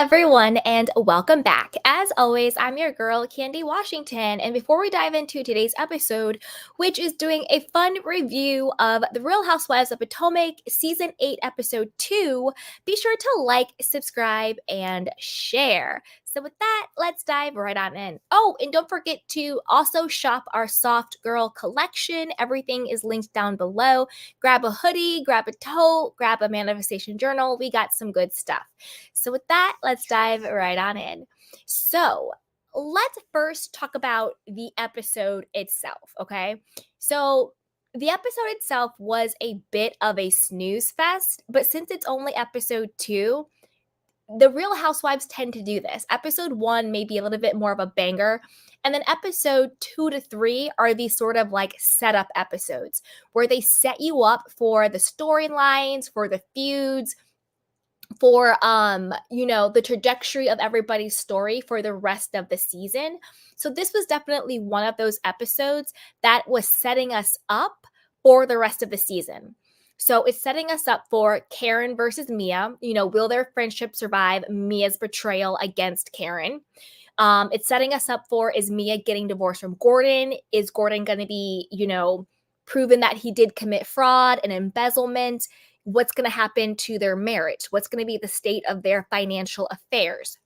Everyone, and welcome back. As always, I'm your girl, Candy Washington. And before we dive into today's episode, which is doing a fun review of The Real Housewives of Potomac, Season 8, Episode 2, be sure to like, subscribe, and share. So, with that, let's dive right on in. Oh, and don't forget to also shop our Soft Girl collection. Everything is linked down below. Grab a hoodie, grab a tote, grab a manifestation journal. We got some good stuff. So, with that, let's dive right on in. So, let's first talk about the episode itself, okay? So, the episode itself was a bit of a snooze fest, but since it's only episode 2, the Real Housewives tend to do this. Episode 1 may be a little bit more of a banger, and then episode 2 to 3 are these sort of like setup episodes where they set you up for the storylines, for the feuds, for the trajectory of everybody's story for the rest of the season. So this was definitely one of those episodes that was setting us up for the rest of the season. So it's setting us up for Karen versus Mia. Will their friendship survive Mia's betrayal against Karen? It's setting us up for, is Mia getting divorced from Gordon? Is Gordon going to be, proven that he did commit fraud and embezzlement? What's going to happen to their marriage? What's going to be the state of their financial affairs?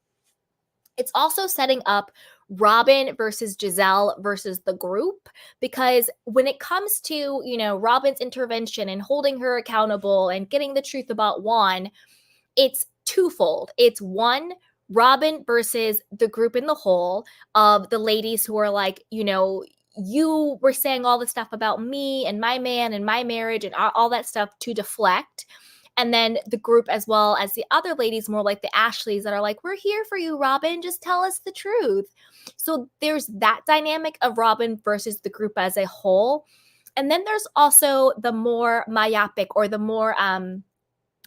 It's also setting up Robin versus Jazelle versus the group, because when it comes to, Robin's intervention and holding her accountable and getting the truth about Juan, it's twofold. It's one, Robin versus the group in the whole of the ladies who are like, you were saying all this stuff about me and my man and my marriage and all that stuff to deflect. And then the group, as well as the other ladies, more like the Ashleys, that are like, we're here for you, Robin. Just tell us the truth. So there's that dynamic of Robin versus the group as a whole. And then there's also the more myopic or the more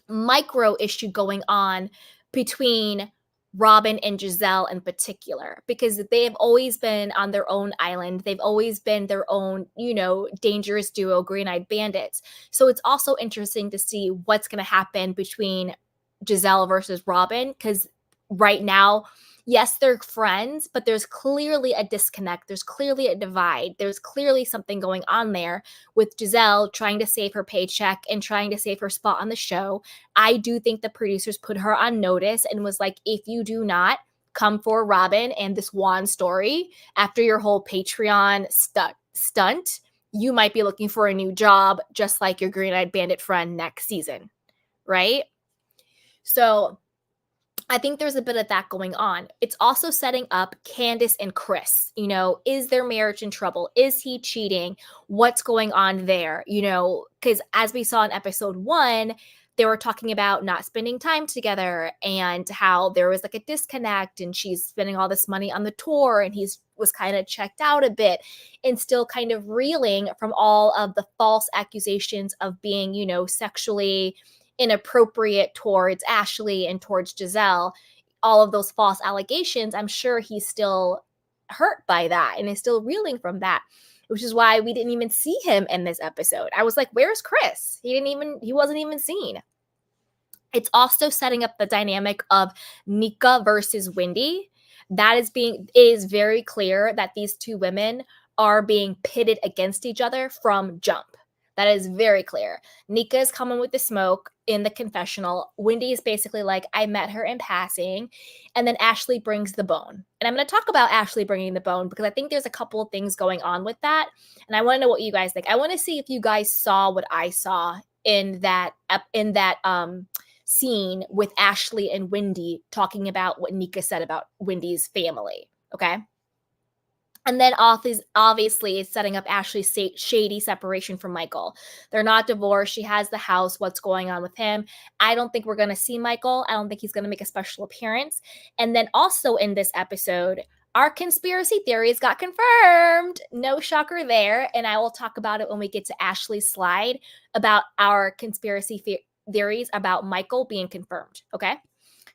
micro issue going on between Robin and Jazelle in particular, because they have always been on their own island. They've always been their own, dangerous duo, Green Eyed Bandits. So it's also interesting to see what's going to happen between Jazelle versus Robin, because right now, yes, they're friends, but there's clearly a disconnect. There's clearly a divide. There's clearly something going on there with Jazelle trying to save her paycheck and trying to save her spot on the show. I do think the producers put her on notice and was like, if you do not come for Robin and this Juan story after your whole Patreon stunt, you might be looking for a new job, just like your Green Eyed Bandit friend next season, right? So I think there's a bit of that going on. It's also setting up Candice and Chris. Is their marriage in trouble? Is he cheating? What's going on there? Because as we saw in episode 1, they were talking about not spending time together and how there was like a disconnect, and she's spending all this money on the tour and was kind of checked out a bit and still kind of reeling from all of the false accusations of being, sexually inappropriate towards Ashley and towards Jazelle. All of those false allegations, I'm sure he's still hurt by that and is still reeling from that, which is why we didn't even see him in this episode. I was like, where's Chris? He wasn't even seen. It's also setting up the dynamic of Nneka versus Wendy. It is very clear that these two women are being pitted against each other from jump. That is very clear. Nneka is coming with the smoke in the confessional. Wendy is basically like, I met her in passing. And then Ashley brings the bone. And I'm going to talk about Ashley bringing the bone because I think there's a couple of things going on with that. And I want to know what you guys think. I want to see if you guys saw what I saw in that scene with Ashley and Wendy talking about what Nneka said about Wendy's family. Okay. And then obviously it's setting up Ashley's shady separation from Michael. They're not divorced. She has the house. What's going on with him? I don't think we're going to see Michael. I don't think he's going to make a special appearance. And then also in this episode, our conspiracy theories got confirmed. No shocker there. And I will talk about it when we get to Ashley's slide about our conspiracy theories about Michael being confirmed. Okay.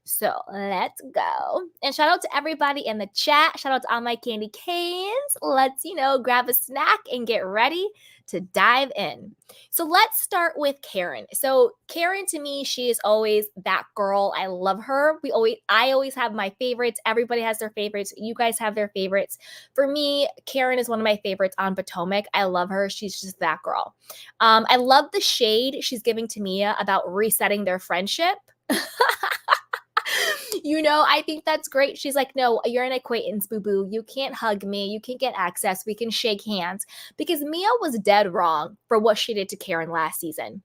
So let's go. And shout out to everybody in the chat. Shout out to all my candy canes. Let's, grab a snack and get ready to dive in. So let's start with Karen. So Karen, to me, she is always that girl. I love her. I always have my favorites. Everybody has their favorites. You guys have their favorites. For me, Karen is one of my favorites on Potomac. I love her. She's just that girl. I love the shade she's giving to Mia about resetting their friendship. I think that's great. She's like, no, you're an acquaintance, boo-boo. You can't hug me. You can't get access. We can shake hands. Because Mia was dead wrong for what she did to Karen last season.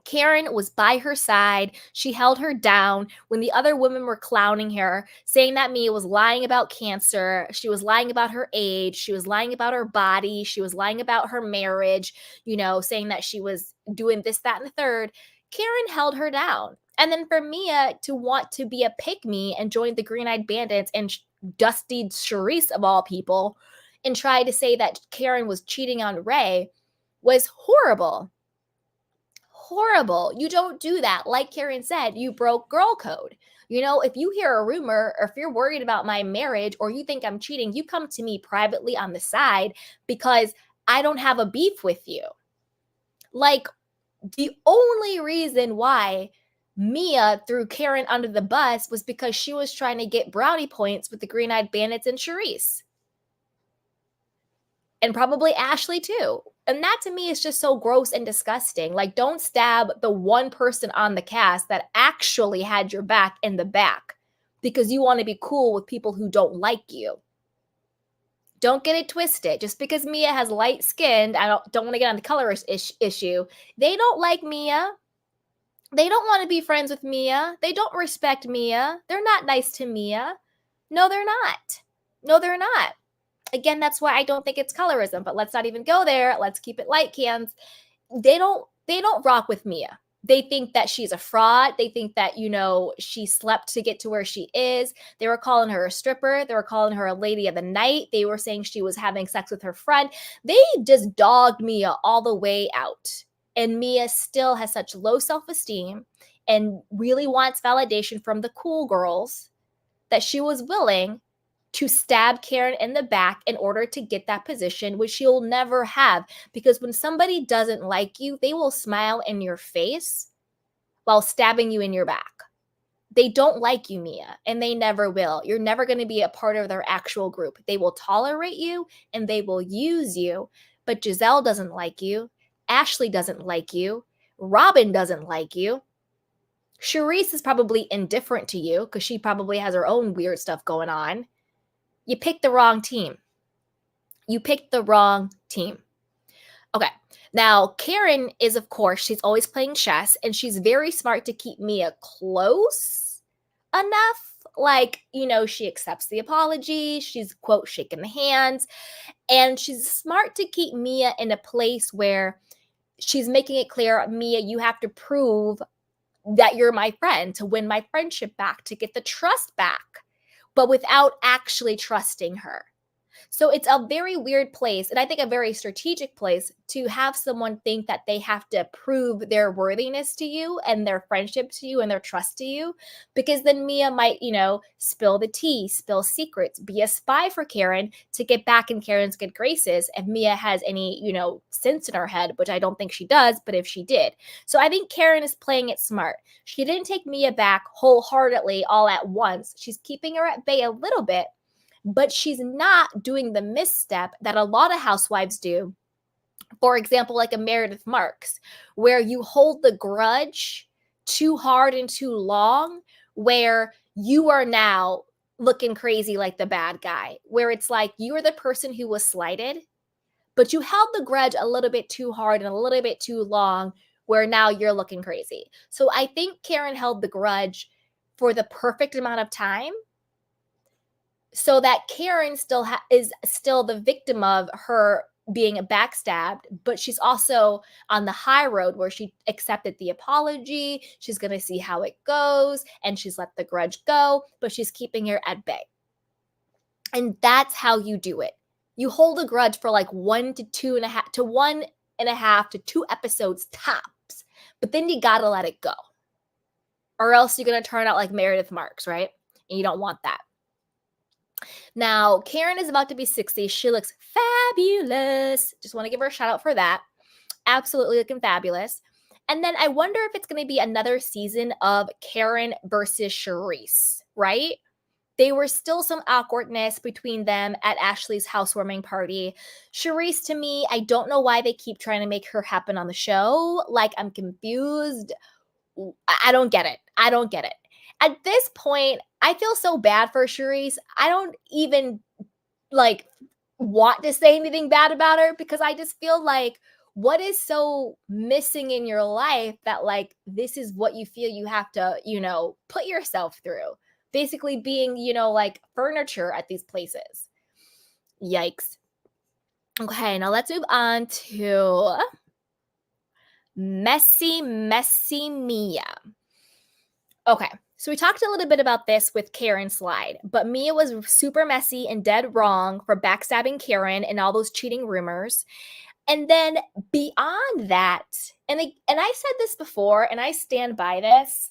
Karen was by her side. She held her down when the other women were clowning her, saying that Mia was lying about cancer. She was lying about her age. She was lying about her body. She was lying about her marriage, saying that she was doing this, that, and the third. Karen held her down. And then for Mia to want to be a pick-me and join the Green-Eyed Bandits and Dusty Charisse of all people and try to say that Karen was cheating on Ray was horrible. Horrible. You don't do that. Like Karen said, you broke girl code. If you hear a rumor or if you're worried about my marriage or you think I'm cheating, you come to me privately on the side because I don't have a beef with you. Like, the only reason why Mia threw Karen under the bus was because she was trying to get brownie points with the Green-Eyed Bandits and Charisse. And probably Ashley too. And that to me is just so gross and disgusting. Like, don't stab the one person on the cast that actually had your back in the back because you want to be cool with people who don't like you. Don't get it twisted. Just because Mia has light skin, I don't want to get on the color issue. They don't like Mia. They don't want to be friends with Mia. They don't respect Mia. They're not nice to Mia. No, they're not. No, they're not. Again, that's why I don't think it's colorism, but let's not even go there. Let's keep it light, cans. They don't rock with Mia. They think that she's a fraud. They think that, she slept to get to where she is. They were calling her a stripper. They were calling her a lady of the night. They were saying she was having sex with her friend. They just dogged Mia all the way out. And Mia still has such low self-esteem and really wants validation from the cool girls that she was willing to stab Karen in the back in order to get that position, which she'll never have. Because when somebody doesn't like you, they will smile in your face while stabbing you in your back. They don't like you, Mia, and they never will. You're never going to be a part of their actual group. They will tolerate you and they will use you, but Jazelle doesn't like you. Ashley doesn't like you. Robin doesn't like you. Charisse is probably indifferent to you because she probably has her own weird stuff going on. You picked the wrong team. You picked the wrong team. Okay. Now, Karen is, of course, she's always playing chess, and she's very smart to keep Mia close enough. Like, she accepts the apology. She's, quote, shaking the hands. And she's smart to keep Mia in a place where she's making it clear, Mia, you have to prove that you're my friend to win my friendship back, to get the trust back, but without actually trusting her. So it's a very weird place, and I think a very strategic place to have someone think that they have to prove their worthiness to you and their friendship to you and their trust to you, because then Mia might, spill the tea, spill secrets, be a spy for Karen to get back in Karen's good graces if Mia has any, sense in her head, which I don't think she does, but if she did. So I think Karen is playing it smart. She didn't take Mia back wholeheartedly all at once. She's keeping her at bay a little bit, but she's not doing the misstep that a lot of housewives do. For example, like a Meredith Marks, where you hold the grudge too hard and too long, where you are now looking crazy like the bad guy, where it's like you are the person who was slighted, but you held the grudge a little bit too hard and a little bit too long, where now you're looking crazy. So I think Karen held the grudge for the perfect amount of time, so that Karen is still the victim of her being backstabbed, but she's also on the high road where she accepted the apology. She's going to see how it goes, and she's let the grudge go, but she's keeping her at bay. And that's how you do it. You hold a grudge for like 1 to 2.5 to 2 episodes tops, but then you got to let it go. or else you're going to turn out like Meredith Marks, right? And you don't want that. Now, Karen is about to be 60. She looks fabulous. Just want to give her a shout out for that. Absolutely looking fabulous. And then I wonder if it's going to be another season of Karen versus Charisse, right? There was still some awkwardness between them at Ashley's housewarming party. Charisse, to me, I don't know why they keep trying to make her happen on the show. Like, I'm confused. I don't get it. I don't get it. At this point, I feel so bad for Charisse. I don't even like want to say anything bad about her because I just feel like what is so missing in your life that like this is what you feel you have to, put yourself through. Basically being, like furniture at these places. Yikes. Okay, now let's move on to Messy Mia. Okay, so we talked a little bit about this with Karen's slide, but Mia was super messy and dead wrong for backstabbing Karen and all those cheating rumors. And then beyond that, and I said this before, and I stand by this,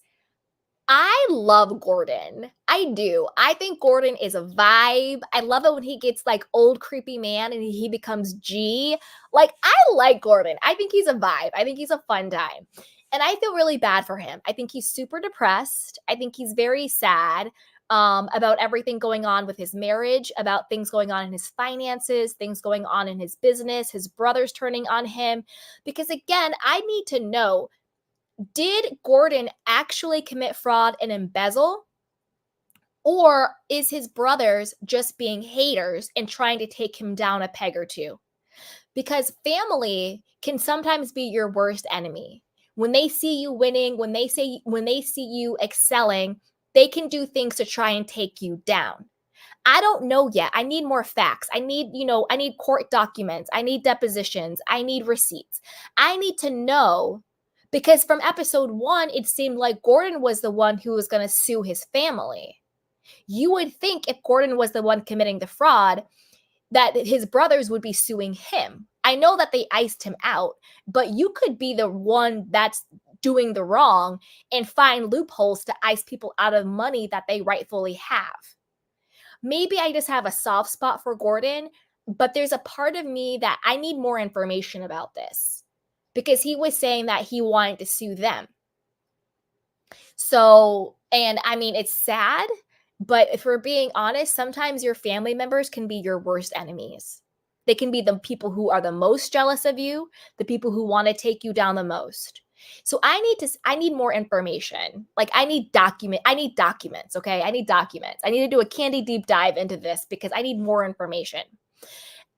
I love Gordon. I do. I think Gordon is a vibe. I love it when he gets like old creepy man and he becomes G. Like, I like Gordon. I think he's a vibe. I think he's a fun time. And I feel really bad for him. I think he's super depressed. I think he's very sad about everything going on with his marriage, about things going on in his finances, things going on in his business, his brothers turning on him. Because again, I need to know, did Gordon actually commit fraud and embezzle? Or is his brothers just being haters and trying to take him down a peg or two? Because family can sometimes be your worst enemy. When they see you winning, when they see you excelling, they can do things to try and take you down. I don't know yet. I need more facts. I need court documents. I need depositions. I need receipts. I need to know, because from episode 1, it seemed like Gordon was the one who was going to sue his family. You would think if Gordon was the one committing the fraud, that his brothers would be suing him. I know that they iced him out, but you could be the one that's doing the wrong and find loopholes to ice people out of money that they rightfully have. Maybe I just have a soft spot for Gordon, but there's a part of me that I need more information about this because he was saying that he wanted to sue them. So, and I mean, it's sad, but if we're being honest, sometimes your family members can be your worst enemies. They can be the people who are the most jealous of you, the people who want to take you down the most. So I need more information. Like I need documents, okay? I need documents. I need to do a Candy deep dive into this because I need more information.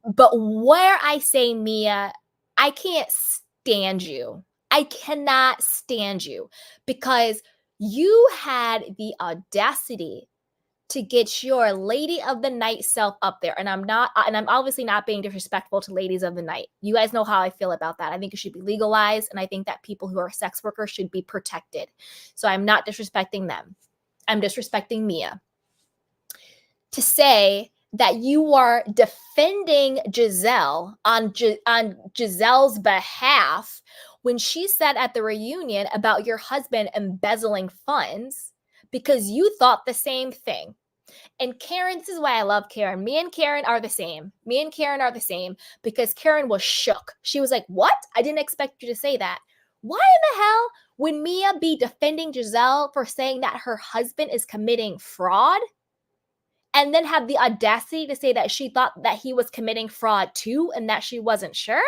But where I say, Mia, I can't stand you. I cannot stand you because you had the audacity to get your lady of the night self up there. And I'm obviously not being disrespectful to ladies of the night. You guys know how I feel about that. I think it should be legalized. And I think that people who are sex workers should be protected. So I'm not disrespecting them. I'm disrespecting Mia. To say that you are defending Jazelle on Jazelle's behalf when she said at the reunion about your husband embezzling funds because you thought the same thing. And Karen, this is why I love Karen. Me and Karen are the same. Because Karen was shook. She was like, what? I didn't expect you to say that. Why in the hell would Mia be defending Jazelle for saying that her husband is committing fraud? And then have the audacity to say that she thought that he was committing fraud too and that she wasn't sure?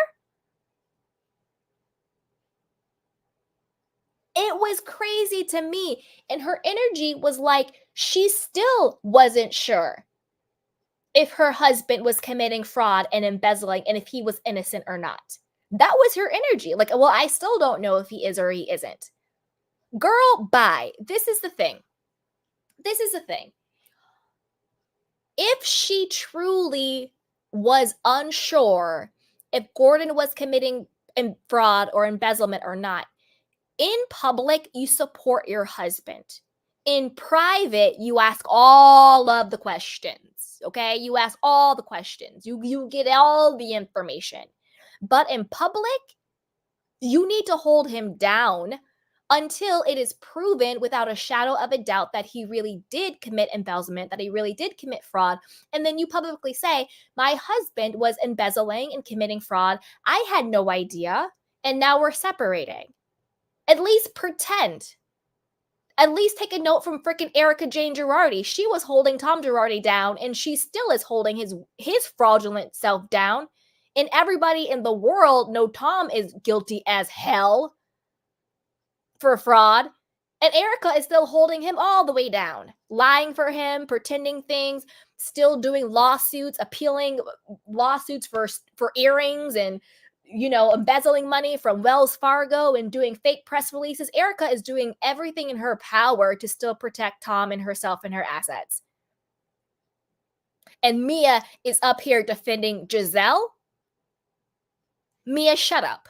It was crazy to me. And her energy was like she still wasn't sure if her husband was committing fraud and embezzling and if he was innocent or not. That was her energy. Like, well, I still don't know if he is or he isn't. Girl, bye. This is the thing. If she truly was unsure if Gordon was committing fraud or embezzlement or not, in public, you support your husband. In private, you ask all of the questions, okay? You ask all the questions. You get all the information. But in public, you need to hold him down until it is proven without a shadow of a doubt that he really did commit embezzlement, that he really did commit fraud. And then you publicly say, my husband was embezzling and committing fraud. I had no idea. And now we're separating. At least pretend. At least take a note from freaking Erica Jane Girardi. She was holding Tom Girardi down, and she still is holding his fraudulent self down. And everybody in the world know Tom is guilty as hell for fraud. And Erica is still holding him all the way down, lying for him, pretending things, still doing lawsuits, appealing lawsuits for earrings and, embezzling money from Wells Fargo and doing fake press releases. Erica is doing everything in her power to still protect Tom and herself and her assets. And Mia is up here defending Jazelle. Mia, shut up.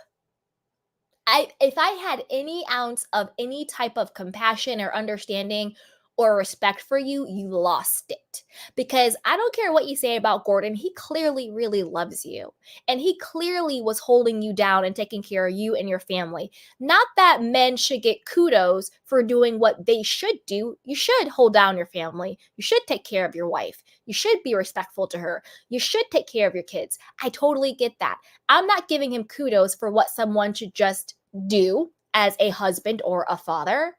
If I had any ounce of any type of compassion or understanding or respect for you, you lost it. Because I don't care what you say about Gordon, he clearly really loves you. And he clearly was holding you down and taking care of you and your family. Not that men should get kudos for doing what they should do. You should hold down your family. You should take care of your wife. You should be respectful to her. You should take care of your kids. I totally get that. I'm not giving him kudos for what someone should just do as a husband or a father.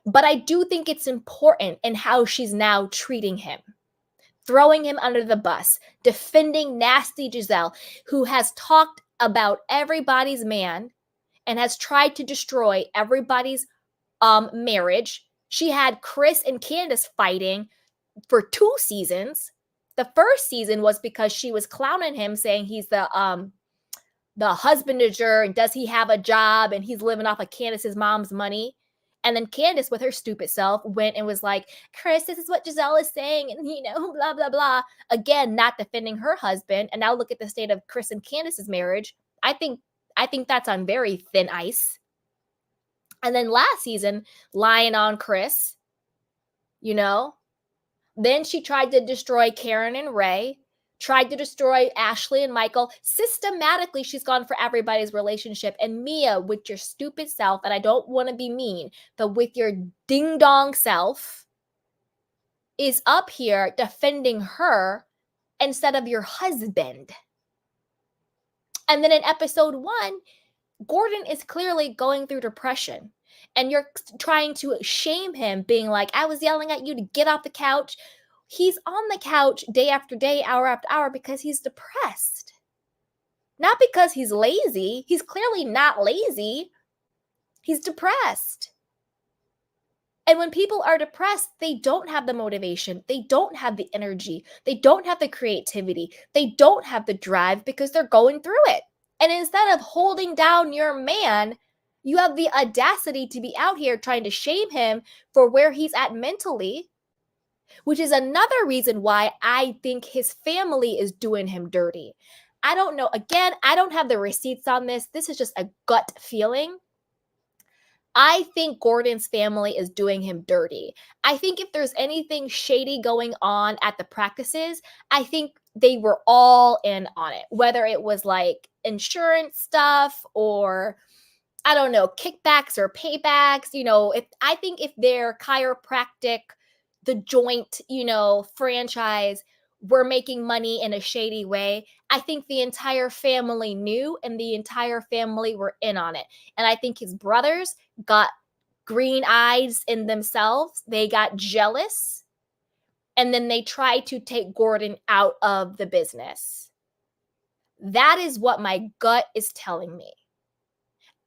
But I do think it's important in how she's now treating him, throwing him under the bus, defending nasty Jazelle, who has talked about everybody's man and has tried to destroy everybody's marriage. She had Chris and Candice fighting for 2 seasons. The first season was because she was clowning him, saying he's the husbandager and does he have a job and he's living off of Candice's mom's money. And then Candice, with her stupid self, went and was like, Chris, this is what Jazelle is saying, and blah, blah, blah. Again, not defending her husband. And now look at the state of Chris and Candice's marriage. I think that's on very thin ice. And then last season, lying on Chris, Then she tried to destroy Karen and Ray, tried to destroy Ashley and Michael. Systematically, she's gone for everybody's relationship. And Mia, with your stupid self, and I don't want to be mean, but with your ding-dong self, is up here defending her instead of your husband. And then in episode 1, Gordon is clearly going through depression. And you're trying to shame him, being like, I was yelling at you to get off the couch. He's on the couch day after day, hour after hour, because he's depressed. Not because he's lazy. He's clearly not lazy. He's depressed. And when people are depressed, they don't have the motivation. They don't have the energy. They don't have the creativity. They don't have the drive because they're going through it. And instead of holding down your man, you have the audacity to be out here trying to shame him for where he's at mentally, which is another reason why I think his family is doing him dirty. I don't know. Again, I don't have the receipts on this. This is just a gut feeling. I think Gordon's family is doing him dirty. I think if there's anything shady going on at the practices, I think they were all in on it, whether it was like insurance stuff or I don't know, kickbacks or paybacks. I think if their chiropractic, the joint, franchise were making money in a shady way, I think the entire family knew and the entire family were in on it. And I think his brothers got green eyes in themselves. They got jealous. And then they tried to take Gordon out of the business. That is what my gut is telling me.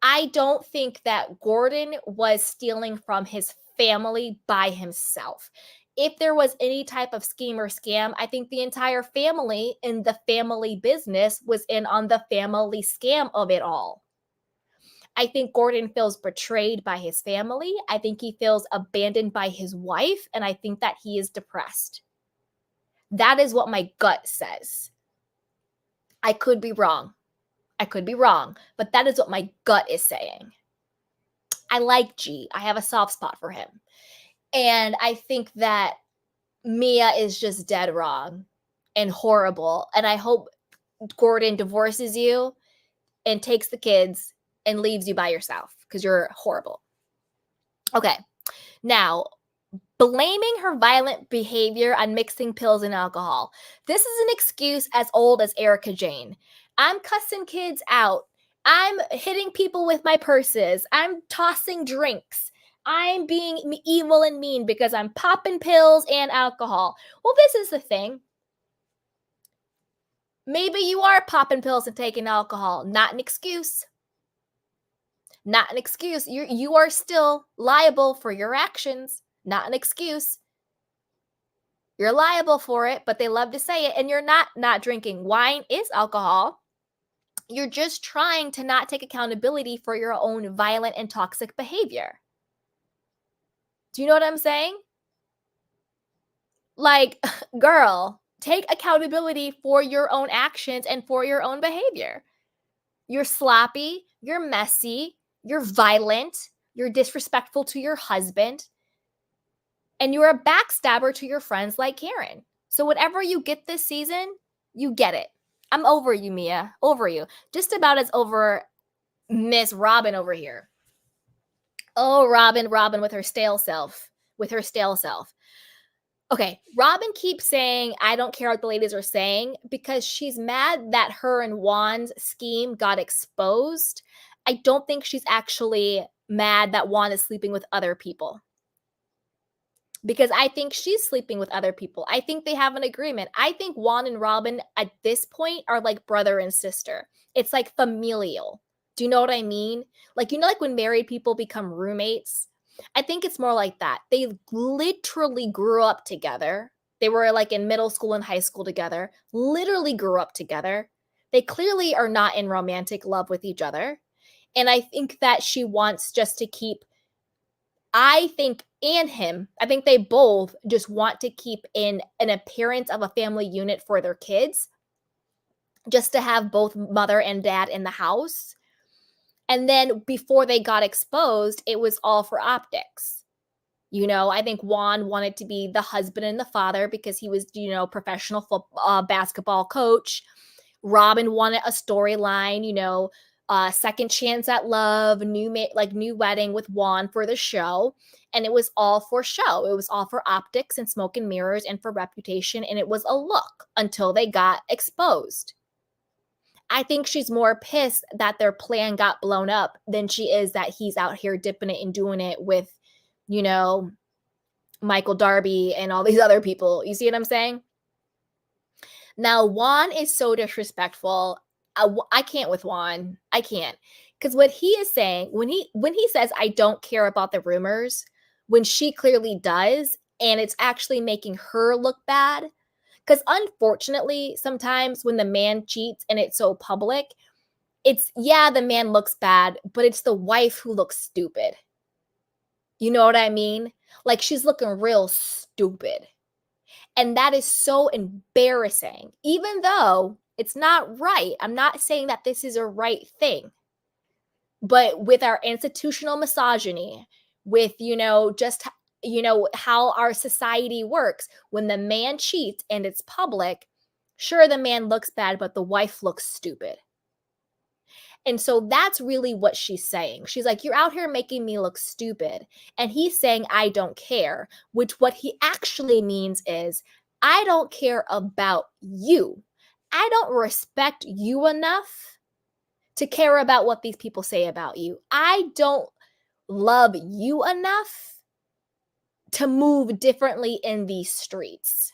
I don't think that Gordon was stealing from his family by himself. If there was any type of scheme or scam, I think the entire family in the family business was in on the family scam of it all. I think Gordon feels betrayed by his family. I think he feels abandoned by his wife, and I think that he is depressed. That is what my gut says. I could be wrong. But that is what my gut is saying. I like G. I have a soft spot for him. And I think that Mia is just dead wrong and horrible. And I hope Gordon divorces you and takes the kids and leaves you by yourself. because you're horrible. Okay. Now, blaming her violent behavior on mixing pills and alcohol. This is an excuse as old as Erica Jane. I'm cussing kids out. I'm hitting people with my purses. I'm tossing drinks. I'm being evil and mean because I'm popping pills and alcohol. Well, this is the thing. Maybe you are popping pills and taking alcohol. Not an excuse. Not an excuse. You are still liable for your actions. Not an excuse. You're liable for it, but they love to say it. And you're not drinking. Wine is alcohol. You're just trying to not take accountability for your own violent and toxic behavior. Do you know what I'm saying? Like, girl, take accountability for your own actions and for your own behavior. You're sloppy, you're messy, you're violent, you're disrespectful to your husband, and you're a backstabber to your friends like Karen. So whatever you get this season, you get it. I'm over you, Mia. Over you. Just about as over Miss Robin over here. Oh, Robin with her stale self. With her stale self. Okay, Robin keeps saying, I don't care what the ladies are saying, because she's mad that her and Juan's scheme got exposed. I don't think she's actually mad that Juan is sleeping with other people. Because I think she's sleeping with other people. I think they have an agreement. I think Juan and Robin at this point are like brother and sister. It's like familial. Do you know what I mean? Like, like when married people become roommates? I think it's more like that. They literally grew up together. They were like in middle school and high school together, literally grew up together. They clearly are not in romantic love with each other. And I think that she wants just to keep, I think they both just want to keep in an appearance of a family unit for their kids, just to have both mother and dad in the house. And then before they got exposed, it was all for optics. I think Juan wanted to be the husband and the father because he was, professional basketball coach. Robin wanted a storyline, second chance at love, new wedding with Juan for the show. And it was all for show. It was all for optics and smoke and mirrors and for reputation. And it was a look until they got exposed. I think she's more pissed that their plan got blown up than she is that he's out here dipping it and doing it with, Michael Darby and all these other people. You see what I'm saying? Now, Juan is so disrespectful. I can't with Juan. I can't. Because what he is saying, when he says, I don't care about the rumors, when she clearly does, and it's actually making her look bad. Because unfortunately, sometimes when the man cheats and it's so public, the man looks bad, but it's the wife who looks stupid. You know what I mean? Like, she's looking real stupid. And that is so embarrassing, even though it's not right. I'm not saying that this is a right thing. But with our institutional misogyny, with, just, how our society works, when the man cheats and it's public, sure, the man looks bad, but the wife looks stupid. And so that's really what she's saying. She's like, you're out here making me look stupid. And he's saying, I don't care, which what he actually means is, I don't care about you. I don't respect you enough to care about what these people say about you. I don't love you enough to move differently in these streets.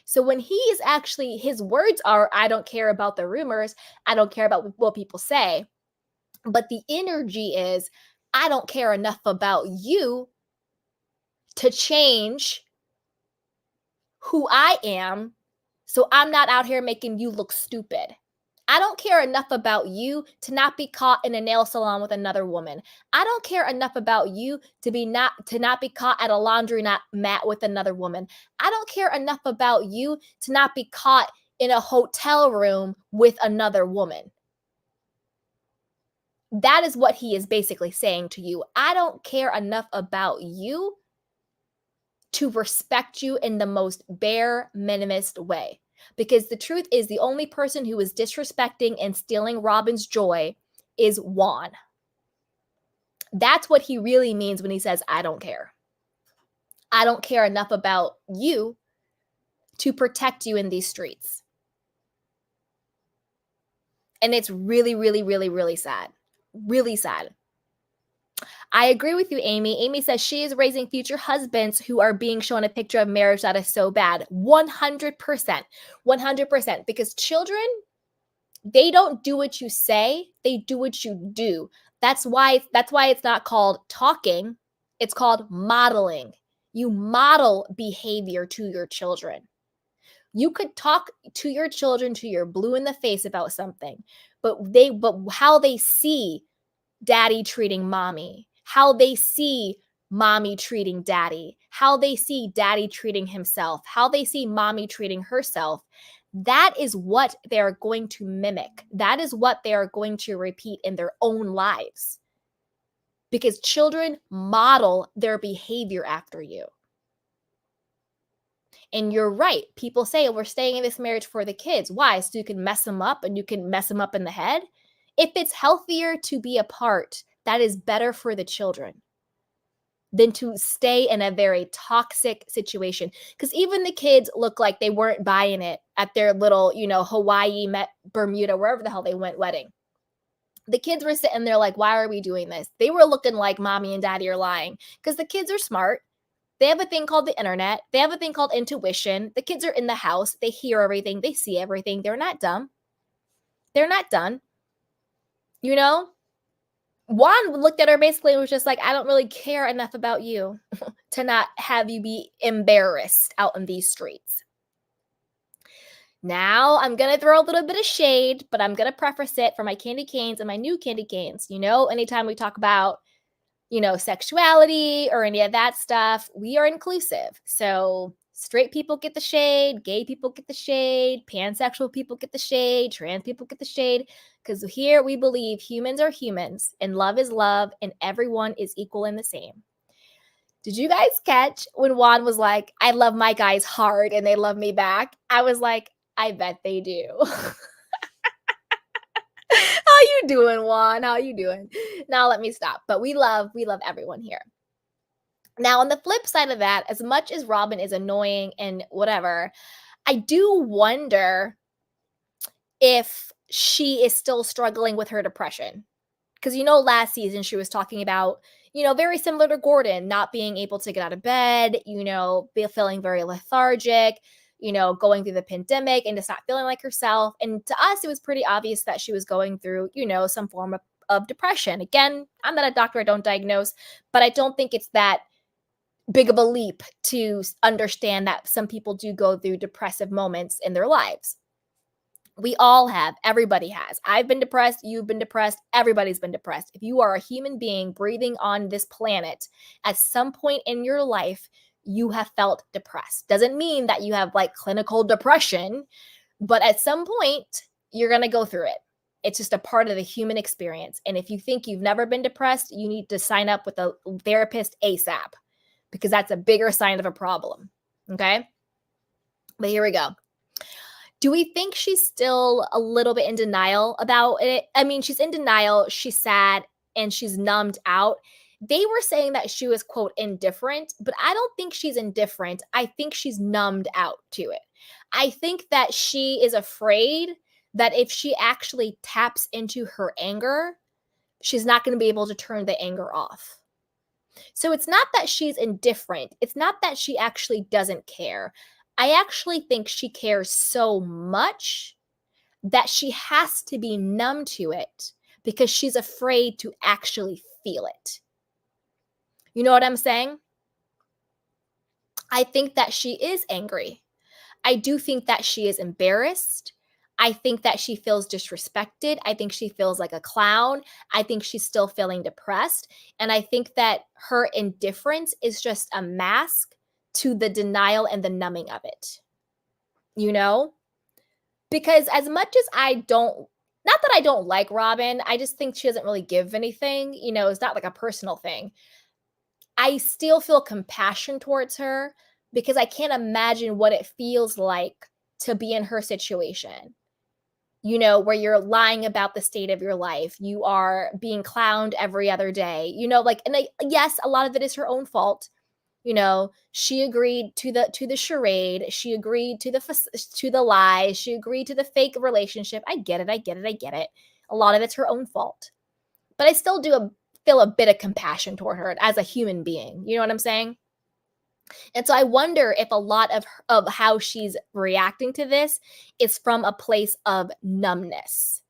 So when he is actually, his words are, I don't care about the rumors. I don't care about what people say. But the energy is, I don't care enough about you to change who I am. So I'm not out here making you look stupid. I don't care enough about you to not be caught in a nail salon with another woman. I don't care enough about you to not be caught at a laundry mat with another woman. I don't care enough about you to not be caught in a hotel room with another woman. That is what he is basically saying to you. I don't care enough about you to respect you in the most bare minimist way. Because the truth is, the only person who is disrespecting and stealing Robin's joy is Juan. That's what he really means when he says, I don't care. I don't care enough about you to protect you in these streets. And it's really, really, really, really sad. Really sad. I agree with you, Amy. Amy says she is raising future husbands who are being shown a picture of marriage that is so bad. 100%. 100%. Because children, they don't do what you say, they do what you do. That's why it's not called talking, it's called modeling. You model behavior to your children. You could talk to your children till you're blue in the face about something, but how they see daddy treating mommy, how they see mommy treating daddy, how they see daddy treating himself, how they see mommy treating herself, that is what they're going to mimic. That is what they are going to repeat in their own lives. Because children model their behavior after you. And you're right. People say, we're staying in this marriage for the kids. Why? So you can mess them up and you can mess them up in the head? If it's healthier to be apart, that is better for the children than to stay in a very toxic situation. Because even the kids look like they weren't buying it at their little, Hawaii, Bermuda, wherever the hell they went wedding. The kids were sitting there like, why are we doing this? They were looking like mommy and daddy are lying because the kids are smart. They have a thing called the internet. They have a thing called intuition. The kids are in the house. They hear everything. They see everything. They're not dumb. They're not done. Juan looked at her basically and was just like, I don't really care enough about you to not have you be embarrassed out in these streets. Now I'm going to throw a little bit of shade, but I'm going to preface it for my candy canes and my new candy canes. Anytime we talk about, sexuality or any of that stuff, we are inclusive. So straight people get the shade, gay people get the shade, pansexual people get the shade, trans people get the shade. Because here we believe humans are humans and love is love and everyone is equal and the same. Did you guys catch when Juan was like, I love my guys hard and they love me back? I was like, I bet they do. How you doing, Juan? How you doing? Now let me stop. But we love everyone here. Now, on the flip side of that, as much as Robin is annoying and whatever, I do wonder if she is still struggling with her depression. Because, last season she was talking about, very similar to Gordon, not being able to get out of bed, feeling very lethargic, going through the pandemic and just not feeling like herself. And to us, it was pretty obvious that she was going through, some form of depression. Again, I'm not a doctor, I don't diagnose, but I don't think it's that big of a leap to understand that some people do go through depressive moments in their lives. We all have. Everybody has. I've been depressed. You've been depressed. Everybody's been depressed. If you are a human being breathing on this planet, at some point in your life, you have felt depressed. Doesn't mean that you have clinical depression, but at some point, you're going to go through it. It's just a part of the human experience. And if you think you've never been depressed, you need to sign up with a therapist ASAP because that's a bigger sign of a problem. Okay? But here we go. Do we think she's still a little bit in denial about it? I mean, she's in denial, she's sad, and she's numbed out. They were saying that she was, quote, indifferent, but I don't think she's indifferent. I think she's numbed out to it. I think that she is afraid that if she actually taps into her anger, she's not going to be able to turn the anger off. So it's not that she's indifferent. It's not that she actually doesn't care. I actually think she cares so much that she has to be numb to it because she's afraid to actually feel it. You know what I'm saying? I think that she is angry. I do think that she is embarrassed. I think that she feels disrespected. I think she feels like a clown. I think she's still feeling depressed. And I think that her indifference is just a mask to the denial and the numbing of it. Because as much as not that I don't like Robin, I just think she doesn't really give anything. It's not like a personal thing. I still feel compassion towards her because I can't imagine what it feels like to be in her situation. where you're lying about the state of your life. You are being clowned every other day, like, and yes, a lot of it is her own fault. She agreed to the charade. She agreed to the lies. She agreed to the fake relationship. I get it. I get it. I get it. A lot of it's her own fault. But I still do feel a bit of compassion toward her as a human being. You know what I'm saying? And so I wonder if a lot of how she's reacting to this is from a place of numbness.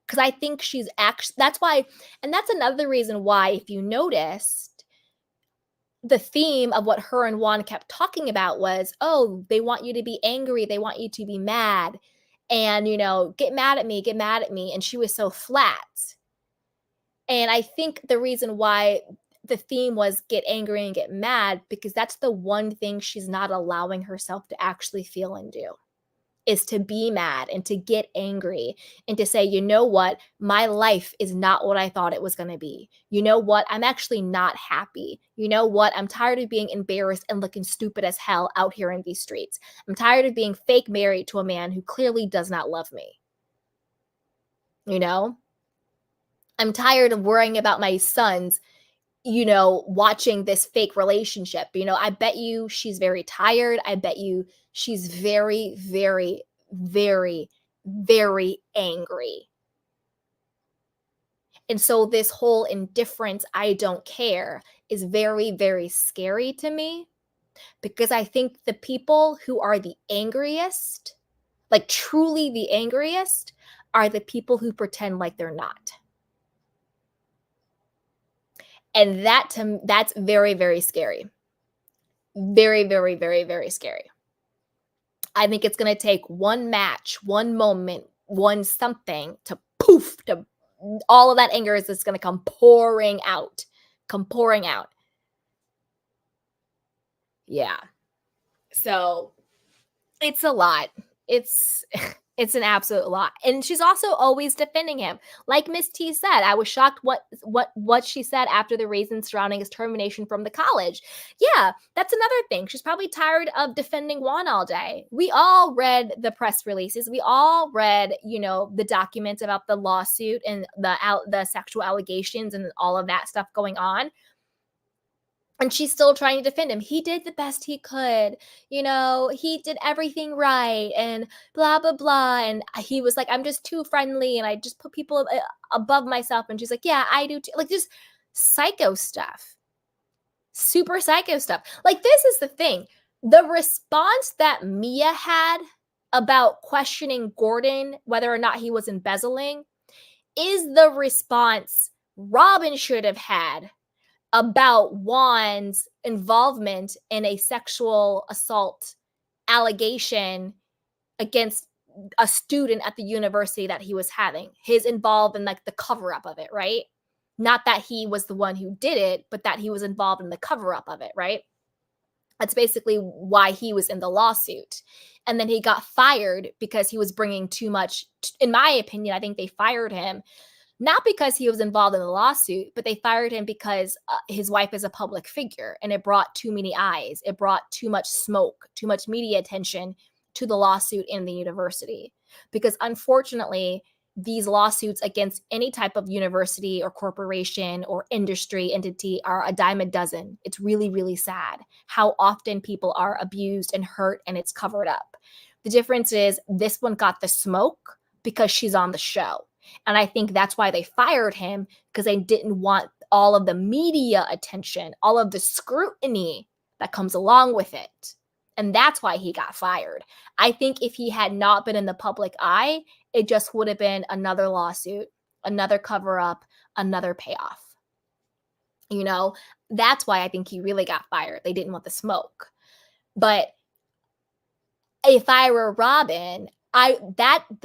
Because I think she's actually, that's why, and that's another reason why, if you noticed, the theme of what her and Juan kept talking about was, oh, they want you to be angry. They want you to be mad. And, get mad at me, get mad at me. And she was so flat. And I think the reason why the theme was get angry and get mad, because that's the one thing she's not allowing herself to actually feel and do, is to be mad and to get angry and to say, you know what, my life is not what I thought it was going to be. You know what, I'm actually not happy. You know what, I'm tired of being embarrassed and looking stupid as hell out here in these streets. I'm tired of being fake married to a man who clearly does not love me. I'm tired of worrying about my sons, watching this fake relationship. I bet you she's very tired. I bet you she's very, very, very, very angry. And so this whole indifference, I don't care, is very, very scary to me, because I think the people who are the angriest, like truly the angriest, are the people who pretend like they're not. And that's very, very scary. Very, very, very, very scary. I think it's going to take one match, one moment, one something to poof, to all of that anger is just going to come pouring out. Come pouring out. Yeah. So it's a lot. It's it's an absolute lot. And she's also always defending him. Like Miss T said, I was shocked what she said after the reasons surrounding his termination from the college. Yeah, that's another thing. She's probably tired of defending Juan all day. We all read the press releases. We all read, the documents about the lawsuit and the sexual allegations and all of that stuff going on. And she's still trying to defend him. He did the best he could. He did everything right and blah, blah, blah. And he was like, I'm just too friendly and I just put people above myself. And she's like, yeah, I do too. Like, just psycho stuff. Super psycho stuff. Like, this is the thing. The response that Mia had about questioning Gordon, whether or not he was embezzling, is the response Robin should have had about Juan's involvement in a sexual assault allegation against a student at the university that he was having. His involved in like the cover up of it, right? Not that he was the one who did it, but that he was involved in the cover up of it, right? That's basically why he was in the lawsuit. And then he got fired because he was bringing too much. In my opinion, I think they fired him not because he was involved in the lawsuit, but they fired him because his wife is a public figure and it brought too many eyes. It brought too much smoke, too much media attention to the lawsuit in the university. Because unfortunately, these lawsuits against any type of university or corporation or industry entity are a dime a dozen. It's really, really sad how often people are abused and hurt and it's covered up. The difference is this one got the smoke because she's on the show. And I think that's why they fired him, because they didn't want all of the media attention, all of the scrutiny that comes along with it. And that's why he got fired. I think if he had not been in the public eye, it just would have been another lawsuit, another cover up, another payoff. That's why I think he really got fired. They didn't want the smoke. But if I were Robin,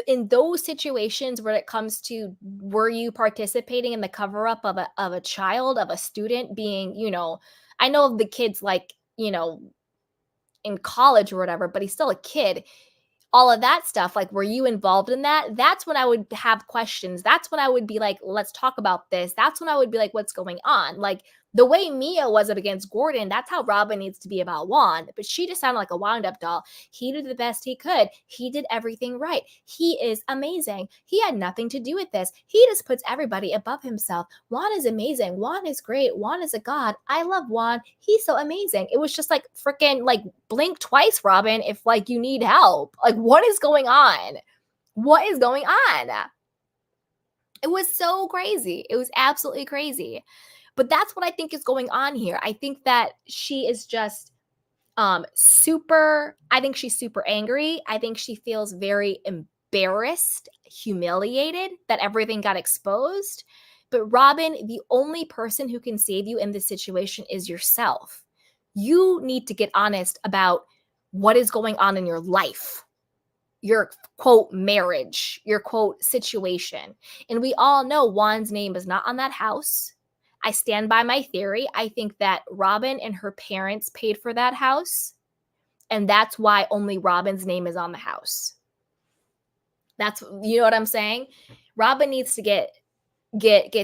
in those situations where it comes to, were you participating in the cover up of a child, of a student being, I know of the kids like, in college or whatever, but he's still a kid. All of that stuff, like, were you involved in that? That's when I would have questions. That's when I would be like, let's talk about this. That's when I would be like, what's going on? Like, The way Mia was up against Gordon, that's how Robin needs to be about Juan. But she just sounded like a wound-up doll. He did the best he could. He did everything right. He is amazing. He had nothing to do with this. He just puts everybody above himself. Juan is amazing. Juan is great. Juan is a god. I love Juan. He's so amazing. It was just like freaking like blink twice, Robin, if like you need help. Like what is going on? What is going on? It was so crazy. It was absolutely crazy. But that's what I think is going on here. I think that she is just I think she's super angry. I think she feels very embarrassed, humiliated that everything got exposed. But Robin, the only person who can save you in this situation is yourself. You need to get honest about what is going on in your life, your quote marriage, your quote situation. And we all know Juan's name is not on that house. I stand by my theory. I think that Robin and her parents paid for that house. And that's why only Robin's name is on the house. That's, you know what I'm saying? Robin needs to get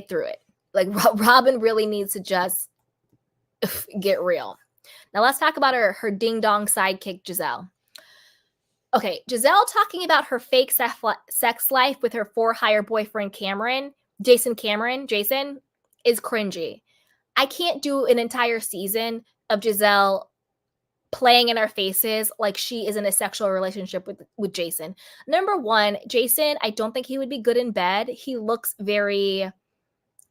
through it. Like Robin really needs to just get real. Now let's talk about her ding dong sidekick, Jazelle. Okay, Jazelle talking about her fake sex life with her for-hire boyfriend Jason, is cringy. I can't do an entire season of Jazelle playing in our faces like she is in a sexual relationship with Jason. Number one, Jason, I don't think he would be good in bed. He looks very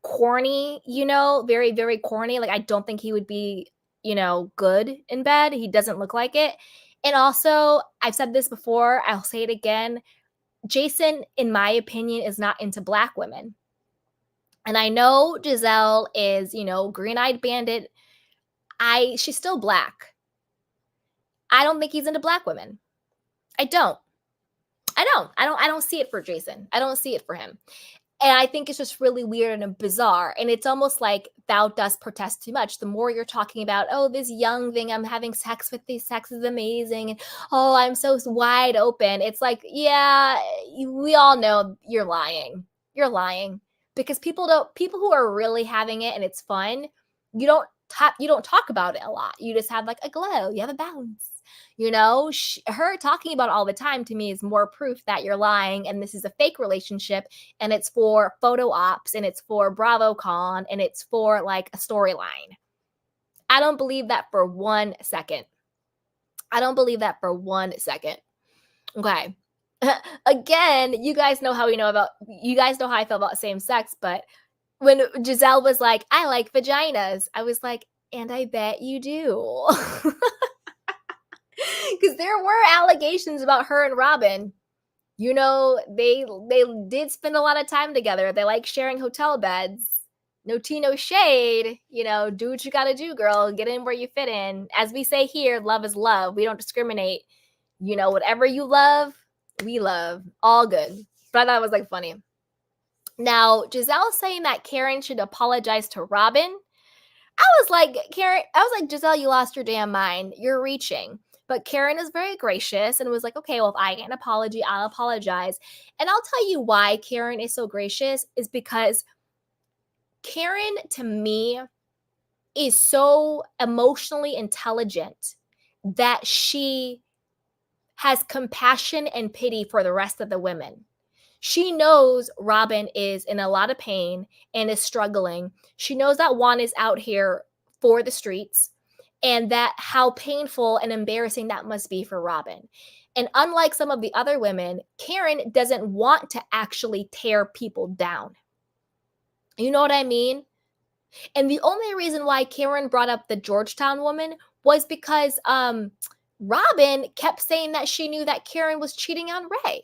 corny, very, very corny. Like I don't think he would be, good in bed. He doesn't look like it. And also, I've said this before, I'll say it again. Jason, in my opinion, is not into Black women. And I know Jazelle is, green-eyed bandit. She's still Black. I don't think he's into Black women. I don't see it for Jason. I don't see it for him. And I think it's just really weird and bizarre. And it's almost like thou dost protest too much. The more you're talking about, oh, this young thing I'm having sex with, this sex is amazing. And oh, I'm so wide open. It's like, yeah, we all know you're lying. You're lying. Because people who are really having it and it's fun, you don't talk about it a lot. You just have like a glow. You have a bounce. Her talking about it all the time to me is more proof that you're lying and this is a fake relationship and it's for photo ops and it's for BravoCon and it's for like a storyline. I don't believe that for 1 second. Okay. Again, you guys know how I feel about same sex, but when Jazelle was like, I like vaginas, I was like, and I bet you do. Because there were allegations about her and Robin. They did spend a lot of time together. They like sharing hotel beds. No tea, no shade. Do what you gotta do, girl. Get in where you fit in. As we say here, love is love. We don't discriminate. Whatever you love, we love. All good. But I thought it was like funny. Now, Jazelle saying that Karen should apologize to Robin. I was like, Jazelle, you lost your damn mind. You're reaching. But Karen is very gracious and was like, okay, well, if I get an apology, I'll apologize. And I'll tell you why Karen is so gracious is because Karen, to me, is so emotionally intelligent that she has compassion and pity for the rest of the women. She knows Robin is in a lot of pain and is struggling. She knows that Juan is out here for the streets and that how painful and embarrassing that must be for Robin. And unlike some of the other women, Karen doesn't want to actually tear people down. You know what I mean? And the only reason why Karen brought up the Georgetown woman was because Robin kept saying that she knew that Karen was cheating on Ray.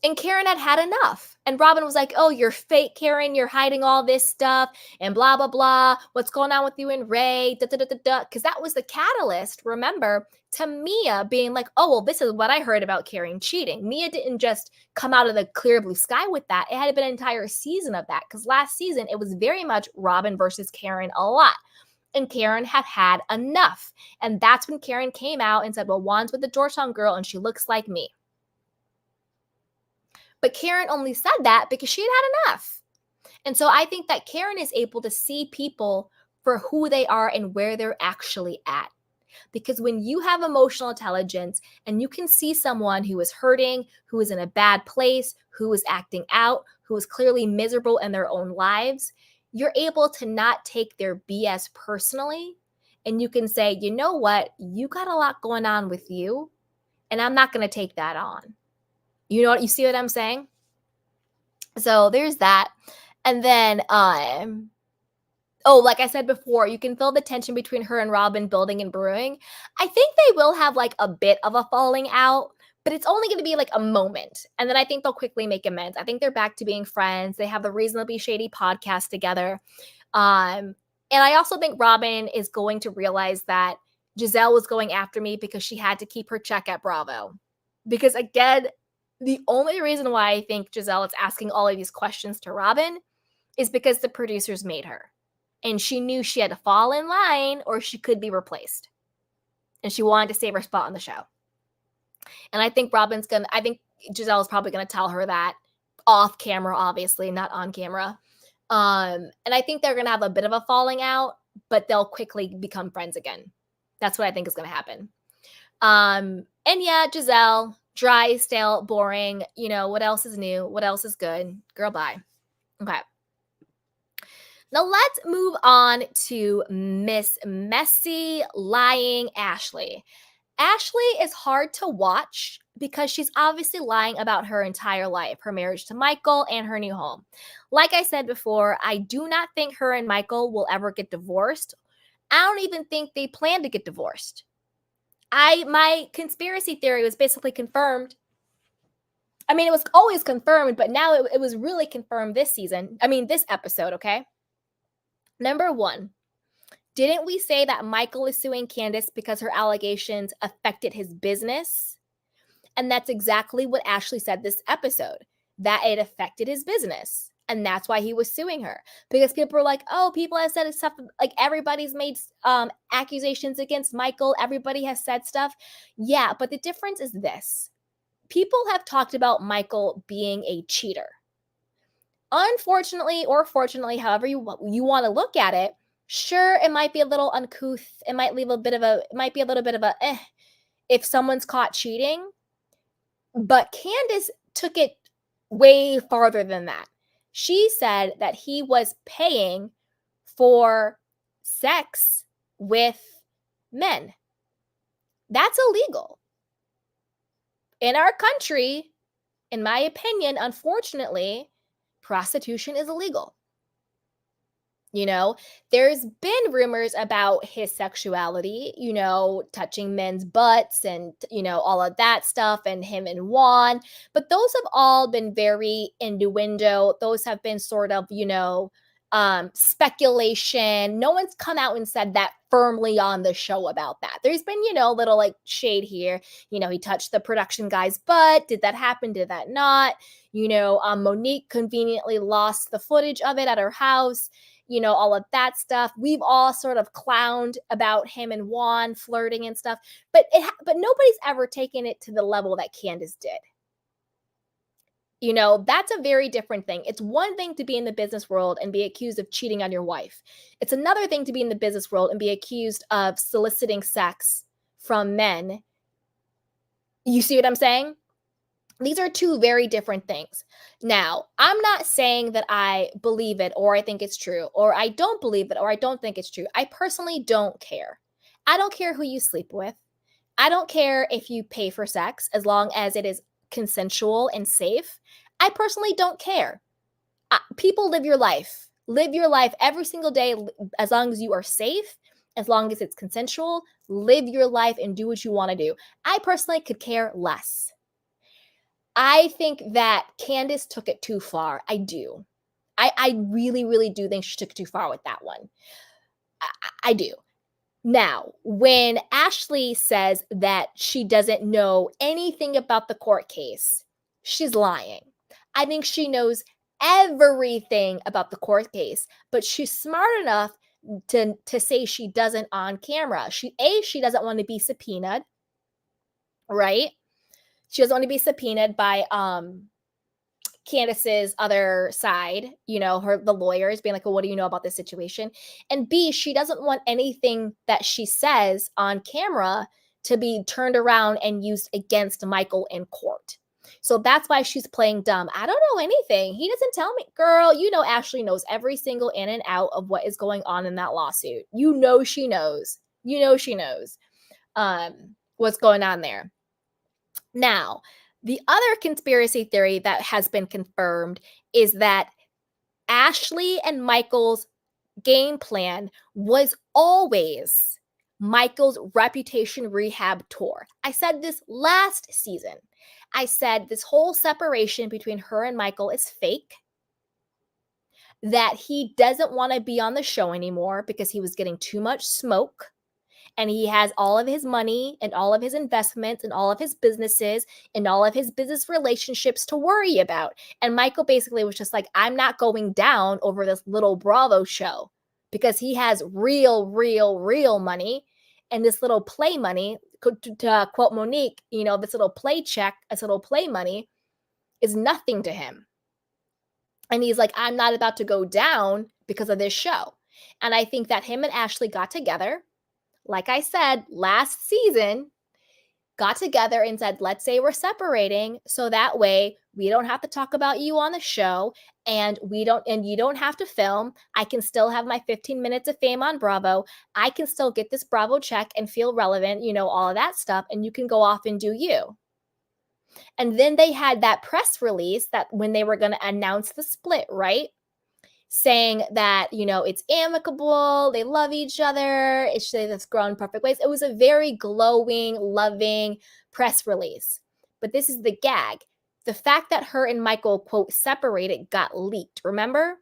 And Karen had enough. And Robin was like, oh, you're fake, Karen. You're hiding all this stuff and blah, blah, blah. What's going on with you and Ray? Because that was the catalyst, remember, to Mia being like, oh, well, this is what I heard about Karen cheating. Mia didn't just come out of the clear blue sky with that. It had been an entire season of that. Because last season, it was very much Robin versus Karen a lot. And Karen had enough. And that's when Karen came out and said, well, Juan's with the Georgetown girl and she looks like me. But Karen only said that because she had enough. And so I think that Karen is able to see people for who they are and where they're actually at. Because when you have emotional intelligence and you can see someone who is hurting, who is in a bad place, who is acting out, who is clearly miserable in their own lives, you're able to not take their BS personally. And you can say, you know what? You got a lot going on with you, and I'm not going to take that on. You know what? You see what I'm saying? So there's that. And then, oh, like I said before, you can feel the tension between her and Robin building and brewing. I think they will have like a bit of a falling out, but it's only going to be like a moment. And then I think they'll quickly make amends. I think they're back to being friends. They have the Reasonably Shady podcast together. And I also think Robin is going to realize that Jazelle was going after me because she had to keep her check at Bravo. Because again, the only reason why I think Jazelle is asking all of these questions to Robin is because the producers made her. And she knew she had to fall in line or she could be replaced. And she wanted to save her spot on the show. And I think Jazelle is probably going to tell her that off camera, obviously, not on camera. And I think they're going to have a bit of a falling out, but they'll quickly become friends again. That's what I think is going to happen. And yeah, Jazelle, dry, stale, boring. You know, what else is new? What else is good? Girl, bye. Okay. Now let's move on to Miss Messy Lying Ashley. Ashley is hard to watch because she's obviously lying about her entire life, her marriage to Michael and her new home. Like I said before, I do not think her and Michael will ever get divorced. I don't even think they plan to get divorced. My conspiracy theory was basically confirmed. I mean, it was always confirmed, but now it was really confirmed this episode, okay? Number one, didn't we say that Michael is suing Candice because her allegations affected his business? And that's exactly what Ashley said this episode, that it affected his business. And that's why he was suing her. Because people were like, oh, people have said stuff, like everybody's made accusations against Michael. Everybody has said stuff. Yeah, but the difference is this. People have talked about Michael being a cheater. Unfortunately, or fortunately, however you want to look at it, sure, it might be a little uncouth. It might be a little bit of a if someone's caught cheating. But Candice took it way farther than that. She said that he was paying for sex with men. That's illegal. In our country, in my opinion, unfortunately, prostitution is illegal. You know, there's been rumors about his sexuality, you know, touching men's butts and, you know, all of that stuff, and him and Juan. But those have all been very innuendo. Those have been sort of, you know, speculation. No one's come out and said that firmly on the show about that. There's been, you know, little like shade here. You know, he touched the production guy's butt. Did that happen? Did that not? You know, Monique conveniently lost the footage of it at her house. You know, all of that stuff. We've all sort of clowned about him and Juan flirting and stuff, but nobody's ever taken it to the level that Candice did. You know, that's a very different thing. It's one thing to be in the business world and be accused of cheating on your wife. It's another thing to be in the business world and be accused of soliciting sex from men. You see what I'm saying? These are two very different things. Now, I'm not saying that I believe it or I think it's true, or I don't believe it or I don't think it's true. I personally don't care. I don't care who you sleep with. I don't care if you pay for sex as long as it is consensual and safe. I personally don't care. People live your life. Live your life every single day as long as you are safe, as long as it's consensual. Live your life and do what you want to do. I personally could care less. I think that Candice took it too far. I do. I really, really do think she took it too far with that one. I do. Now, when Ashley says that she doesn't know anything about the court case, she's lying. I think she knows everything about the court case, but she's smart enough to say she doesn't on camera. She doesn't want to be subpoenaed, right? She doesn't want to be subpoenaed by Candice's other side, the lawyers being like, well, what do you know about this situation? And B, she doesn't want anything that she says on camera to be turned around and used against Michael in court. So that's why she's playing dumb. I don't know anything. He doesn't tell me. Girl, Ashley knows every single in and out of what is going on in that lawsuit. She knows. She knows what's going on there. Now, the other conspiracy theory that has been confirmed is that Ashley and Michael's game plan was always Michael's reputation rehab tour. I said this last season. I said this whole separation between her and Michael is fake, that he doesn't want to be on the show anymore because he was getting too much smoke. And he has all of his money and all of his investments and all of his businesses and all of his business relationships to worry about. And Michael basically was just like, I'm not going down over this little Bravo show because he has real money. And this little play money, to quote Monique, this little play check, this little play money is nothing to him. And he's like, I'm not about to go down because of this show. And I think that him and Ashley got together, like I said, last season, got together and said, let's say we're separating. So that way we don't have to talk about you on the show and you don't have to film. I can still have my 15 minutes of fame on Bravo. I can still get this Bravo check and feel relevant, all of that stuff. And you can go off and do you. And then they had that press release that when they were going to announce the split, right? Saying that, it's amicable, they love each other, it's grown perfect ways. It was a very glowing, loving press release. But this is the gag. The fact that her and Michael, quote, separated got leaked, remember?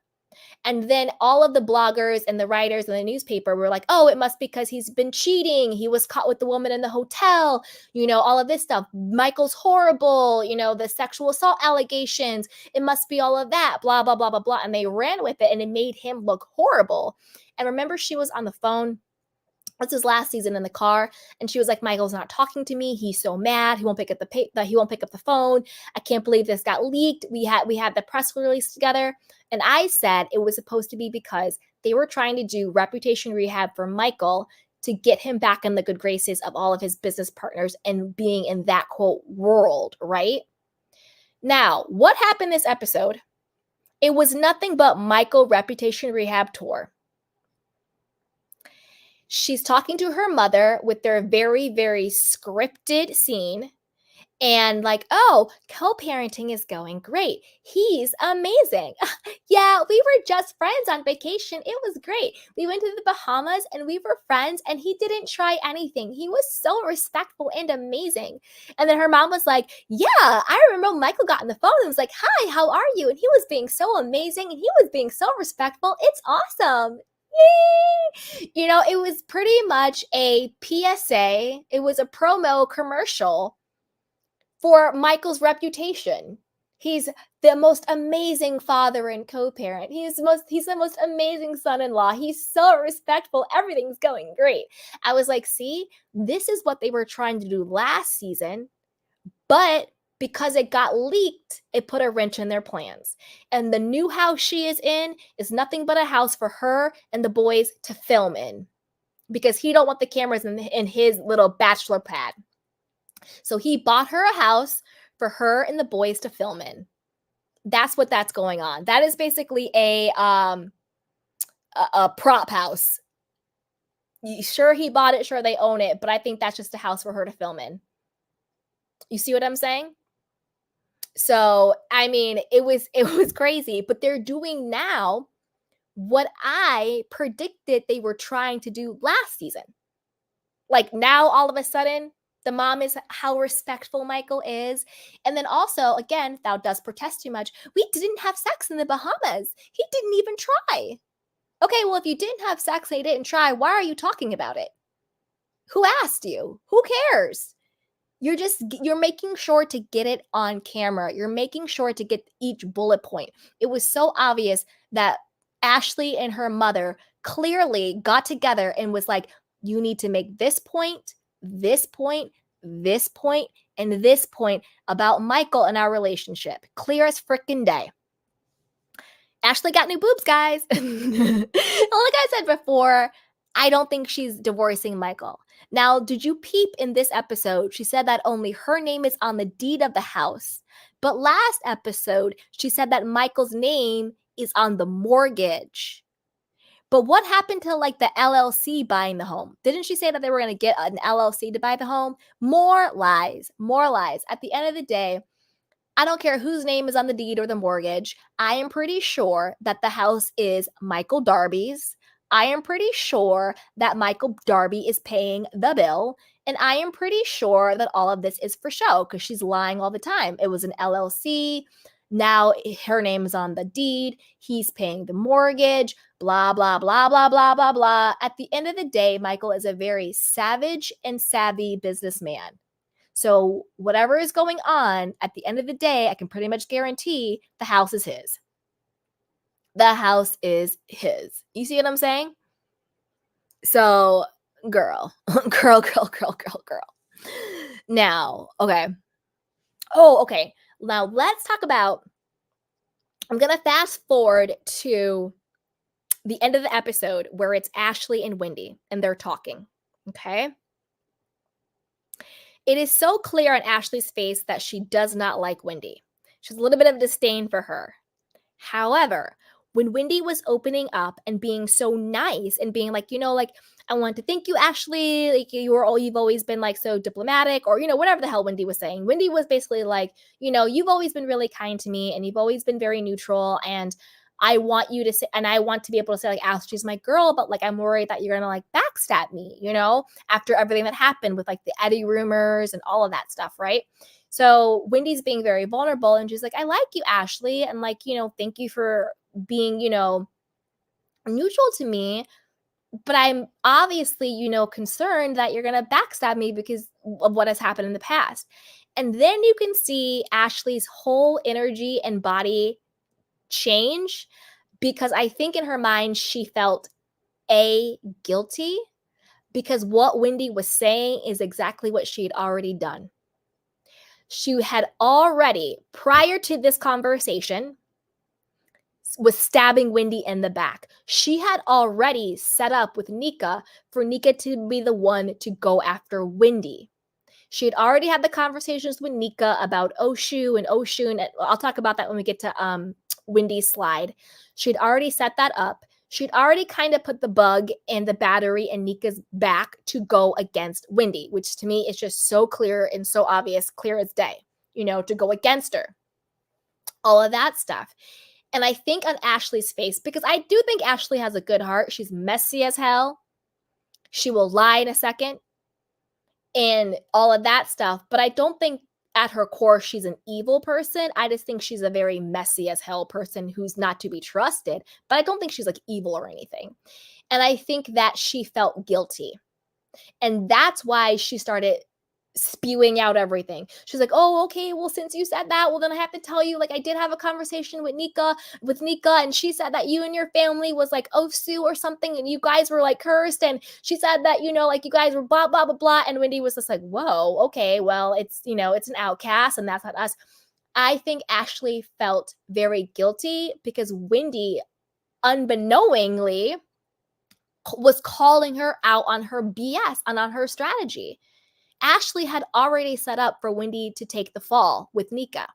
And then all of the bloggers and the writers and the newspaper were like, oh, it must be because he's been cheating. He was caught with the woman in the hotel, all of this stuff. Michael's horrible, the sexual assault allegations. It must be all of that, blah, blah, blah, blah, blah. And they ran with it and it made him look horrible. And remember, she was on the phone. This is last season in the car, and she was like, Michael's not talking to me. He's so mad. He won't pick up the phone. I can't believe this got leaked. We had the press release together. And I said it was supposed to be because they were trying to do reputation rehab for Michael to get him back in the good graces of all of his business partners and being in that, quote, world, right? Now, what happened this episode? It was nothing but Michael reputation rehab tour. She's talking to her mother with their very, very scripted scene. And like, oh, co-parenting is going great. He's amazing. Yeah, we were just friends on vacation. It was great. We went to the Bahamas and we were friends and he didn't try anything. He was so respectful and amazing. And then her mom was like, yeah, I remember Michael got on the phone and was like, hi, how are you? And he was being so amazing and he was being so respectful. It's awesome. Yay! It was pretty much a PSA. It was a promo commercial for Michael's reputation. He's the most amazing father and co-parent. He's the most amazing son-in-law. He's so respectful. Everything's going great. I was like, see, this is what they were trying to do last season, but because it got leaked, it put a wrench in their plans. And the new house she is in is nothing but a house for her and the boys to film in because he don't want the cameras in his little bachelor pad. So he bought her a house for her and the boys to film in. That's what that's going on. That is basically a prop house. Sure, he bought it. Sure, they own it. But I think that's just a house for her to film in. You see what I'm saying? So, I mean, it was crazy. But they're doing now what I predicted they were trying to do last season. Like now, all of a sudden, the mom is how respectful Michael is. And then also, again, thou dost protest too much. We didn't have sex in the Bahamas. He didn't even try. Okay, well, if you didn't have sex and he didn't try, why are you talking about it? Who asked you? Who cares? You're making sure to get it on camera. You're making sure to get each bullet point. It was so obvious that Ashley and her mother clearly got together and was like, you need to make this point, this point, this point, and this point about Michael and our relationship. Clear as freaking day. Ashley got new boobs, guys. Like I said before, I don't think she's divorcing Michael. Now, did you peep in this episode? She said that only her name is on the deed of the house. But last episode, she said that Michael's name is on the mortgage. But what happened to like the LLC buying the home? Didn't she say that they were going to get an LLC to buy the home? More lies, more lies. At the end of the day, I don't care whose name is on the deed or the mortgage. I am pretty sure that the house is Michael Darby's. I am pretty sure that Michael Darby is paying the bill. And I am pretty sure that all of this is for show because she's lying all the time. It was an LLC. Now her name is on the deed. He's paying the mortgage. Blah, blah, blah, blah, blah, blah, blah. At the end of the day, Michael is a very savage and savvy businessman. So whatever is going on, at the end of the day, I can pretty much guarantee the house is his. The house is his. You see what I'm saying? So, girl. Now, okay. Oh, okay. Now let's talk about, I'm going to fast forward to the end of the episode where it's Ashley and Wendy and they're talking. Okay. It is so clear on Ashley's face that she does not like Wendy. She has a little bit of disdain for her. However, when Wendy was opening up and being so nice and being like, like, I want to thank you, Ashley. Like you've always been like so diplomatic, or, whatever the hell Wendy was saying. Wendy was basically like, you've always been really kind to me and you've always been very neutral. And I want you to say, and I want to be able to say, like, Ashley's my girl, but like, I'm worried that you're going to like backstab me, after everything that happened with like the Eddie rumors and all of that stuff. Right. So Wendy's being very vulnerable and she's like, I like you, Ashley. And like, thank you for being, neutral to me. But I'm obviously, concerned that you're going to backstab me because of what has happened in the past. And then you can see Ashley's whole energy and body change because I think in her mind she felt guilty because what Wendy was saying is exactly what she had already done. She had already, prior to this conversation, was stabbing Wendy in the back. She had already set up with Nneka for Nneka to be the one to go after Wendy. She had already had the conversations with Nneka about Oshu and Oshun. I'll talk about that when we get to Wendy's slide. She'd already set that up. She'd already kind of put the bug and the battery in Nika's back to go against Wendy, which to me is just so clear and so obvious, clear as day, to go against her. All of that stuff. And I think on Ashley's face, because I do think Ashley has a good heart. She's messy as hell. She will lie in a second and all of that stuff. But I don't think at her core, she's an evil person. I just think she's a very messy as hell person who's not to be trusted. But I don't think she's like evil or anything. And I think that she felt guilty. And that's why she started spewing out everything. She's like, oh, okay, well, since you said that, well, then I have to tell you, like, I did have a conversation with Nneka, and she said that you and your family was like Osu or something, and you guys were like cursed, and she said that, like you guys were blah, blah, blah, blah, and Wendy was just like, whoa, okay, well, it's, it's an outcast, and that's not us. I think Ashley felt very guilty because Wendy, unbeknowingly, was calling her out on her BS and on her strategy. Ashley had already set up for Wendy to take the fall with Nneka.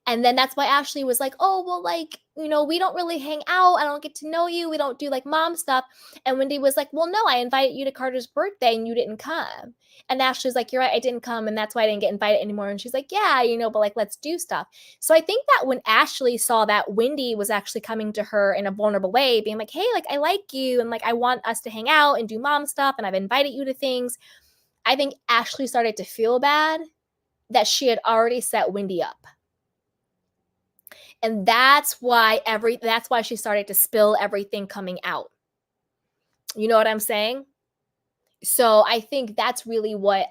And then that's why Ashley was like, oh, well, like, we don't really hang out. I don't get to know you. We don't do like mom stuff. And Wendy was like, well, no, I invited you to Carter's birthday and you didn't come. And Ashley's like, you're right, I didn't come. And that's why I didn't get invited anymore. And she's like, yeah, but like, let's do stuff. So I think that when Ashley saw that Wendy was actually coming to her in a vulnerable way, being like, hey, like, I like you. And like, I want us to hang out and do mom stuff. And I've invited you to things. I think Ashley started to feel bad that she had already set Wendy up. And that's why she started to spill everything coming out. You know what I'm saying? So I think that's really what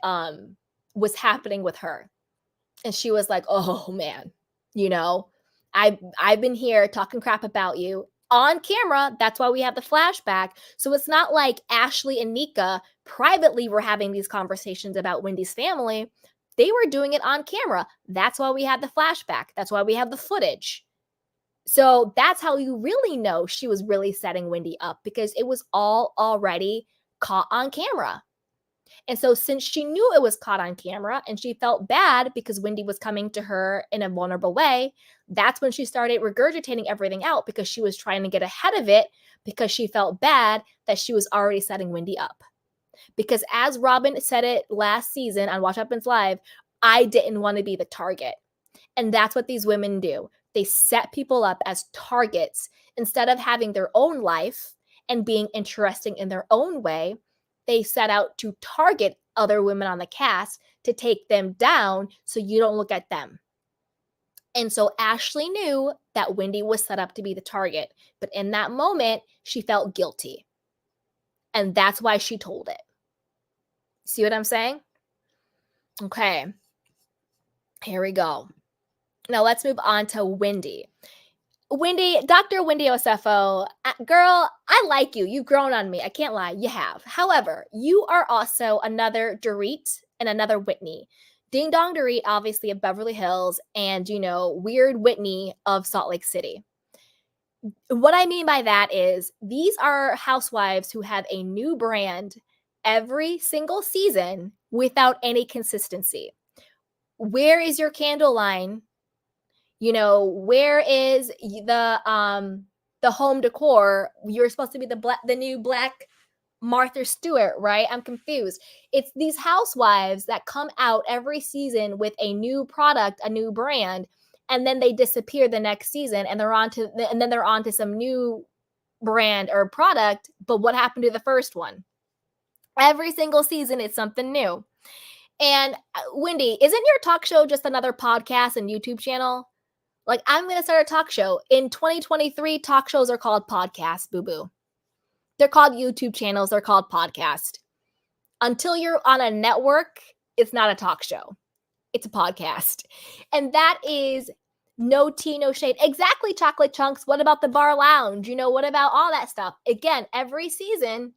was happening with her. And she was like, oh man, I've been here talking crap about you on camera. That's why we have the flashback. So it's not like Ashley and Nneka privately were having these conversations about Wendy's family. They were doing it on camera. That's why we had the flashback. That's why we have the footage. So that's how you really know she was really setting Wendy up, because it was all already caught on camera. And so since she knew it was caught on camera and she felt bad because Wendy was coming to her in a vulnerable way, that's when she started regurgitating everything out, because she was trying to get ahead of it, because she felt bad that she was already setting Wendy up. Because as Robin said it last season on Watch Happens Live, I didn't want to be the target. And that's what these women do. They set people up as targets instead of having their own life and being interesting in their own way. They set out to target other women on the cast to take them down so you don't look at them. And so Ashley knew that Wendy was set up to be the target, but in that moment, she felt guilty. And that's why she told it. See what I'm saying? Okay. Here we go. Now let's move on to Wendy. Dr. Wendy Osefo, girl, I like you. You've grown on me. I can't lie. You have. However, you are also another Dorit and another Whitney. Ding Dong Dorit, obviously, of Beverly Hills, and, Weird Whitney of Salt Lake City. What I mean by that is these are housewives who have a new brand every single season without any consistency. Where is your candle line? Where is the home decor? You're supposed to be the new black Martha Stewart, right? I'm confused. It's these housewives that come out every season with a new product, a new brand, and then they disappear the next season, and they're on to some new brand or product. But what happened to the first one? Every single season, it's something new. And Wendy, isn't your talk show just another podcast and YouTube channel? Like, I'm going to start a talk show. In 2023, talk shows are called podcasts, boo-boo. They're called YouTube channels. They're called podcasts. Until you're on a network, it's not a talk show. It's a podcast. And that is no tea, no shade. Exactly, Chocolate Chunks. What about the bar lounge? What about all that stuff? Again, every season,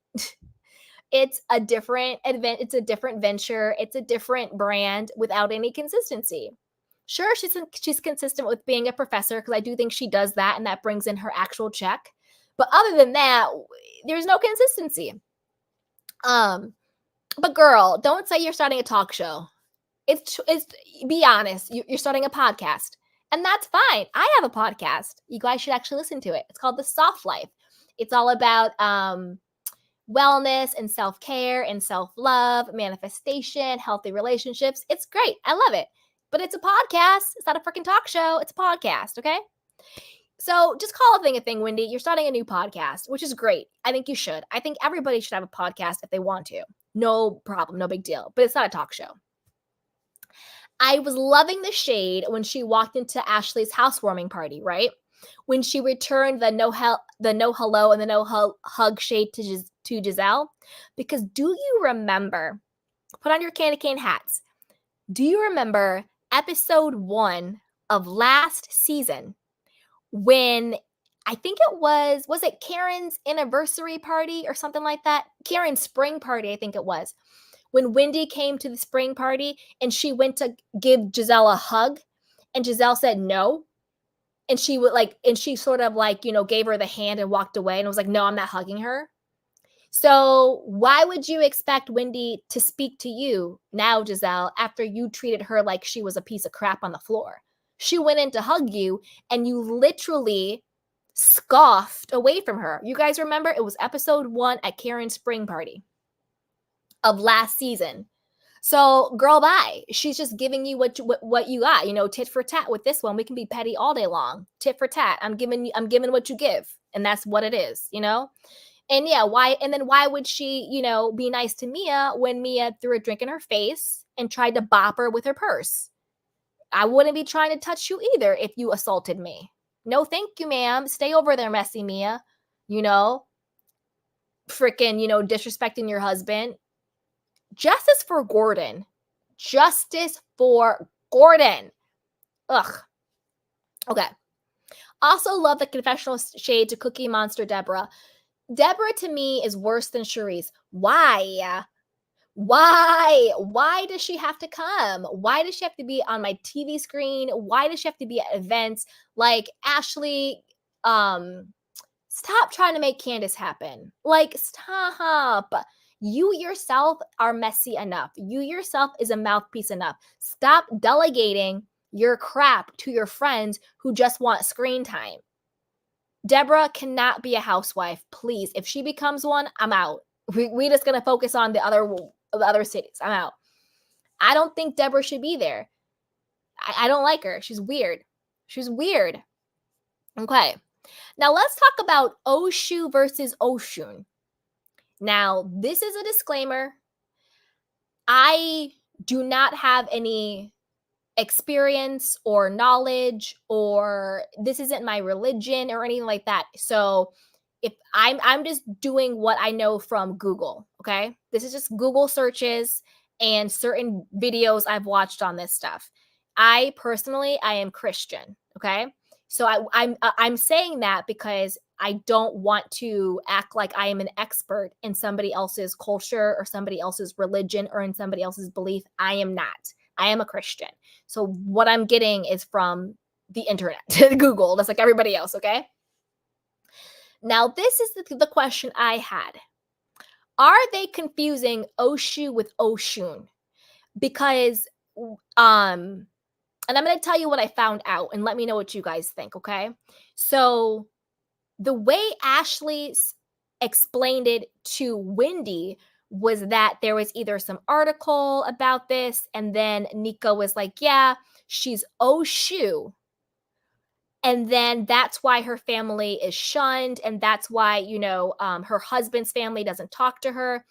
it's a different event. It's a different venture. It's a different brand without any consistency. Sure, she's consistent with being a professor, because I do think she does that, and that brings in her actual check. But other than that, there's no consistency. But girl, don't say you're starting a talk show. It's be honest. You're starting a podcast, and that's fine. I have a podcast. You guys should actually listen to it. It's called The Soft Life. It's all about wellness and self-care and self-love, manifestation, healthy relationships. It's great. I love it. But it's a podcast. It's not a freaking talk show. It's a podcast, okay? So just call a thing, Wendy. You're starting a new podcast, which is great. I think you should. I think everybody should have a podcast if they want to. No problem. No big deal. But it's not a talk show. I was loving the shade when she walked into Ashley's housewarming party, right? When she returned the no hello and the no hug shade to Jazelle. Because do you remember, put on your candy cane hats, do you remember episode 1 of last season when I think it was it Karen's anniversary party or something like that? Karen's spring party, I think it was. When Wendy came to the spring party and she went to give Jazelle a hug, and Jazelle said no. And she sort of gave her the hand and walked away and was like, no, I'm not hugging her. So why would you expect Wendy to speak to you now, Jazelle, after you treated her like she was a piece of crap on the floor? She went in to hug you, and you literally scoffed away from her. You guys remember? It was episode 1 at Karen's spring party of last season. So, girl, bye. She's just giving you what you got. Tit for tat with this one. We can be petty all day long. Tit for tat. I'm giving what you give, and that's what it is. And yeah, why? And then why would she, be nice to Mia when Mia threw a drink in her face and tried to bop her with her purse? I wouldn't be trying to touch you either if you assaulted me. No, thank you, ma'am. Stay over there, messy Mia. Freaking, disrespecting your husband. Justice for Gordon. Justice for Gordon. Ugh. Okay. Also love the confessional shade to Cookie Monster Deborah. Deborah to me is worse than Charisse. Why? Why? Why does she have to come? Why does she have to be on my TV screen? Why does she have to be at events? Like, Ashley, stop trying to make Candice happen. Like, stop. You yourself are messy enough. You yourself is a mouthpiece enough. Stop delegating your crap to your friends who just want screen time. Deborah cannot be a housewife, please. If she becomes one, I'm out. We just gonna focus on the other cities. I'm out. I don't think Deborah should be there. I don't like her. She's weird. She's weird. Okay. Now let's talk about Oshu versus Oshun. Now, this is a disclaimer. I do not have any experience or knowledge, or this isn't my religion or anything like that. So if I'm just doing what I know from Google, okay? This is just Google searches and certain videos I've watched on this stuff. I personally am Christian, okay? So I'm saying that because I don't want to act like I am an expert in somebody else's culture or somebody else's religion or in somebody else's belief. I am not. I am a Christian. So what I'm getting is from the internet, Google, just like everybody else, okay? Now, this is the question I had. Are they confusing Oshu with Oshun? Because, and I'm going to tell you what I found out and let me know what you guys think, okay? So the way Ashley explained it to Wendy was that there was either some article about this, and then Nneka was like, yeah, she's Oshu. And then that's why her family is shunned. And that's why, her husband's family doesn't talk to her.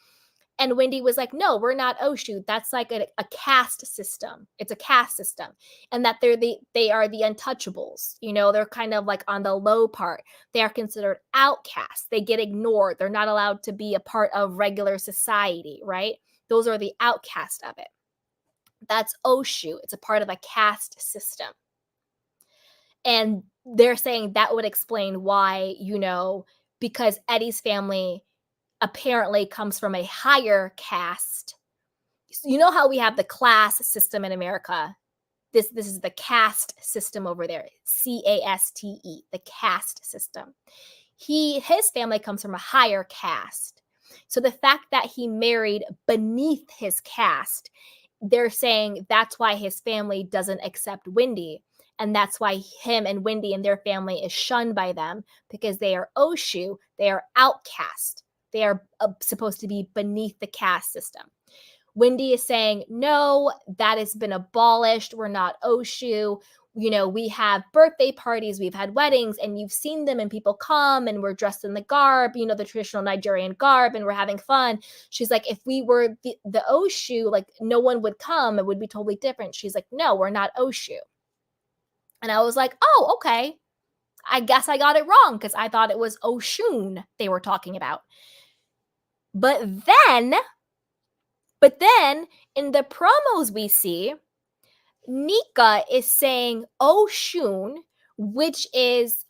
And Wendy was like, no, we're not Oshu. That's like a caste system. It's a caste system. And that they are the untouchables. They're kind of like on the low part. They are considered outcasts. They get ignored. They're not allowed to be a part of regular society, right? Those are the outcast of it. That's Oshu. It's a part of a caste system. And they're saying that would explain why, because Eddie's family apparently comes from a higher caste. You know how we have the class system in America? This is the caste system over there. CASTE, the caste system. His family comes from a higher caste. So the fact that he married beneath his caste, they're saying that's why his family doesn't accept Wendy. And that's why him and Wendy and their family is shunned by them, because they are Oshu. They are outcast. They are supposed to be beneath the caste system. Wendy is saying, no, that has been abolished. We're not Oshu. We have birthday parties, we've had weddings, and you've seen them, and people come, and we're dressed in the garb, the traditional Nigerian garb, and we're having fun. She's like, if we were the Oshu, like, no one would come. It would be totally different. She's like, no, we're not Oshu. And I was like, oh, okay. I guess I got it wrong, because I thought it was Oshun they were talking about. But then in the promos we see, Nneka is saying Oshun, which is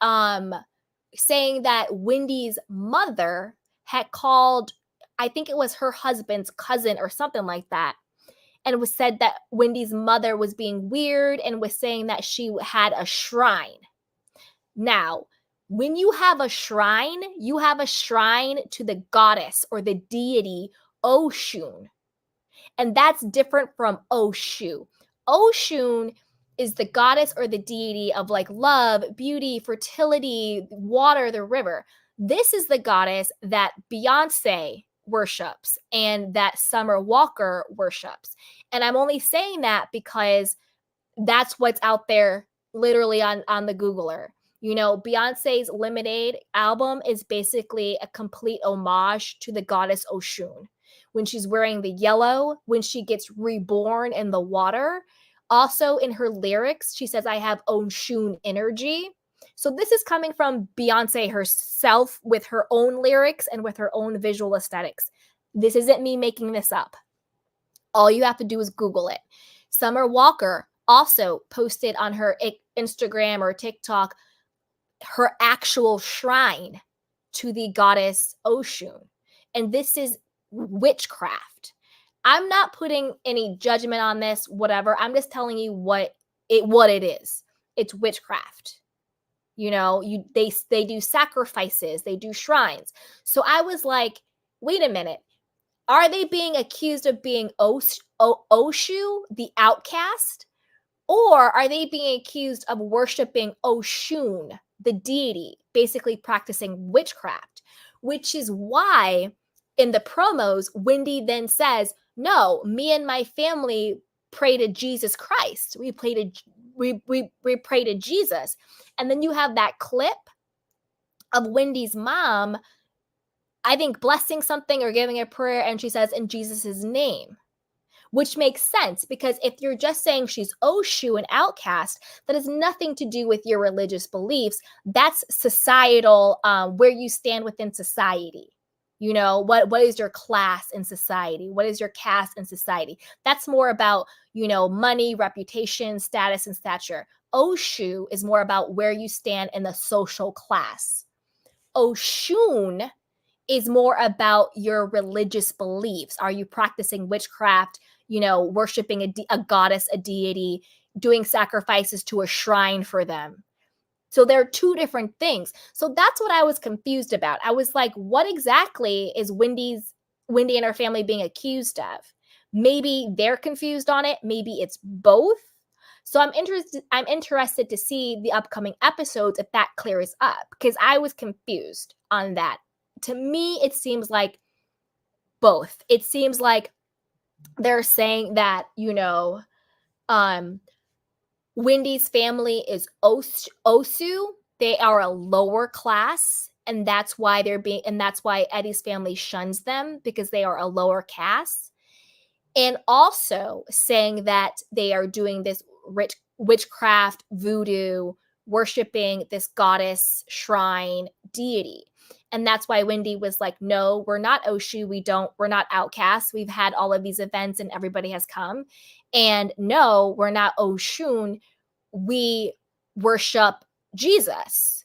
saying that Wendy's mother had called, I think it was her husband's cousin or something like that, and it was said that Wendy's mother was being weird and was saying that she had a shrine. Now, when you have a shrine to the goddess or the deity Oshun. And that's different from Oshu. Oshun is the goddess or the deity of like love, beauty, fertility, water, the river. This is the goddess that Beyonce worships and that Summer Walker worships. And I'm only saying that because that's what's out there literally on the Googler. Beyonce's Lemonade album is basically a complete homage to the goddess Oshun. When she's wearing the yellow, when she gets reborn in the water. Also in her lyrics, she says, I have Oshun energy. So this is coming from Beyonce herself with her own lyrics and with her own visual aesthetics. This isn't me making this up. All you have to do is Google it. Summer Walker also posted on her Instagram or TikTok her actual shrine to the goddess Oshun. And this is witchcraft. I'm not putting any judgment on this, whatever. I'm just telling you what it is. It's witchcraft. You know, they do sacrifices, they do shrines. So I was like, wait a minute. Are they being accused of being Oshu, the outcast? Or are they being accused of worshiping Oshun, the deity, basically practicing witchcraft? Which is why in the promos, Wendy then says, no, me and my family pray to Jesus Christ. We pray to Jesus. And then you have that clip of Wendy's mom, I think, blessing something or giving a prayer, and she says, in Jesus' name. Which makes sense, because if you're just saying she's Oshu, an outcast, that has nothing to do with your religious beliefs. That's societal, where you stand within society. You know, what is your class in society? What is your caste in society? That's more about, you know, money, reputation, status, and stature. Oshu is more about where you stand in the social class. Oshun is more about your religious beliefs. Are you practicing witchcraft, you know, worshiping a goddess, a deity, doing sacrifices to a shrine for them? So they're two different things. So that's what I was confused about. I was like, what exactly is Wendy and her family being accused of? Maybe they're confused on it. Maybe it's both. So I'm interested to see the upcoming episodes if that clears up, because I was confused on that. To me, it seems like both. It seems like they're saying that, you know, Wendy's family is Osu. They are a lower class, and that's why Eddie's family shuns them, because they are a lower caste. And also saying that they are doing this witchcraft, voodoo, worshiping this goddess, shrine, deity. And that's why Wendy was like, no, we're not Oshu. We're not outcasts. We've had all of these events and everybody has come. And no, we're not Oshun. We worship Jesus.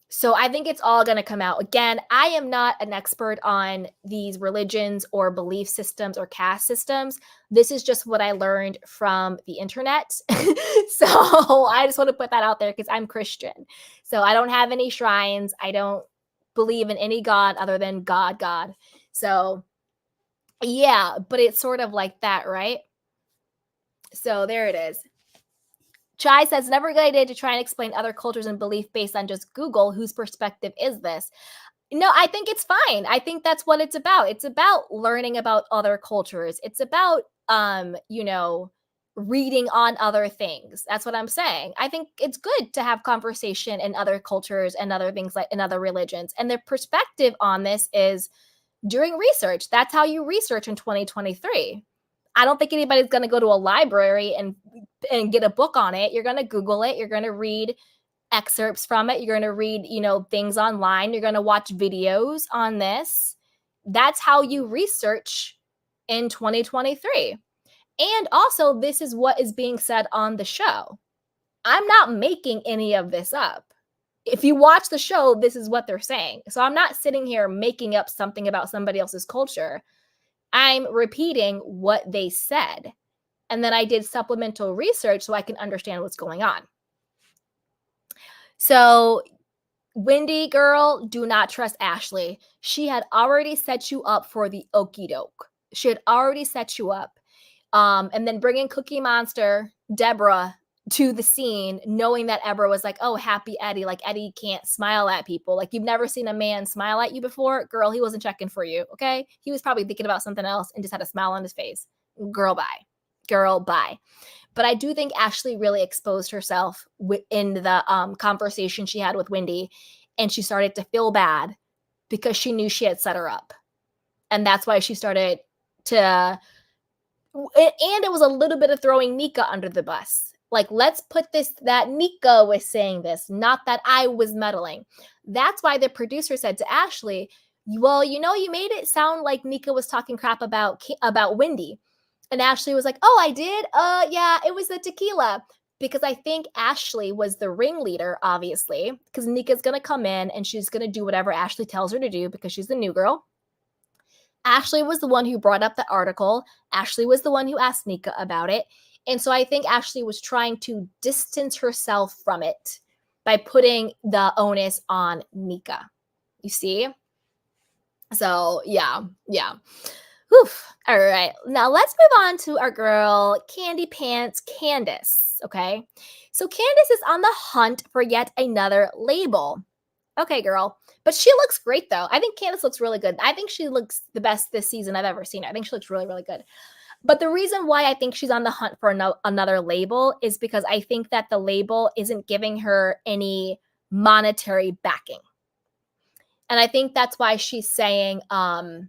So I think it's all going to come out. Again, I am not an expert on these religions or belief systems or caste systems. This is just what I learned from the internet. So I just want to put that out there because I'm Christian. So I don't have any shrines. I don't believe in any God other than God. So yeah, but it's sort of like that, right? So there it is. Chai says, never a good idea to try and explain other cultures and belief based on just Google. Whose perspective is this? No, I think it's fine. I think that's what it's about. It's about learning about other cultures. It's about, you know, reading on other things. That's what I'm saying. I think it's good to have conversation in other cultures and other things, like in other religions. And their perspective on this is during research. That's how you research in 2023. I don't think anybody's going to go to a library and get a book on it. You're going to Google it. You're going to read excerpts from it. You're going to read, you know, things online. You're going to watch videos on this. That's how you research in 2023. And also, this is what is being said on the show. I'm not making any of this up. If you watch the show, this is what they're saying. So I'm not sitting here making up something about somebody else's culture. I'm repeating what they said. And then I did supplemental research so I can understand what's going on. So, Wendy, girl, do not trust Ashley. She had already set you up for the okie doke. She had already set you up. And then bringing Cookie Monster, Deborah, to the scene, knowing that Deborah was like, oh, happy Eddie. Like, Eddie can't smile at people. Like, you've never seen a man smile at you before. Girl, he wasn't checking for you, okay? He was probably thinking about something else and just had a smile on his face. Girl, bye. Girl, bye. But I do think Ashley really exposed herself in the conversation she had with Wendy, and she started to feel bad because she knew she had set her up. And that's why she started to, and it was a little bit of throwing Nneka under the bus. Like, let's put this, that Nneka was saying this, not that I was meddling. That's why the producer said to Ashley, well, you know, you made it sound like Nneka was talking crap about Wendy. And Ashley was like, oh, I did? Yeah, it was the tequila. because I think Ashley was the ringleader, obviously, because Nneka's going to come in and she's going to do whatever Ashley tells her to do because she's the new girl. Ashley was the one who brought up the article. Ashley was the one who asked Nneka about it. And so I think Ashley was trying to distance herself from it by putting the onus on Nneka. You see? So, yeah. Whew. All right. Now let's move on to our girl, Candy Pants Candice. Okay. So Candice is on the hunt for yet another label. Okay, girl. But she looks great, though. I think Candice looks really good. I think she looks the best this season I've ever seen her. I think she looks really, really good. But the reason why I think she's on the hunt for another label is because I think that the label isn't giving her any monetary backing. And I think that's why she's saying, I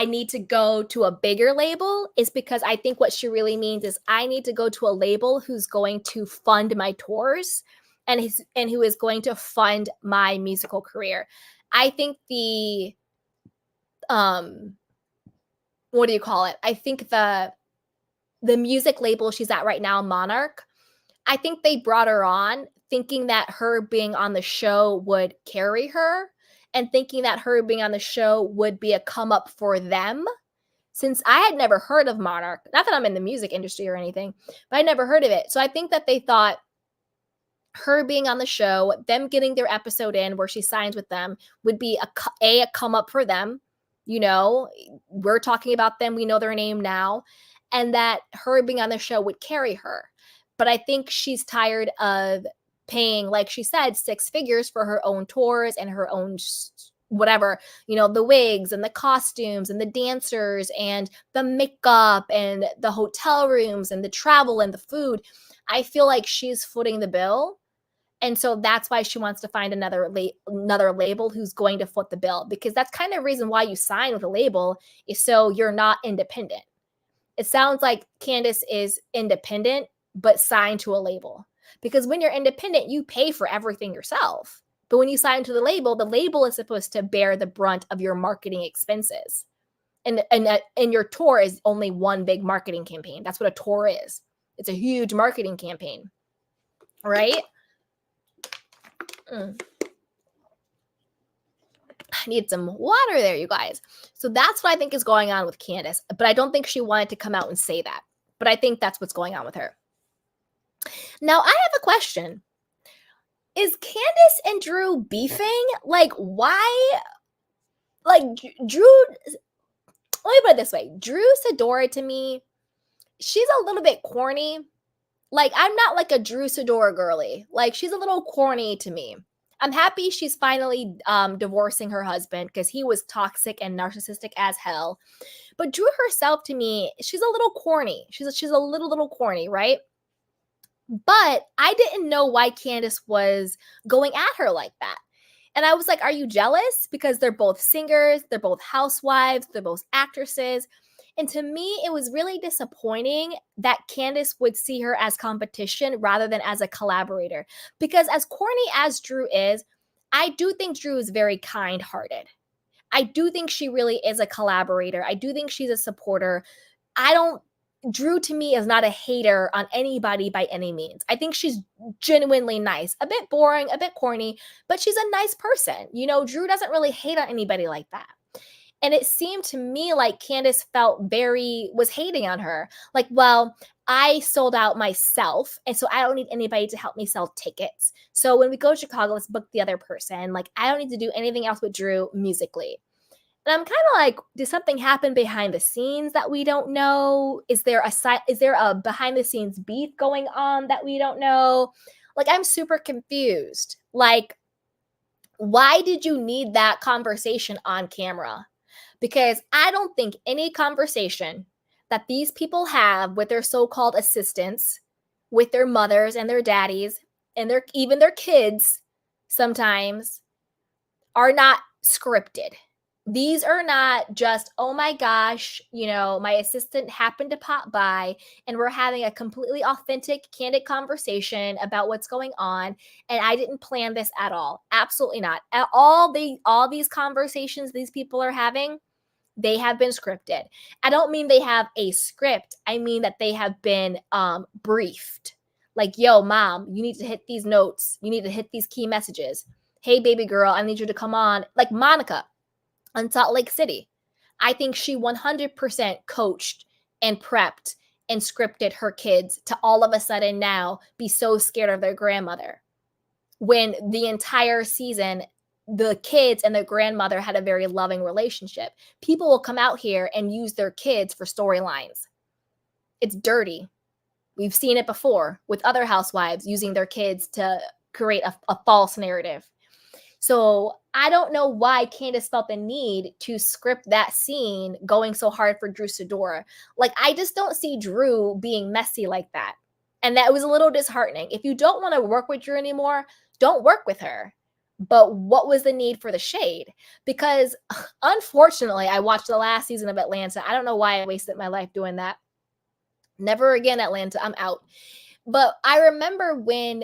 need to go to a bigger label, is because I think what she really means is I need to go to a label who's going to fund my tours and who is going to fund my musical career. I think the what do you call it? I think the music label she's at right now, Monarch, I think they brought her on thinking that her being on the show would carry her and thinking that her being on the show would be a come up for them. Since I had never heard of Monarch, not that I'm in the music industry or anything, but I never heard of it. So I think that they thought her being on the show, them getting their episode in where she signs with them would be a come up for them. You know, we're talking about them. We know their name now. And that her being on the show would carry her. But I think she's tired of paying, like she said, 6 figures for her own tours and her own whatever, you know, the wigs and the costumes and the dancers and the makeup and the hotel rooms and the travel and the food. I feel like she's footing the bill. And so that's why she wants to find another label who's going to foot the bill, because that's kind of the reason why you sign with a label, is so you're not independent. It sounds like Candice is independent, but signed to a label. Because when you're independent, you pay for everything yourself. But when you sign to the label is supposed to bear the brunt of your marketing expenses. And your tour is only one big marketing campaign. That's what a tour is. It's a huge marketing campaign, right? I need some water there, you guys. So that's what I think is going on with Candice. But I don't think she wanted to come out and say that. But I think that's what's going on with her. Now, I have a question. Is Candice and Drew beefing? Like, why? Like, Drew, let me put it this way. Drew Sidora, to me, she's a little bit corny. Like, I'm not like a Drew Sidora girly. Like, she's a little corny to me. I'm happy she's finally divorcing her husband because he was toxic and narcissistic as hell. But Drew herself, to me, she's a little corny. She's a little corny, right? But I didn't know why Candice was going at her like that. And I was like, are you jealous? Because they're both singers, they're both housewives, they're both actresses. And to me, it was really disappointing that Candice would see her as competition rather than as a collaborator. Because as corny as Drew is, I do think Drew is very kind-hearted. I do think she really is a collaborator. I do think she's a supporter. Drew to me is not a hater on anybody by any means. I think she's genuinely nice, a bit boring, a bit corny, but she's a nice person. You know, Drew doesn't really hate on anybody like that. And it seemed to me like Candice was hating on her. Like, well, I sold out myself, and so I don't need anybody to help me sell tickets. So when we go to Chicago, let's book the other person. Like, I don't need to do anything else with Drew musically. And I'm kind of like, did something happen behind the scenes that we don't know? Is there a behind the scenes beef going on that we don't know? Like, I'm super confused. Like, why did you need that conversation on camera? Because I don't think any conversation that these people have with their so-called assistants, with their mothers and their daddies, and even their kids sometimes, are not scripted. These are not just, oh my gosh, you know, my assistant happened to pop by and we're having a completely authentic, candid conversation about what's going on. And I didn't plan this at all. Absolutely not. All these conversations these people are having, They have been scripted. I don't mean they have a script. I mean that they have been briefed. Like, yo, mom, you need to hit these notes. You need to hit these key messages. Hey, baby girl, I need you to come on. Like Monica on Salt Lake City. I think she 100% coached and prepped and scripted her kids to all of a sudden now be so scared of their grandmother. When the entire season, the kids and their grandmother had a very loving relationship. People will come out here and use their kids for storylines. It's dirty. We've seen it before with other housewives using their kids to create a false narrative. So I don't know why Candice felt the need to script that scene going so hard for Drew Sidora. Like, I just don't see Drew being messy like that. And that was a little disheartening. If you don't want to work with Drew anymore, don't work with her. But what was the need for the shade? Because unfortunately, I watched the last season of Atlanta. I don't know why I wasted my life doing that. Never again, Atlanta. I'm out. But I remember when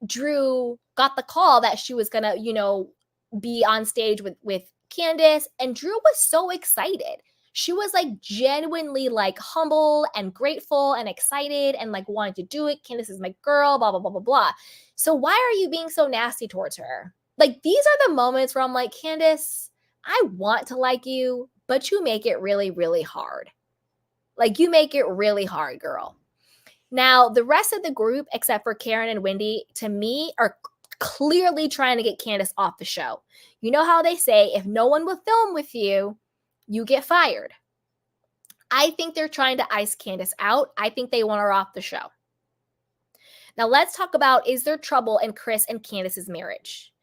Drew got the call that she was gonna, be on stage with Candice, and Drew was so excited. She was like genuinely like humble and grateful and excited and like wanted to do it. Candice is my girl, blah, blah, blah, blah, blah. So why are you being so nasty towards her? Like, these are the moments where I'm like, Candice, I want to like you, but you make it really, really hard. Like, you make it really hard, girl. Now, the rest of the group, except for Karen and Wendy, to me, are clearly trying to get Candice off the show. You know how they say, if no one will film with you, you get fired. I think they're trying to ice Candice out. I think they want her off the show. Now, let's talk about, is there trouble in Chris and Candice's marriage?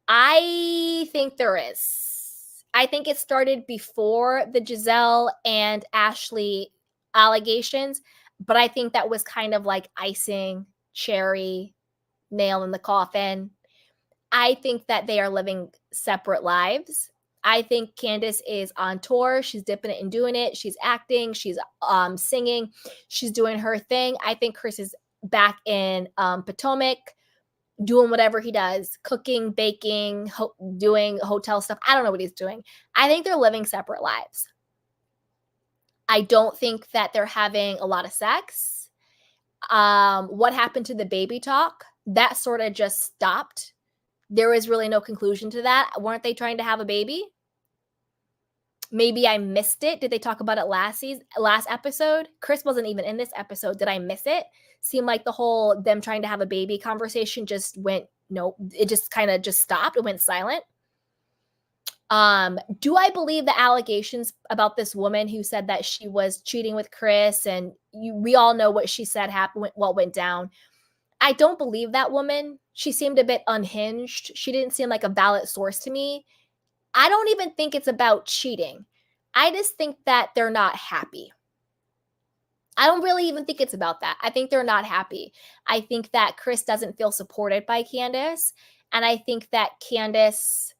I think there is. I think it started before the Jazelle and Ashley allegations, but I think that was kind of like icing, cherry, nail in the coffin. I think that they are living separate lives. I think Candice is on tour. She's dipping it and doing it. She's acting. She's singing. She's doing her thing. I think Chris is back in Potomac, doing whatever he does, cooking, baking, doing hotel stuff. I don't know what he's doing. I think they're living separate lives. I don't think that they're having a lot of sex. What happened to the baby talk? That sort of just stopped. There was really no conclusion to that. Weren't they trying to have a baby? Maybe I missed it. Did they talk about it last episode? Chris wasn't even in this episode. Did I miss it? Seemed like the whole them trying to have a baby conversation just went, no, it just kind of just stopped. It went silent. Do I believe the allegations about this woman who said that she was cheating with Chris, and we all know what she said happened, what went down. I don't believe that woman. She seemed a bit unhinged. She didn't seem like a valid source to me. I don't even think it's about cheating. I just think that they're not happy. I don't really even think it's about that. I think they're not happy. I think that Chris doesn't feel supported by Candice. And I think Candice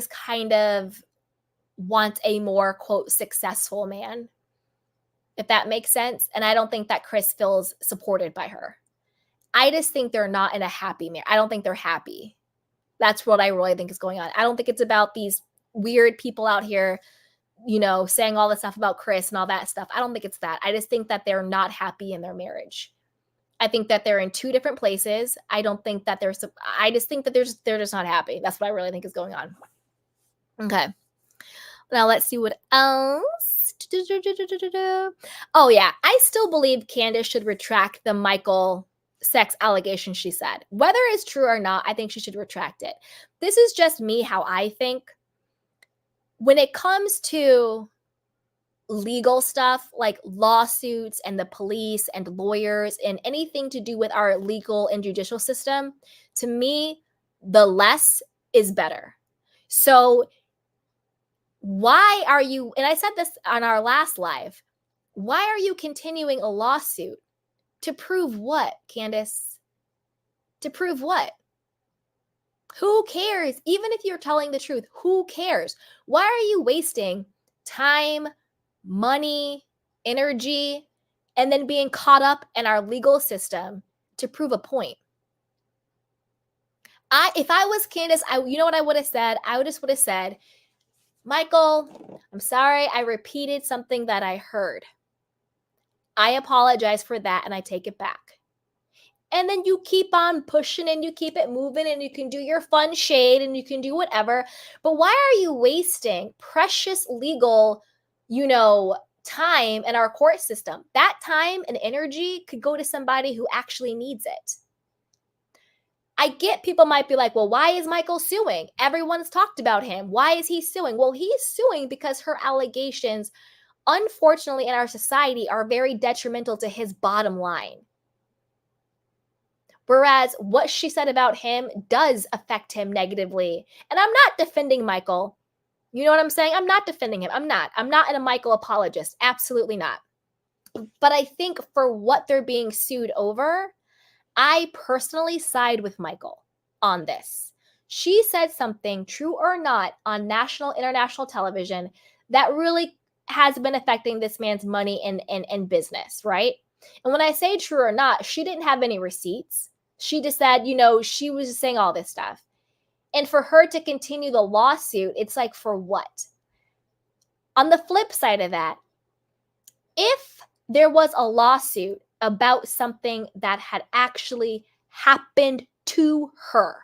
kind of wants a more, quote, successful man, if that makes sense. And I don't think that Chris feels supported by her. I just think they're not in a happy marriage. I don't think they're happy. That's what I really think is going on. I don't think it's about these weird people out here, saying all this stuff about Chris and all that stuff. I don't think it's that. I just think that they're not happy in their marriage. I think that they're in two different places. I don't think that I just think that they're just not happy. That's what I really think is going on. Okay. Now let's see what else. Oh yeah. I still believe Candice should retract the Michael sex allegation she said. Whether it's true or not, I think she should retract it. This is just me, how I think. When it comes to legal stuff like lawsuits and the police and lawyers and anything to do with our legal and judicial system, to me, the less is better. So why are you, and I said this on our last live, why are you continuing a lawsuit? To prove what, Candice? To prove what? Who cares? Even if you're telling the truth, who cares? Why are you wasting time, money, energy, and then being caught up in our legal system to prove a point? If I was Candice, you know what I would have said? I would have said, Michael, I'm sorry I repeated something that I heard. I apologize for that and I take it back. And then you keep on pushing and you keep it moving and you can do your fun shade and you can do whatever. But why are you wasting precious legal, time in our court system? That time and energy could go to somebody who actually needs it. I get people might be like, well, why is Michael suing? Everyone's talked about him. Why is he suing? Well, he's suing because her allegations, unfortunately, in our society are very detrimental to his bottom line. Whereas what she said about him does affect him negatively. And I'm not defending Michael. You know what I'm saying? I'm not defending him. I'm not a Michael apologist. Absolutely not. But I think for what they're being sued over, I personally side with Michael on this. She said something, true or not, on national, international television that really has been affecting this man's money and business, right? And when I say true or not, she didn't have any receipts. She just said, she was just saying all this stuff. And for her to continue the lawsuit, it's like, for what? On the flip side of that, if there was a lawsuit about something that had actually happened to her,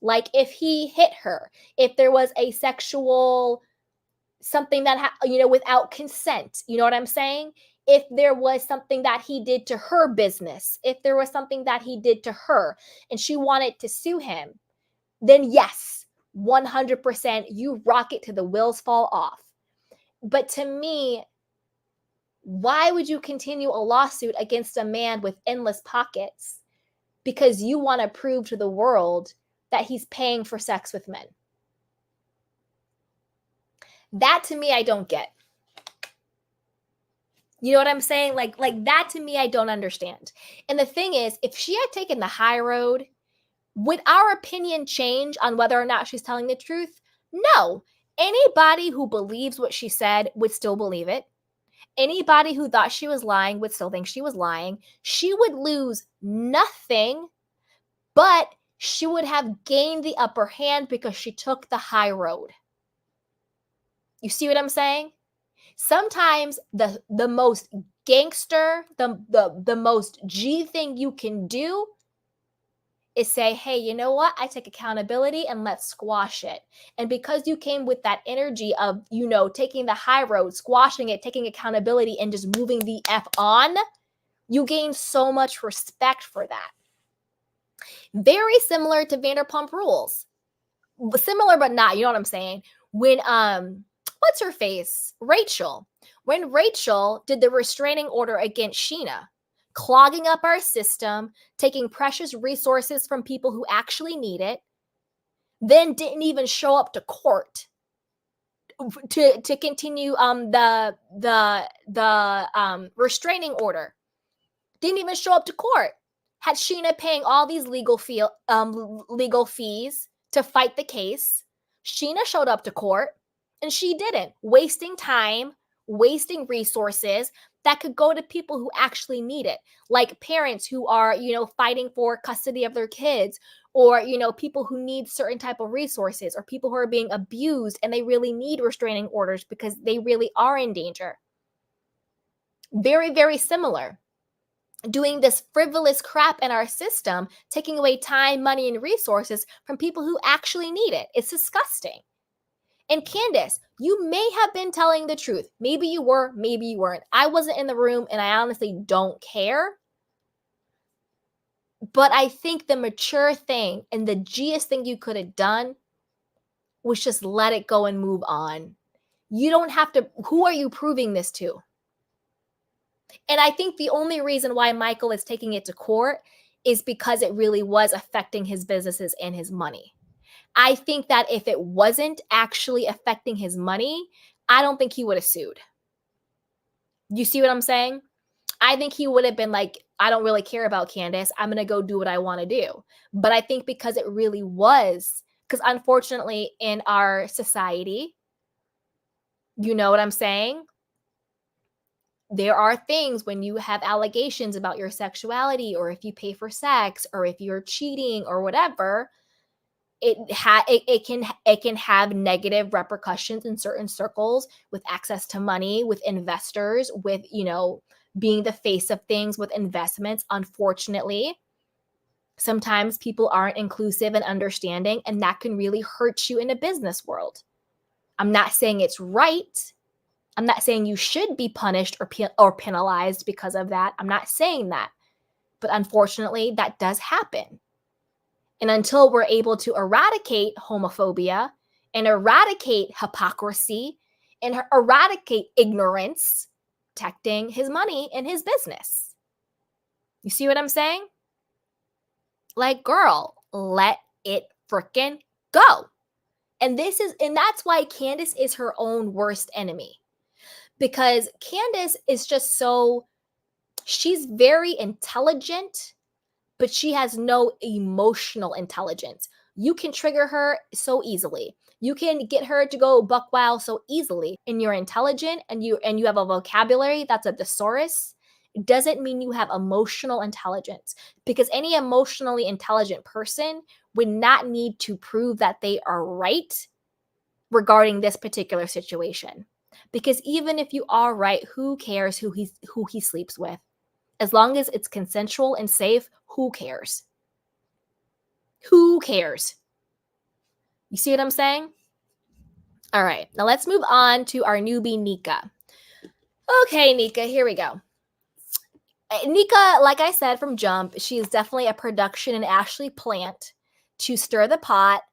like if he hit her, if there was a sexual something that without consent, you know what I'm saying? If there was something that he did to her business, if there was something that he did to her and she wanted to sue him, then yes, 100% you rock it till the wheels fall off. But to me, why would you continue a lawsuit against a man with endless pockets because you want to prove to the world that he's paying for sex with men? That to me, I don't get. You know what I'm saying? Like that to me, I don't understand. And the thing is, if she had taken the high road, would our opinion change on whether or not she's telling the truth? No. Anybody who believes what she said would still believe it. Anybody who thought she was lying would still think she was lying. She would lose nothing, but she would have gained the upper hand because she took the high road. You see what I'm saying? Sometimes the most gangster, the most G thing you can do is say, hey, you know what? I take accountability and let's squash it. And because you came with that energy of, taking the high road, squashing it, taking accountability, and just moving the F on, you gain so much respect for that. Very similar to Vanderpump Rules. Similar, but not, you know what I'm saying? When, what's her face? Rachel. When Rachel did the restraining order against Sheena, clogging up our system, taking precious resources from people who actually need it, then didn't even show up to court to continue the restraining order. Didn't even show up to court. Had Sheena paying all these legal fees to fight the case. Sheena showed up to court and she didn't, wasting time, wasting resources that could go to people who actually need it, like parents who are, fighting for custody of their kids, or, people who need certain type of resources, or people who are being abused and they really need restraining orders because they really are in danger. Very, very similar. Doing this frivolous crap in our system, taking away time, money, and resources from people who actually need it. It's disgusting. And Candice, you may have been telling the truth. Maybe you were, maybe you weren't. I wasn't in the room and I honestly don't care. But I think the mature thing and the Gist thing you could have done was just let it go and move on. You don't have to, who are you proving this to? And I think the only reason why Michael is taking it to court is because it really was affecting his businesses and his money. I think that if it wasn't actually affecting his money, I don't think he would have sued. You see what I'm saying? I think he would have been like, I don't really care about Candice. I'm going to go do what I want to do. But I think because it really was, because unfortunately in our society, you know what I'm saying? There are things when you have allegations about your sexuality, or if you pay for sex, or if you're cheating or whatever, it can have negative repercussions in certain circles with access to money, with investors, with, being the face of things, with investments. Unfortunately, sometimes people aren't inclusive and understanding, and that can really hurt you in a business world. I'm not saying it's right. I'm not saying you should be punished or penalized because of that. I'm not saying that. But unfortunately, that does happen. And until we're able to eradicate homophobia and eradicate hypocrisy and eradicate ignorance, protecting his money and his business. You see what I'm saying? Like, girl, let it freaking go. And that's why Candice is her own worst enemy. Because Candice is just she's very intelligent, but she has no emotional intelligence. You can trigger her so easily. You can get her to go buck wild so easily. And you're intelligent and you have a vocabulary that's a thesaurus. It doesn't mean you have emotional intelligence, because any emotionally intelligent person would not need to prove that they are right regarding this particular situation. Because even if you are right, who cares who he sleeps with? As long as it's consensual and safe, who cares? Who cares? You see what I'm saying? All right, now let's move on to our newbie, Nneka. Okay, Nneka, here we go. Nneka, like I said from jump, she is definitely a production and Ashley plant to stir the pot,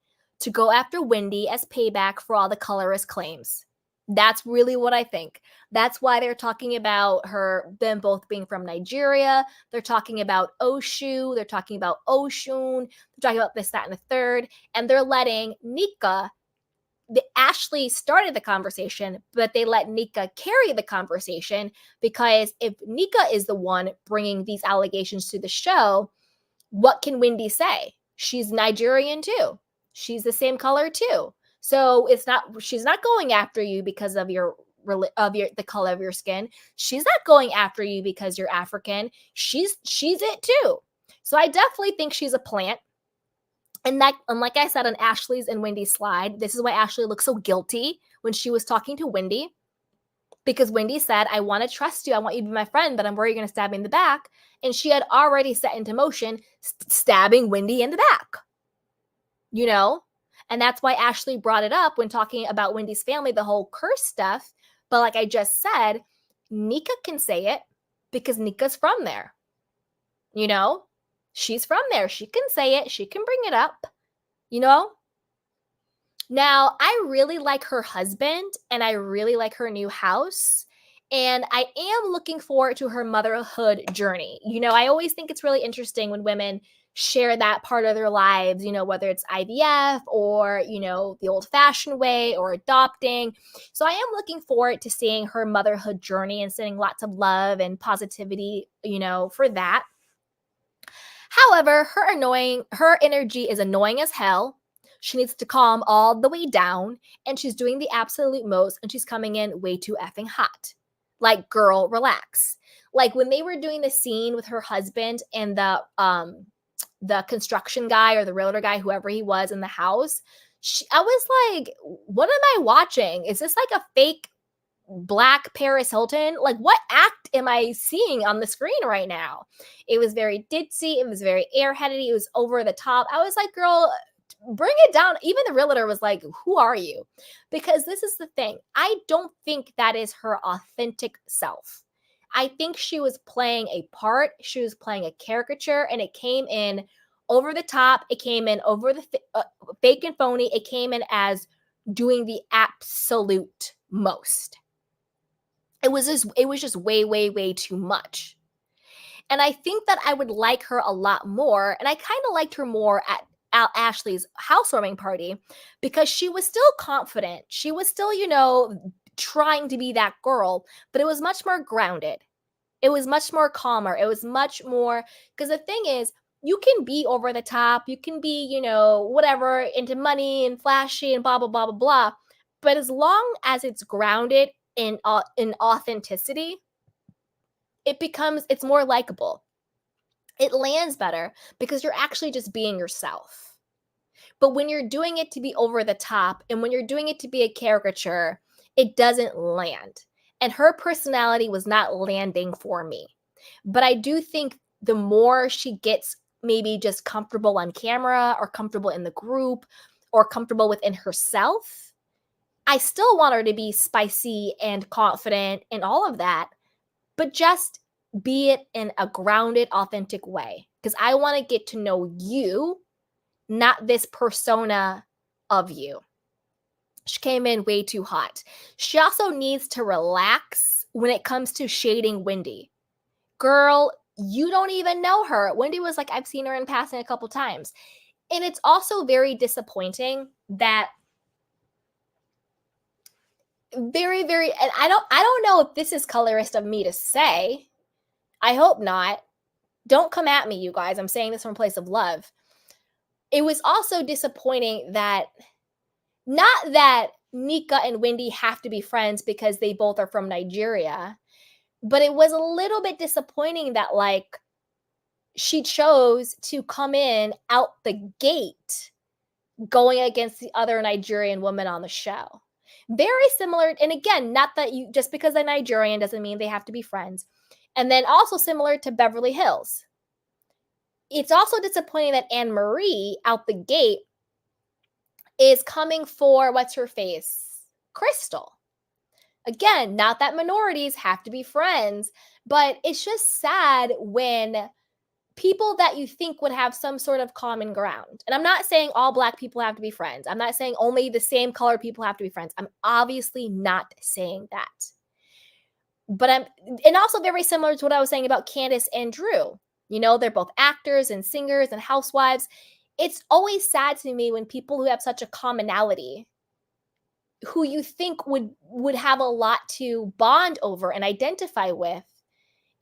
to go after Wendy as payback for all the colorist claims. That's really what I think. That's why they're talking about them both being from Nigeria. They're talking about Oshu. They're talking about Oshun. They're talking about this, that, and the third. And they're letting Nneka, Ashley started the conversation, but they let Nneka carry the conversation, because if Nneka is the one bringing these allegations to the show, what can Wendy say? She's Nigerian too. She's the same color too. So she's not going after you because of the color of your skin. She's not going after you because you're African. She's it too. So I definitely think she's a plant. And like I said on Ashley's and Wendy's slide, this is why Ashley looked so guilty when she was talking to Wendy, because Wendy said, I want to trust you. I want you to be my friend, but I'm worried you're going to stab me in the back. And she had already set into motion stabbing Wendy in the back, And that's why Ashley brought it up when talking about Wendy's family, the whole curse stuff. But like I just said, Nneka can say it because Nneka's from there, She's from there. She can say it. She can bring it up, Now, I really like her husband and I really like her new house. And I am looking forward to her motherhood journey. I always think it's really interesting when women share that part of their lives, whether it's IVF or, the old fashioned way or adopting. So I am looking forward to seeing her motherhood journey and sending lots of love and positivity, for that. However, her energy is annoying as hell. She needs to calm all the way down, and she's doing the absolute most, and she's coming in way too effing hot. Like, girl, relax. Like when they were doing the scene with her husband and the construction guy or the realtor guy, whoever he was in the house, I was like, what am I watching? Is this like a fake Black Paris Hilton? Like, what act am I seeing on the screen right now? It was very ditzy. It was very airheaded. It was over the top. I was like, girl, bring it down. Even the realtor was like, who are you? Because this is the thing. I don't think that is her authentic self. I think she was playing a part. She was playing a caricature, and it came in over the top. It came in over the fake and phony. It came in as doing the absolute most. It was just way, way, way too much. And I think that I would like her a lot more. And I kind of liked her more at Ashley's housewarming party, because she was still confident. She was still, trying to be that girl, but it was much more grounded. It was much more calmer. It was much more, because the thing is, you can be over the top. You can be, whatever, into money and flashy and blah, blah, blah, blah, blah. But as long as it's grounded in authenticity, it's more likable. It lands better because you're actually just being yourself. But when you're doing it to be over the top and when you're doing it to be a caricature, it doesn't land. And her personality was not landing for me. But I do think the more she gets maybe just comfortable on camera or comfortable in the group or comfortable within herself, I still want her to be spicy and confident and all of that, but just be it in a grounded, authentic way. Because I want to get to know you, not this persona of you. She came in way too hot. She also needs to relax when it comes to shading Wendy. Girl, you don't even know her. Wendy was like, I've seen her in passing a couple times. And it's also very disappointing that and I don't know if this is colorist of me to say. I hope not. Don't come at me, you guys. I'm saying this from a place of love. It was also disappointing that not that Nneka and Wendy have to be friends because they both are from Nigeria, but it was a little bit disappointing that like she chose to come in out the gate going against the other Nigerian woman on the show. Very similar, and again, not that you just because they're Nigerian doesn't mean they have to be friends. And then also similar to Beverly Hills. It's also disappointing that Anne Marie out the gate is coming for what's her face? Crystal. Again, not that minorities have to be friends, but it's just sad when people that you think would have some sort of common ground. And I'm not saying all Black people have to be friends. I'm not saying only the same color people have to be friends. I'm obviously not saying that. But and also very similar to what I was saying about Candice and Drew. You know, they're both actors and singers and housewives. It's always sad to me when people who have such a commonality, who you think would have a lot to bond over and identify with,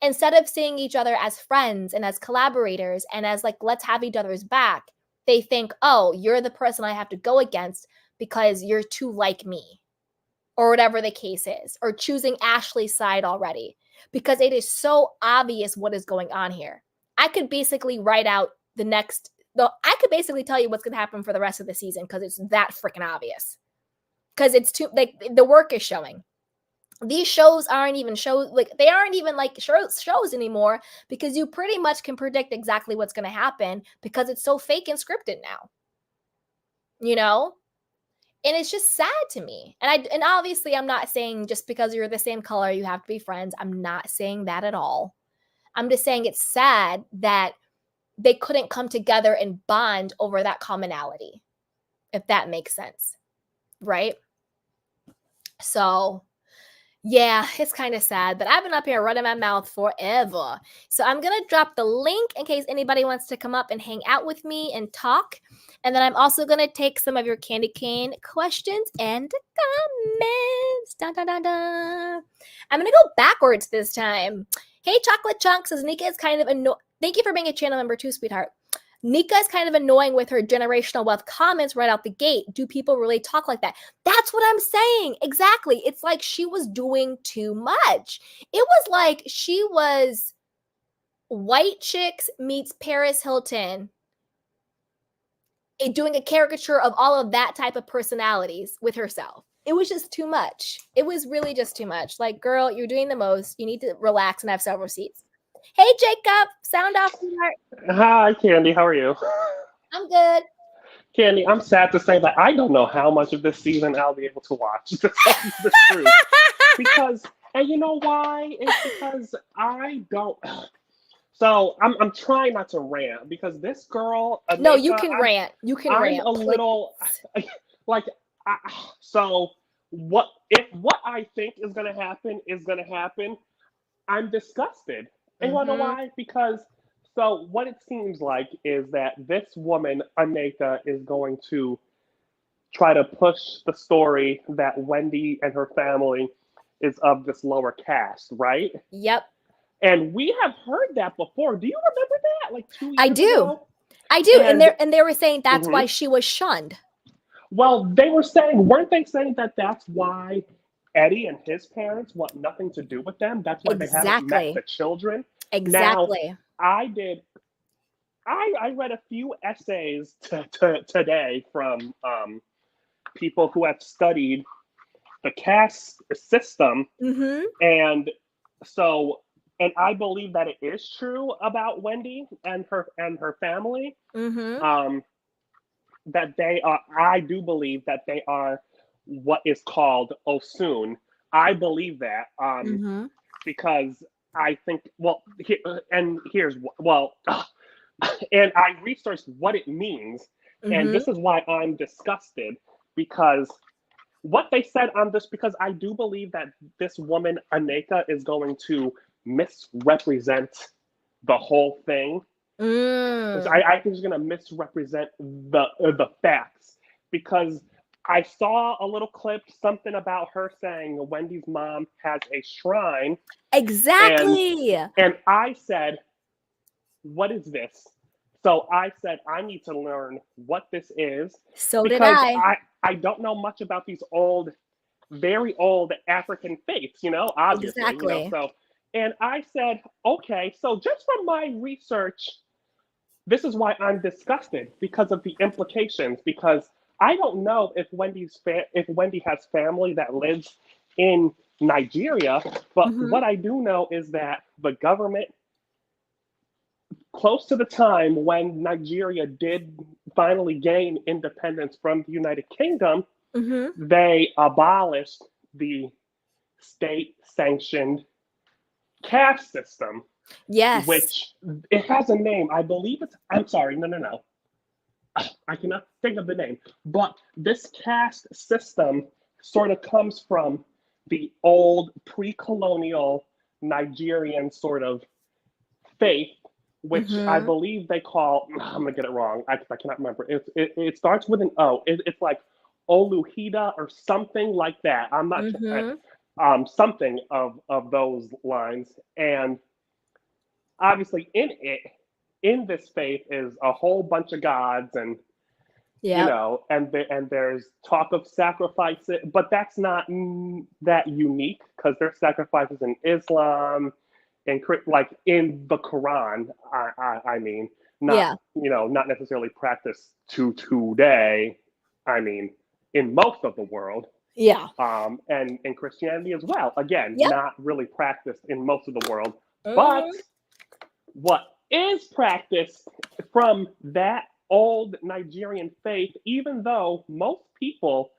instead of seeing each other as friends and as collaborators and as like, let's have each other's back, they think, oh, you're the person I have to go against because you're too like me, or whatever the case is, or choosing Ashley's side already, because it is so obvious what is going on here. I could basically write out I could basically tell you what's going to happen for the rest of the season because it's that freaking obvious. Because it's too, like, the work is showing. These shows aren't even shows, like, they aren't even like shows anymore because you pretty much can predict exactly what's going to happen because it's so fake and scripted now. You know? And it's just sad to me. And obviously I'm not saying just because you're the same color you have to be friends. I'm not saying that at all. I'm just saying it's sad that they couldn't come together and bond over that commonality, if that makes sense. Right? So yeah, it's kind of sad, but I've been up here running my mouth forever. So I'm going to drop the link in case anybody wants to come up and hang out with me and talk. And then I'm also going to take some of your candy cane questions and comments. Dun, dun, dun, dun. I'm going to go backwards this time. Hey, Chocolate Chunk says Nneka is kind of annoying. Thank you for being a channel member too, sweetheart. Nneka is kind of annoying with her generational wealth comments right out the gate. Do people really talk like that? That's what I'm saying. Exactly. It's like she was doing too much. It was like she was White Chicks meets Paris Hilton doing a caricature of all of that type of personalities with herself. It was just too much. It was really just too much. Like, girl, you're doing the most. You need to relax and have several seats. Hey, Jacob, sound off, sweetheart. Hi, Candy. How are you? I'm good. Candy, I'm sad to say that I don't know how much of this season I'll be able to watch, to tell you the truth. Because, and you know why? It's because I don't. So I'm trying not to rant because this girl, No, you Nneka, can rant. You can I'm rant. a Please. little like. I, so what if what I think is gonna happen is gonna happen? I'm disgusted. And you wanna know Mm-hmm. why? Because so what it seems like is that this woman, Nneka, is going to try to push the story that Wendy and her family is of this lower caste, right? Yep. And we have heard that before. Do you remember that? Like two I years do. ago? I do. And And they were saying that's why mhm. she was shunned. Well, they were saying, weren't they saying that that's why Eddie and his parents want nothing to do with them? That's why they haven't met Exactly. the children. Now, Exactly. I did I read a few essays today from people who have studied the caste system, Mm-hmm. and so and I believe that it is true about Wendy and her family. Mm-hmm. Um, that they are. I do believe that they are what is called Osun. I believe that Mm-hmm. because I think and here's well, and I researched what it means, and Mm-hmm. this is why I'm disgusted because what they said on this because I do believe that this woman Nneka is going to misrepresent the whole thing. So Mm. I think she's going to misrepresent the facts because I saw a little clip, something about her saying Wendy's mom has a shrine, and Exactly. and I said, "What is this?" So I said, "I need to learn what this is So did because I. I don't know much about these old, very old African faiths, obviously, Exactly. so." And I said, okay, so just from my research, this is why I'm disgusted because of the implications. Because I don't know if if Wendy has family that lives in Nigeria, but Mm-hmm. what I do know is that the government, close to the time when Nigeria did finally gain independence from the United Kingdom, Mm-hmm. they abolished the state-sanctioned caste system, Yes. which it has a name. I believe it's. I'm sorry. No, no, no. I cannot think of the name, but this caste system sort of comes from the old pre-colonial Nigerian sort of faith, which I Mm-hmm. believe they call. I'm gonna get it wrong. I cannot remember. It starts with an O. It's like Oluhida or something like that. I'm not sure. Mm-hmm. Something of those lines, and obviously in this faith is a whole bunch of gods and Yep. and there's talk of sacrifices, but that's not that unique because there's sacrifices in Islam and like in the Quran. I mean, not Yeah. not necessarily practiced to today. I mean, in most of the world, Yeah. and in Christianity as well. Again, Yep. not really practiced in most of the world, but Mm-hmm. what is practiced from that old Nigerian faith, even though most people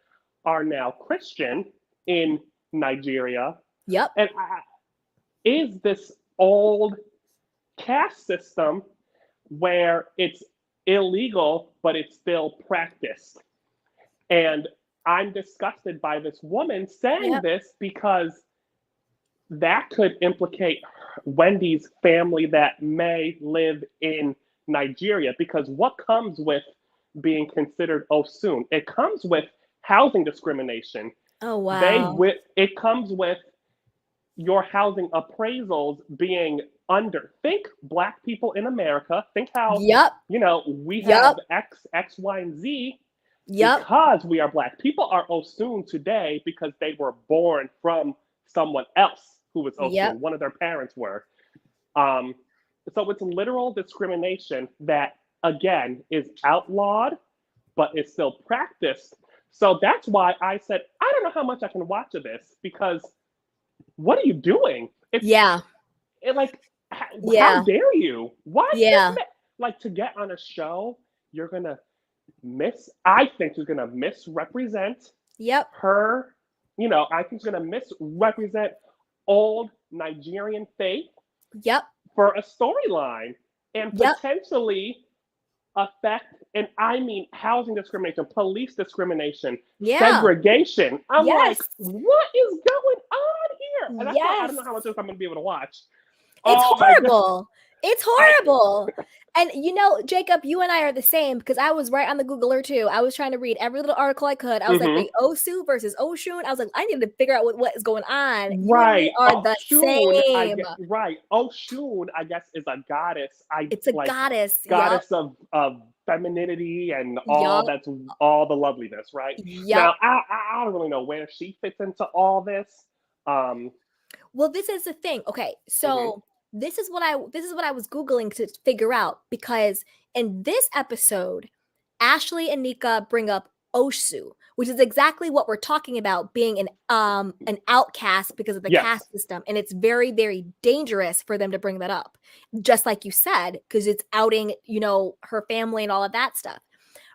are now Christian in Nigeria, Yep. and is this old caste system where it's illegal, but it's still practiced. And I'm disgusted by this woman saying Yep. this because that could implicate Wendy's family that may live in Nigeria. Because what comes with being considered Osun? It comes with housing discrimination. Oh wow. It comes with your housing appraisals being under. Think Black people in America. Think how Yep. we have Yep. X, Y, and Z Yep. because we are Black. People are Osun today because they were born from someone else who was Yep. Osun. One of their parents were. Um, so it's literal discrimination that, again, is outlawed, but is still practiced. So that's why I said, I don't know how much I can watch of this because what are you doing? Yeah. Like, how Yeah. dare you? Why Yeah. like to get on a show, you're going to I think you're going to misrepresent Yep. her, I think she's going to misrepresent old Nigerian faith Yep. for a storyline and Yep. potentially affect, and I mean housing discrimination, police discrimination, Yeah. segregation. I'm like, Yes. what is going on here? And that's why I don't Yes. know how much of this I'm going to be able to watch. It's Oh my god. horrible. It's I horrible. And Jacob, you and I are the same because I was right on the Googler too. I was trying to read every little article I could. I was like, mhm. wait, Osu versus Oshun. I was like, I need to figure out what is going on. You and me Right. are the Oshun, I same. get right. Oshun, I guess, is a goddess. I It's a like goddess. Yup. goddess of femininity and all Yup. that's all the loveliness, right? Yup. Now I don't really know where she fits into all this. Um Well, this is the thing. Okay, mhm. so this is what I was Googling to figure out, because in this episode, Ashley and Nneka bring up Oshu, which is exactly what we're talking about, being an outcast because of the Yes. caste system. And it's very, very dangerous for them to bring that up. Just like you said, because it's outing, her family and all of that stuff.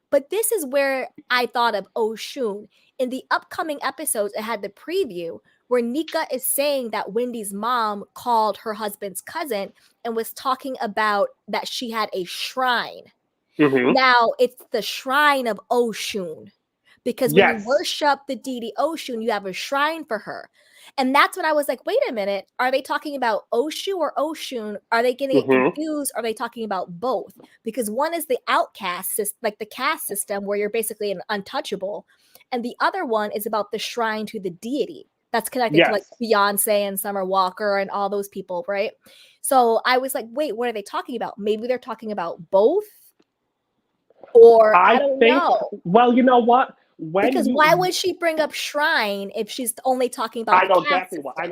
But this is where I thought of Oshun. In the upcoming episodes, it had the preview where Nneka is saying that Wendy's mom called her husband's cousin and was talking about that she had a shrine. Mm-hmm. Now, it's the shrine of Oshun. Because when you worship the deity Oshun, you have a shrine for her. And that's when I was like, wait a minute, are they talking about Oshu or Oshun? Are they getting it confused? Are they talking about both? Because one is the outcast, like the caste system, where you're basically an untouchable. And the other one is about the shrine to the deity. That's connected to like Beyonce and Summer Walker and all those people, right? So I was like, wait, what are they talking about? Maybe they're talking about both? Or I don't know. Well, you know what? Because why would she bring up shrine if she's only talking about I know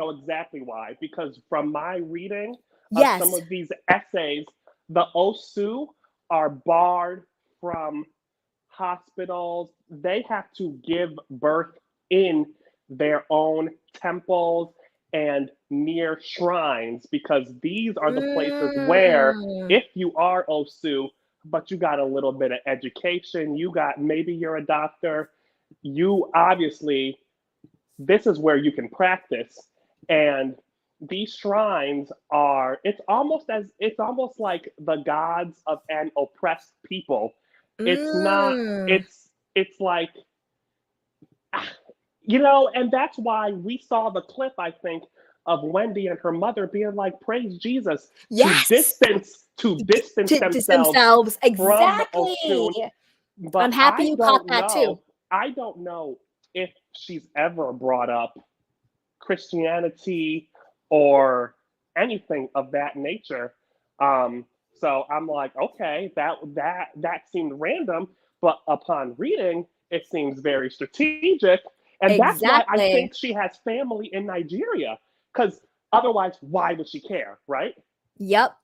exactly why. Because from my reading of some of these essays, the Osu are barred from hospitals. They have to give birth in their own temples and near shrines, because these are the places where, if you are Osu, but you got a little bit of education, maybe you're a doctor, you obviously, this is where you can practice. And these shrines it's almost like the gods of an oppressed people. It's not, it's like, and that's why we saw the clip, I think, of Wendy and her mother being like, praise Jesus, to distance themselves exactly. From Oshun. But I'm happy you caught that too. I don't know if she's ever brought up Christianity or anything of that nature. So I'm like, okay, that seemed random, but upon reading, it seems very strategic. And that's why I think she has family in Nigeria, because otherwise, why would she care, right? Yep.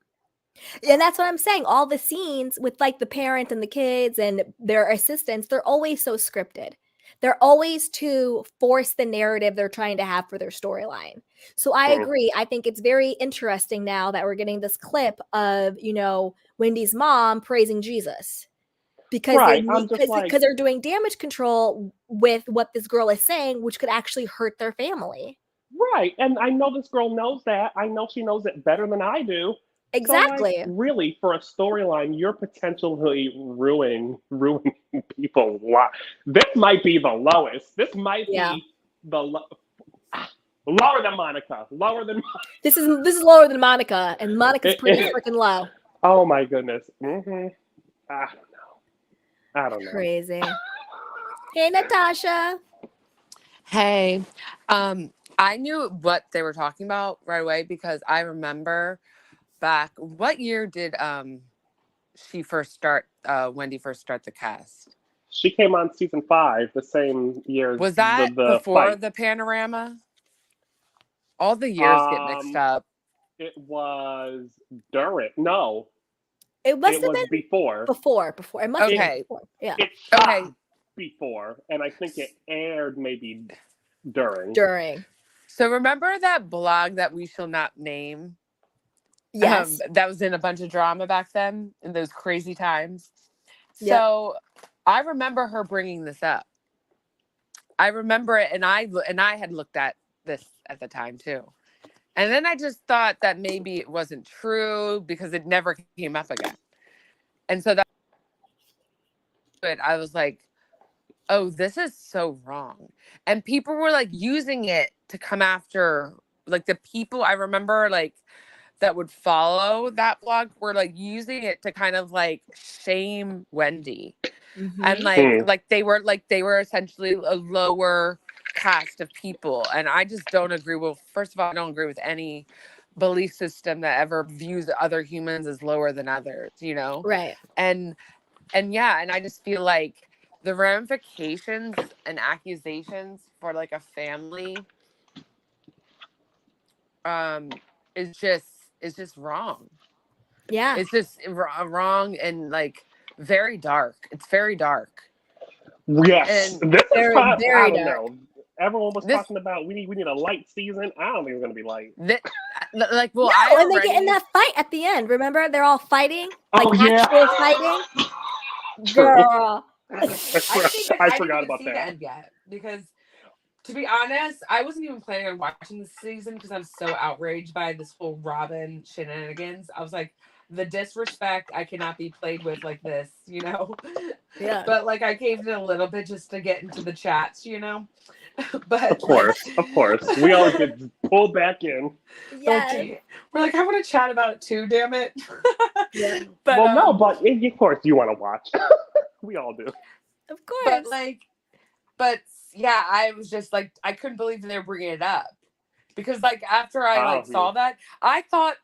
And that's what I'm saying. All the scenes with like the parent and the kids and their assistants, they're always so scripted. They're always to force the narrative they're trying to have for their storyline. So I agree. I think it's very interesting now that we're getting this clip of, Wendy's mom praising Jesus. Because they're doing damage control with what this girl is saying, which could actually hurt their family. Right. And I know this girl knows that. I know she knows it better than I do. Exactly. So, like, really, for a storyline, you're potentially ruining people's lives. This might be the lowest. This might be the lower than Monica. This is lower than Monica, and Monica's pretty freaking low. Oh my goodness. I don't know. Crazy. Hey, Natasha. Hey. I knew what they were talking about right away, because I remember back, what year did Wendy first start the cast? She came on season 5 the same year. Was that before the panorama? All the years get mixed up. It was during. No. It must have been before. Before. It must have been before. Yeah. It shot before, and I think it aired maybe during. So remember that blog that we shall not name? Yes. That was in a bunch of drama back then, in those crazy times. Yep. So I remember her bringing this up. I remember it, and I had looked at this at the time too. And then I just thought that maybe it wasn't true, because it never came up again. And so I was like, oh, this is so wrong. And people were like using it to come after, like, the people I remember, like, that would follow that blog were like using it to kind of like shame Wendy. And like they were essentially a lower caste of people. And I just don't agree. Well, first of all, I don't agree with any belief system that ever views other humans as lower than others, Right. And I just feel like the ramifications and accusations for like a family is is just wrong. Yeah. It's just wrong and like very dark. It's very dark. Yes, And this is Very, probably, I very don't dark. know. Everyone was this, talking about we need a light season. I don't think it's gonna be light. like, well, No, and they get in that fight at the end. Remember, they're all fighting, like Oh yeah, actual fighting. true. Girl. I I didn't forgot even about see the that. end yet because, to be honest, I wasn't even planning on watching this season because I'm so outraged by this whole Robin shenanigans. I was like, the disrespect, I cannot be played with like this, you know? Yeah. But like, I caved in a little bit just to get into the chats, you know? But Of course. We always get pulled back in. Yes. We're like, I want to chat about it too, damn it. Yeah. But, Well, no, but of course you want to watch. We all do. Of course. but like, but yeah, I was just like, I couldn't believe they were bringing it up. Because like after I like saw that, I thought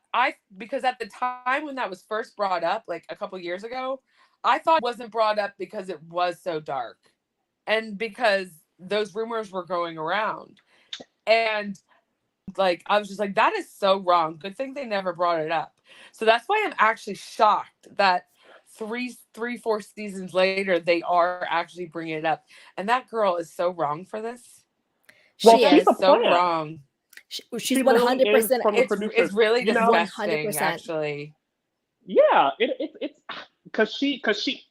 because at the time when that was first brought up, like a couple years ago, I thought it wasn't brought up because it was so dark, and because those rumors were going around, and like I was just like, that is so wrong. Good thing they never brought it up. So that's why I'm actually shocked that 4 seasons later they are actually bringing it up, and that girl is so wrong for this. Well, She she's is a so plant. wrong. She's She literally 100%. is from the producers. It's really you know, disgusting, 100%. actually. Yeah, it's because she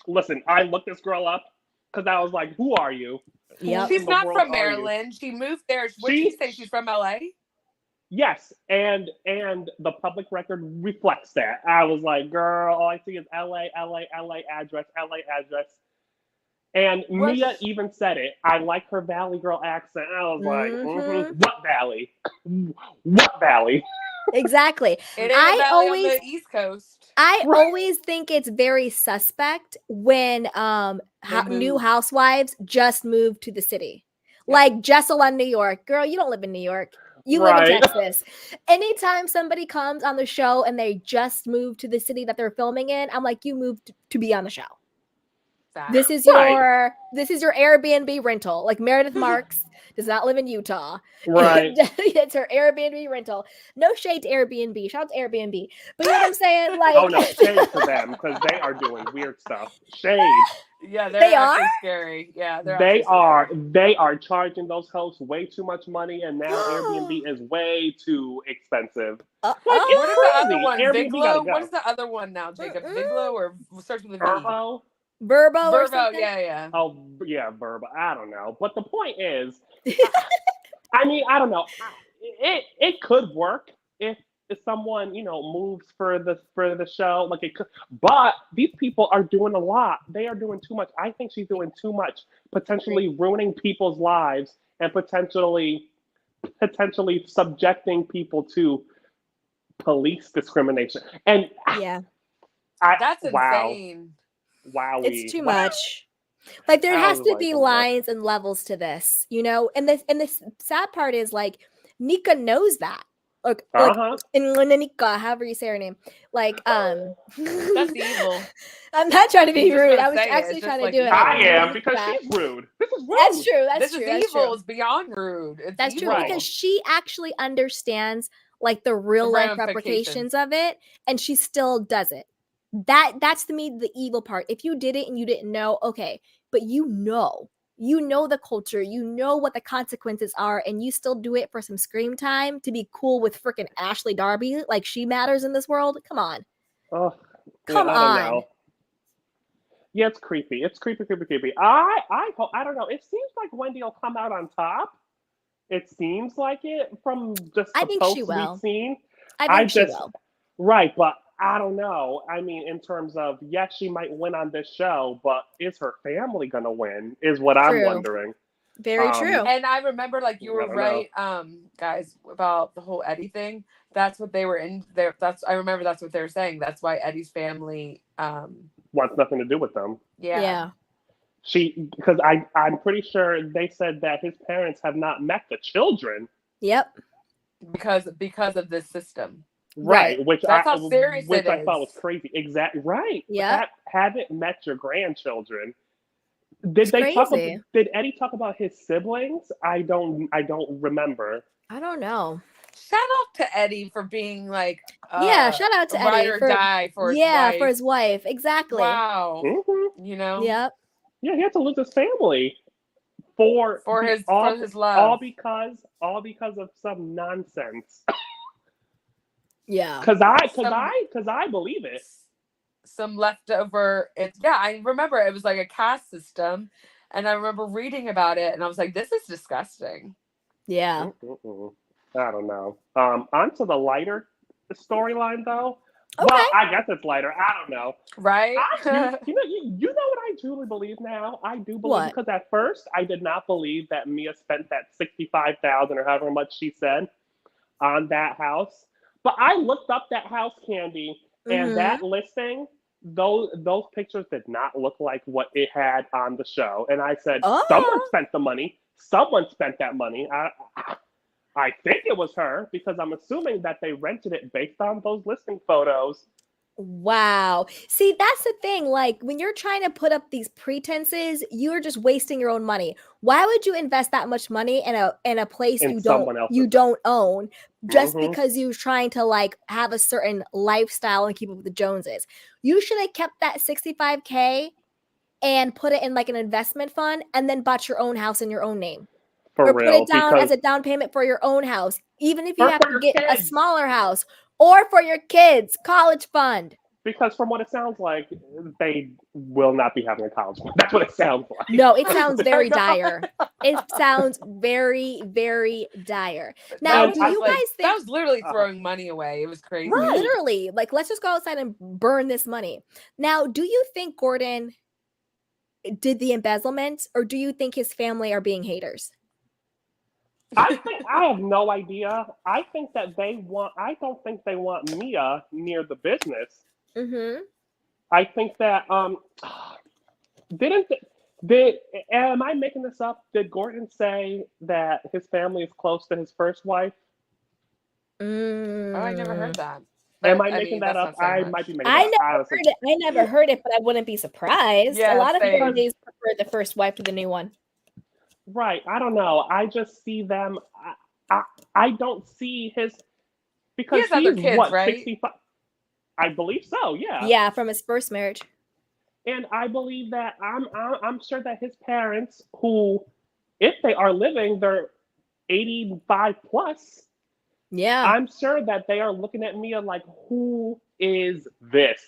listen. I looked this girl up because I was like, who are you? Yep. She's not from Maryland. She moved there. What did you say? She's from LA? Yes, and the public record reflects that. I was like, girl, all I see is LA address, LA address. And Mia even said it. I like her Valley girl accent. I was like, what Valley? What Valley? Exactly. It ain't a valley on the East Coast. I always think it's very suspect when new housewives just moved to the city. Yep. Like Jazelle in New York. Girl, you don't live in New York. You live in Texas. Anytime somebody comes on the show and they just moved to the city that they're filming in, I'm like, you moved to be on the show. This is your Airbnb rental. Like Meredith Marks does not live in Utah. Right. It's her Airbnb rental. No shade to Airbnb. Shout out to Airbnb. But you know what I'm saying? Like, oh no, shade to them because they are doing weird stuff. Shade. Yeah, they are scary. Yeah, they are charging those hosts way too much money, and now Airbnb is way too expensive. Like, what is the other one? Viglo? What is the other one now, Jacob? Viglo or starts with a V? Verbo or something? Yeah. Oh, yeah, Verbo. I don't know. But the point is, I mean, I don't know. It could work if someone, moves for the show. Like it could. But these people are doing a lot. They are doing too much. I think she's doing too much, potentially ruining people's lives and potentially subjecting people to police discrimination. And yeah. That's insane. Wow. It's too much. Like there has to be lines and levels to this, and the sad part is like Nneka knows that. Like Nneka, however you say her name. Like that's evil. I'm not trying to be rude. I was actually trying to do it. I am because she's rude. This is rude. That's true. This is evil. It's beyond rude. That's true because she actually understands like the real life repercussions of it, and she still does it. That's to me the evil part. If you did it and you didn't know, okay, but you know the culture, you know what the consequences are, and you still do it for some screen time to be cool with freaking Ashley Darby, like she matters in this world. Come on. Oh, come on. Don't know. Yeah, it's creepy. It's creepy. I don't know. It seems like Wendy will come out on top. It seems like it from just the posts we've seen. I think she will. Right, but I don't know. I mean, in terms of, yes, she might win on this show, but is her family going to win is what I'm wondering. Very true. And I remember, like, you were right, guys, about the whole Eddie thing. That's what they were in there. I remember that's what they were saying. That's why Eddie's family wants nothing to do with them. Yeah. Because I'm pretty sure they said that his parents have not met the children. Yep. Because of this system. Right, which that's how serious it is. I thought was crazy. Exactly, right. Yeah, haven't met your grandchildren. Did Eddie talk about his siblings? I don't remember. I don't know. Shout out to Eddie for being like Yeah, shout out to a ride Eddie or for die for his wife. for his wife. Exactly. Wow. Mm-hmm. You know? Yep. Yeah, he had to lose his family for his love. all because of some nonsense. Yeah. Because I believe it. Some leftover. I remember it was like a caste system, and I remember reading about it, and I was like, "This is disgusting." Yeah. Mm-mm-mm. I don't know. On to the lighter storyline though. Okay. Well, I guess it's lighter. I don't know. Right? You know what I truly believe now? I do believe, What? because at first I did not believe that Mia spent that 65,000 or however much she said on that house. But I looked up that house, Candy, and that listing, those pictures did not look like what it had on the show. And I said, someone Oh. spent the money. Someone spent that money. I think it was her, because I'm assuming that they rented it based on those listing photos. Wow. See, that's the thing. Like, when you're trying to put up these pretenses, you're just wasting your own money. Why would you invest that much money in a place In you someone else's. don't own just Mhm. because you're trying to like have a certain lifestyle and keep up with the Joneses? You should have kept that 65K and put it in like an investment fund and then bought your own house in your own name. For Or real, put it down because as a down payment for your own house, even if you or have for to your get a kids. smaller house, or for your kids' college fund. Because from what it sounds like, they will not be having a college fund. That's what it sounds like. No, it sounds very dire. It sounds very, very dire. Now, And do you guys think that was literally throwing money away? It was crazy. Right. literally, like, let's just go outside and burn this money? Now, do you think Gordon did the embezzlement, or do you think his family are being haters? I have no idea. I think that I don't think they want Mia near the business. Mm-hmm. I think that didn't did am I making this up? Did Gordon say that his family is close to his first wife? Oh, I never heard that. Am I making that up? I might be making I that up. never heard it. I never heard it, but I wouldn't be surprised. Yeah, a lot of same. families prefer the first wife to the new one. Right. I don't know. I just see them. I don't see his, because He has other he's kids, what, right? 65? I believe so. Yeah. Yeah, from his first marriage. And I believe that I'm sure that his parents, who, if they are living, they're 85 plus. Yeah. I'm sure that they are looking at Mia like, who is this?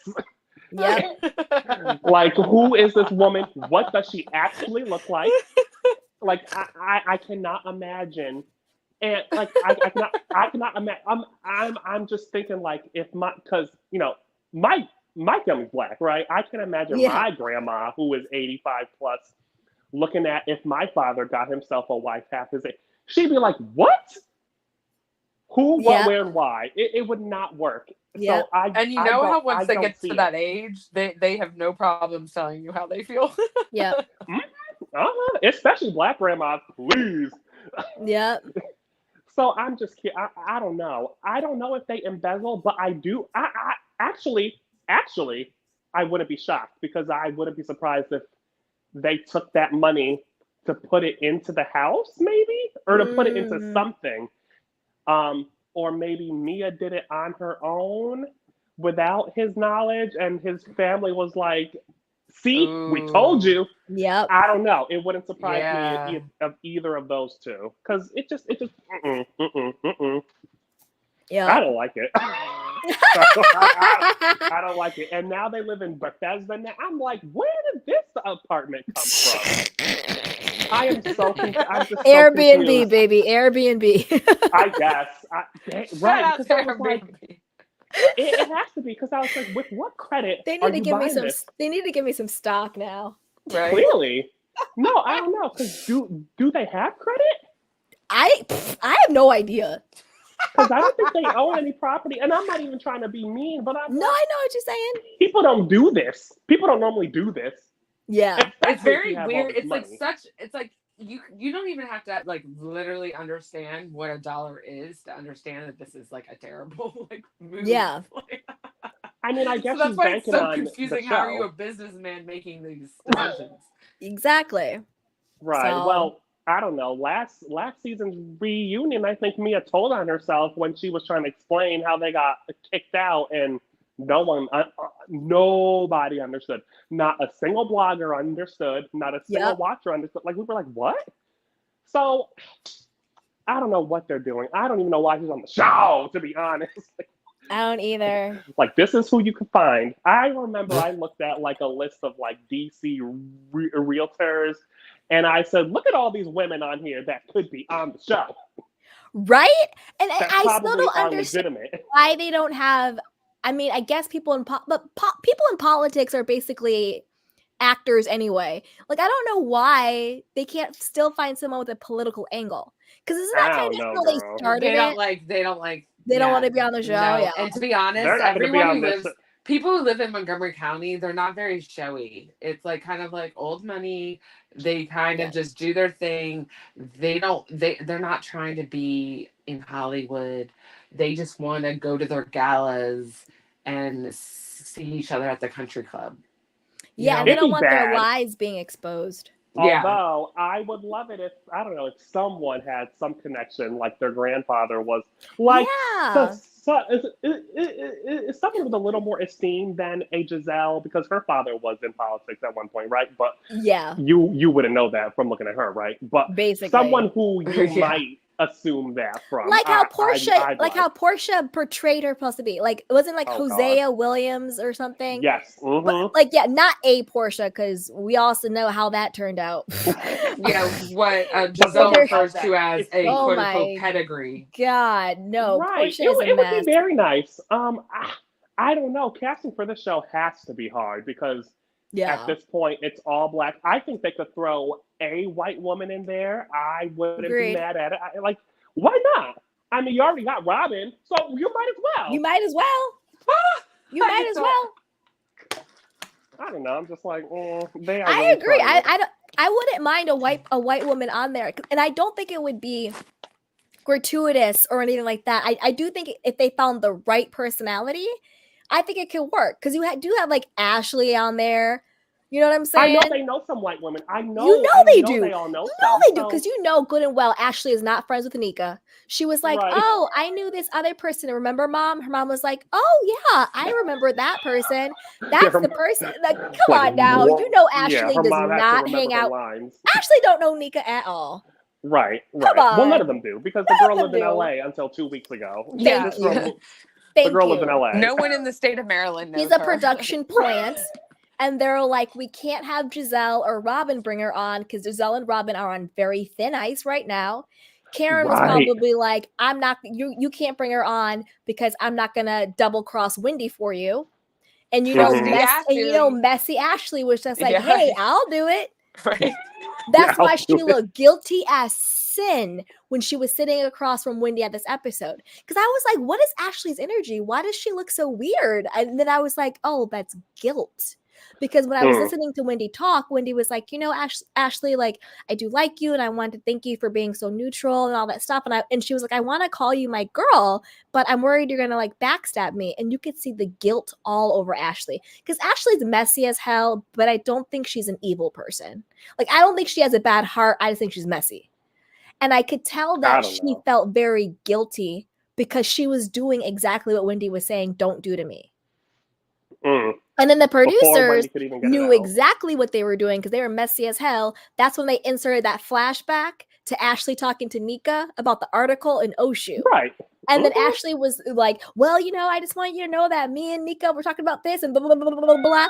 Yep. Like, who is this woman? What does she actually look like? Like, I cannot imagine. And like, I cannot imagine. I'm just thinking, like, because my family's black, right? I can imagine my grandma, who is 85 plus, looking at if my father got himself a wife half his age. She'd be like, what? Who, what, where, and why? It would not work. Yeah. So And you know how once they get to that age, they have no problem telling you how they feel. Yeah. Especially black grandmas, please. Yep. So I'm just kidding. I don't know. I don't know if they embezzle, but I do. I actually, I wouldn't be shocked, because I wouldn't be surprised if they took that money to put it into the house, maybe, or to put it into something. Or maybe Mia did it on her own without his knowledge, and his family was like, see, we told you. Yep. I don't know. It wouldn't surprise me of either of those two, because it just Yeah. I don't like it. I don't like it. And now they live in Bethesda. Now I'm like, where did this apartment come from? I am so confused. Airbnb, baby. Airbnb. I guess. Right. Because I was like, Airbnb. it has to be, because I was like, with what credit They are need to you give me buying some. this? They need to give me some stock now. Right. Really? No, I don't know. Because do they have credit? I have no idea. Because I don't think they own any property. And I'm not even trying to be mean, but I'm No, I know what you're saying. people don't do this. People don't normally do this. Yeah. It's very weird. It's money. like you don't even have to like literally understand what a dollar is to understand that this is like a terrible like move. Yeah. I mean, I guess so that's she's why it's banking so on confusing. the How are you show. a businessman making these decisions? Exactly. Right. So- Well, I don't know, last season's reunion, I think Mia told on herself when she was trying to explain how they got kicked out, and nobody understood. Not a single blogger understood. Not a single Yep. watcher understood. Like, we were like, what? So I don't know what they're doing. I don't even know why he's on the show, to be honest. I don't either. Like, this is who you can find. I remember I looked at like a list of like DC realtors, and I said, look at all these women on here that could be on the show. Right? And That I still probably don't are understand legitimate. why they don't have. I mean, I guess people in people in politics are basically actors anyway. Like, I don't know why they can't still find someone with a political angle. Because isn't that I kind don't of know, how they girl. started They don't it? like. They don't like. They don't yeah, want to be on the show. No. Yeah. And to be honest, They're not going to be everyone on who this. lives, people who live in Montgomery County, they're not very showy. It's like kind of like old money. They kind of just do their thing. They don't. They're not trying to be in Hollywood. They just want to go to their galas and see each other at the country club. Yeah, know? and they It'd don't be want their bad. lives being exposed. Yeah. Although I would love it if, I don't know, if someone had some connection, like their grandfather was, like Yeah. is someone with a little more esteem than a Giselle, because her father was in politics at one point, right? But Yeah. you wouldn't know that from looking at her, right? But Basically. someone who you Yeah. might assume that from, Like how I'd how Portia portrayed her supposed to be. Like, it wasn't like Oh, God. Hosea Williams or something. Yes. But, like, yeah, not a Portia, because we also know how that turned out. Yeah, what Giselle Well, there's- refers to as a Oh quote my unquote pedigree. God, no. Right. Portia It is a would mess. be very nice. I don't know. Casting for this show has to be hard because Yeah. at this point it's all black. I think they could throw a white woman in there. I wouldn't Agreed. be mad at it. Like, why not? I mean, you already got Robin, so you might as well. You might as well. You might as well. I don't know. I'm just like, they are. I really agree. trying to- I wouldn't mind a white woman on there, and I don't think it would be gratuitous or anything like that. I do think if they found the right personality, I think it could work, because you do have like Ashley on there. You know what I'm I saying? know they know some white women. I know. You know I they know do. They all know. No, some, they do, so- because you know good and well Ashley is not friends with Nneka. She was like, Right. oh, I knew this other person. Remember, Mom? Her mom was like, oh, yeah, I remember that person. That's the person. Like, come Like, on now. what? You know Yeah, Ashley her does mom has to not remember hang her out. lines. Ashley don't know Nneka at all. Right. Come Well, none on. of them do, because None the of girl them lived in do. LA until 2 weeks ago. Yeah. This girl, the Thank girl you. lived in LA. No one in the state of Maryland knows He's a her. production plant. And they're like, we can't have Giselle or Robin bring her on, because Giselle and Robin are on very thin ice right now. Karen was Right. probably like, I'm not, you can't bring her on because I'm not gonna double cross Wendy for you. And you know, Mhm. Messy Ashley was just like, Yeah. hey, I'll do it. Right? That's Yeah, why I'll she do it. looked guilty as sin when she was sitting across from Wendy at this episode. Because I was like, what is Ashley's energy? Why does she look so weird? And then I was like, oh, that's guilt. Because when I was listening to Wendy talk, Wendy was like, you know, Ashley, like, I do like you, and I want to thank you for being so neutral and all that stuff. And she was like, I want to call you my girl, but I'm worried you're gonna like backstab me. And you could see the guilt all over Ashley, because Ashley's messy as hell, but I don't think she's an evil person. Like, I don't think she has a bad heart. I just think she's messy. And I could tell that she know. felt very guilty because she was doing exactly what Wendy was saying, don't do to me. Mm. And then the Before producers Wendy could even get it knew out. exactly what they were doing, because they were messy as hell. That's when they inserted that flashback to Ashley talking to Nneka about the article in Oshu. Right. And then Mhm. Ashley was like, well, you know, I just want you to know that me and Nneka were talking about this and blah, blah, blah, blah, blah, blah.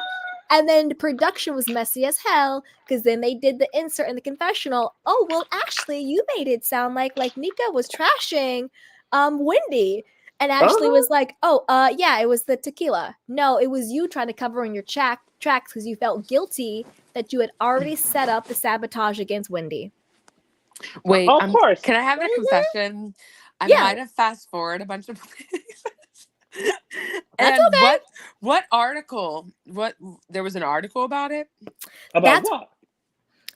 And then the production was messy as hell, because then they did the insert in the confessional. Oh, well, Ashley, you made it sound like Nneka was trashing Wendy. And Ashley was like, oh, yeah, it was the tequila. No, it was you trying to cover in your tracks because you felt guilty that you had already set up the sabotage against Wendy. Wait, Of course. Can I have a confession? I Yeah. might have fast forward a bunch of places. That's And okay. what article? What there was an article about it? About That's- what?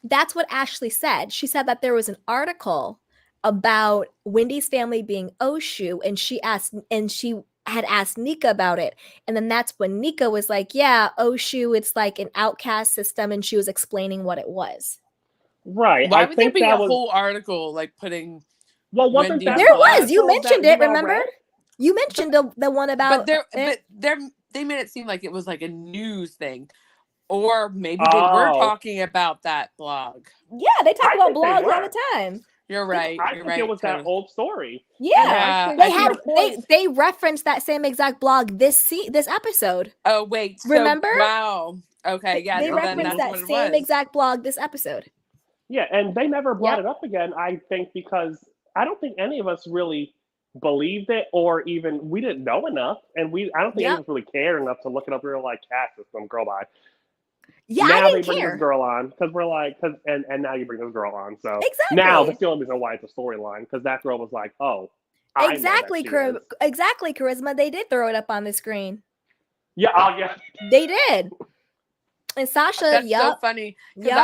That's what Ashley said. She said that there was an article about Wendy's family being Oshu, and she had asked Nneka about it. And then that's when Nneka was like, yeah, Oshu, it's like an outcast system, and she was explaining what it was. Right. Why I would there think be a that was, whole article like putting well, wasn't Wendy that in There the was. black? You article that mentioned it, we all remember? read? You mentioned the one But about it. they made it seem like it was like a news thing. Or maybe they were Oh, talking about that blog. Yeah, they talk I about think they blogs all were. the time. You're They, right. I You're think it right, was that Chris. old story. And yeah, I Yeah, think they I to had your think. point, they referenced that same exact blog this episode. Oh wait. So Remember? wow. Okay. Yeah. They So yep, then referenced that's mhm. that what it same was. exact blog this episode. Yeah, and they never brought Yep. it up again, I think, because I don't think any of us really believed it or even we didn't know enough. And I don't think any of Yep. us really cared enough to look it up. We were like, cast this some girl by. Yeah, Now I they didn't bring this care. girl on because we're like, and now you bring this girl on. So now Exactly. that's the only reason why it's a storyline because that girl was like, oh, I know that she is. Exactly, Charisma. They did throw it up on the screen. Yeah, oh yeah. They did. And Sasha, That's so yep. funny because Yep.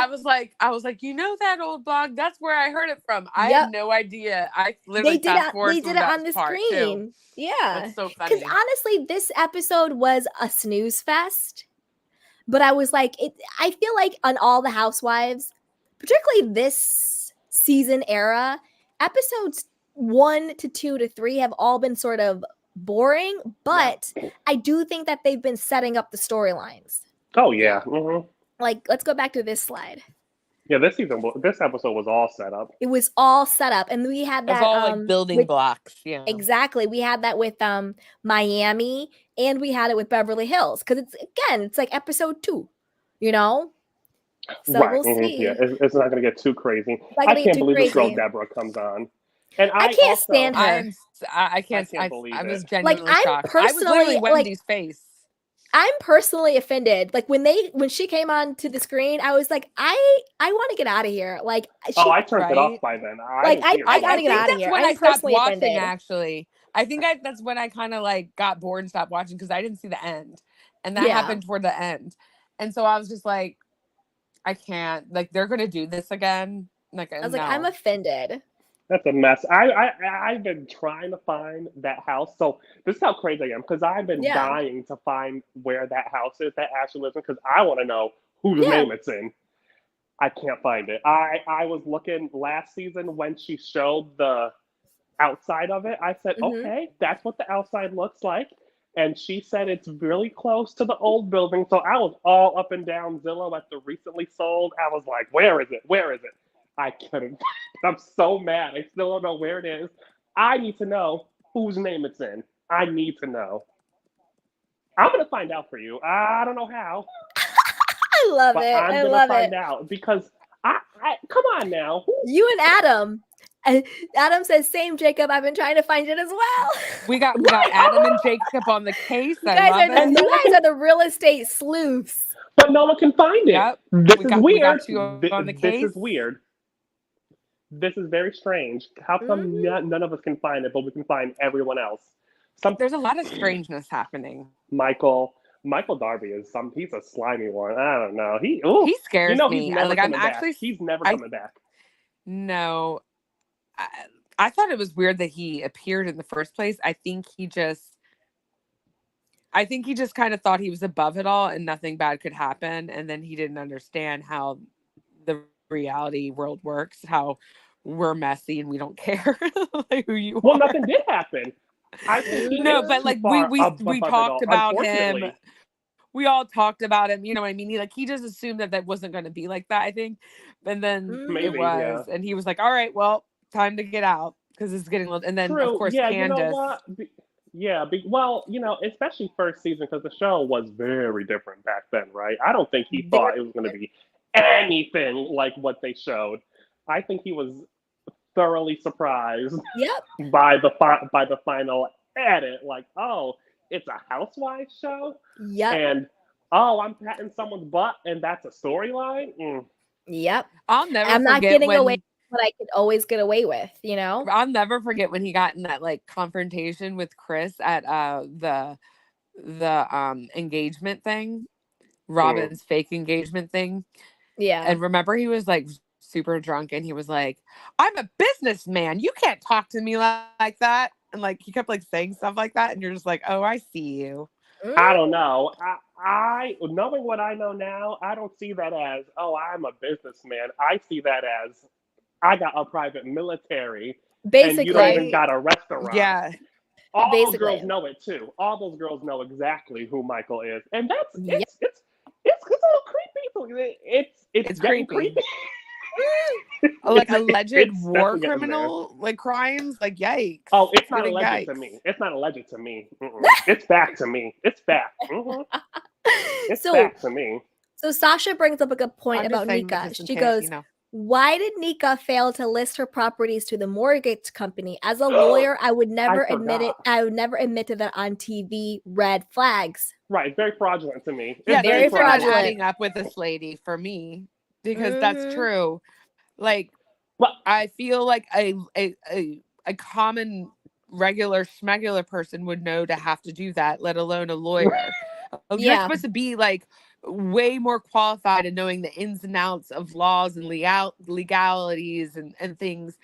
I was like, you know that old blog? That's where I heard it from. I Yep. had no idea. I They literally did fast it. forward They through did it that on the part too. screen. Yeah. That's so Because funny. honestly, this episode was a snooze fest. But I was like, I feel like on all the Housewives, particularly this season era, episodes 1 to 2 to 3 have all been sort of boring. But I do think that they've been setting up the storylines. Oh yeah. Hmm. Like, let's go back to this slide. Yeah, this episode was all set up. It was all set up, and we had It's that all like building with, blocks. Yeah. exactly. We had that with Miami, and we had it with Beverly Hills because it's like episode 2, you know. So Right. we'll Hmm. Yeah, see. it's not gonna get too crazy. It's not I gonna get can't too believe this girl crazy. Deborah comes on, and I I can't also stand her. I can't. can't believe I was it. Like, genuinely shocked. I was literally Wendy's face. I'm personally offended. Like when she came on to the screen, I was like, I want to get out of here. Like Oh, she, I turned it off Right? by then. I like didn't see her I come gotta on get till out of That's here. when I'm I stopped personally watching. offended. Actually, I think that's when I kind of like got bored and stopped watching because I didn't see the end, and that Yeah. happened toward the end, and so I was just like, I can't. Like they're gonna do this again. Like I was like, I'm no. offended. That's a mess. I've been trying to find that house. So this is how crazy I am because I've been Yeah. dying to find where that house is that Ashley lives in because I want to know whose Yeah. name it's in. I can't find it. I was looking last season when she showed the outside of it. I said, Mhm. okay, that's what the outside looks like. And she said it's really close to the old building. So I was all up and down Zillow at the recently sold. I was like, where is it? Where is it? I couldn't. I'm so mad. I still don't know where it is. I need to know whose name it's in. I need to know. I'm going to find out for you. I don't know how, I love but it. I'm I going to love find it. out because I come on now. You and Adam. Adam says, "Same, Jacob. I've been trying to find it as well." We got Right, Adam and Jacob on the case. You I guys love are it. you guys are the real estate sleuths. but no one can find it. Yep. This We is got weird. you on the This case. is weird. This is very strange. How come Mhm. none of us can find it, but we can find everyone else? There's a lot of strangeness happening. Michael Darby he's a slimy one. I don't know. He scares he's me. never Like I'm coming back. actually He's never I coming back. no. I thought it was weird that he appeared in the first place. I think he just kind of thought he was above it all and nothing bad could happen. And then he didn't understand how the reality world works, how we're messy and we don't care like who you Well, are. nothing did happen. I think he No, is but too like far we above it talked all. about him. Unfortunately, We all talked about him. You know what I mean? He just assumed that wasn't going to be like that, I think. And then it maybe, was. yeah. And he was like, all right, well, time to get out because it's getting and then of True. course Yeah, you know Candice. what? Well, especially first season because the show was very different back then, right? I don't think he thought it was going to be anything like what they showed. I think he was thoroughly surprised Yep. by the final edit. Like, oh, it's a housewife show, Yep. and oh, I'm patting someone's butt, and that's a storyline. Yep. I'll never I'm not forget getting when away with what I could always get away with, you know? I'll never forget when he got in that like confrontation with Chris at the engagement thing, Robin's fake engagement thing. Yeah. And remember he was like super drunk and he was like, I'm a businessman. You can't talk to me like that. And like he kept like saying stuff like that. And you're just like, oh, I see you. I don't know. I knowing what I know now, I don't see that as, oh, I'm a businessman. I see that as I got a private military and you don't Basically, even got a restaurant. Yeah. All those basically. girls know it too. All those girls know exactly who Michael is. And that's Yep. it's a little creepy. It's It's getting creepy. creepy. Like It's alleged war definitely getting there. criminal like crimes, like yikes. Oh, it's not Getting alleged to yikes. me. It's not alleged to me. Mm-mm. It's back to me. It's back. It's So back to me. Sasha brings up a good point I'm just about saying that Nneka. just in She case, goes, you know. why did Nneka fail to list her properties to the mortgage company? As a lawyer, I would never admit it. forgot. I would never admit to that on TV. Red flags. Right, it's very fraudulent to me. It's Yeah, very things are not fraudulent. adding up with this lady for me because that's Mhm. true. Like, But I feel like a common regular schmegular person would know to have to do that, let alone a lawyer. You're Yeah. supposed to be like way more qualified in knowing the ins and outs of laws and legalities and things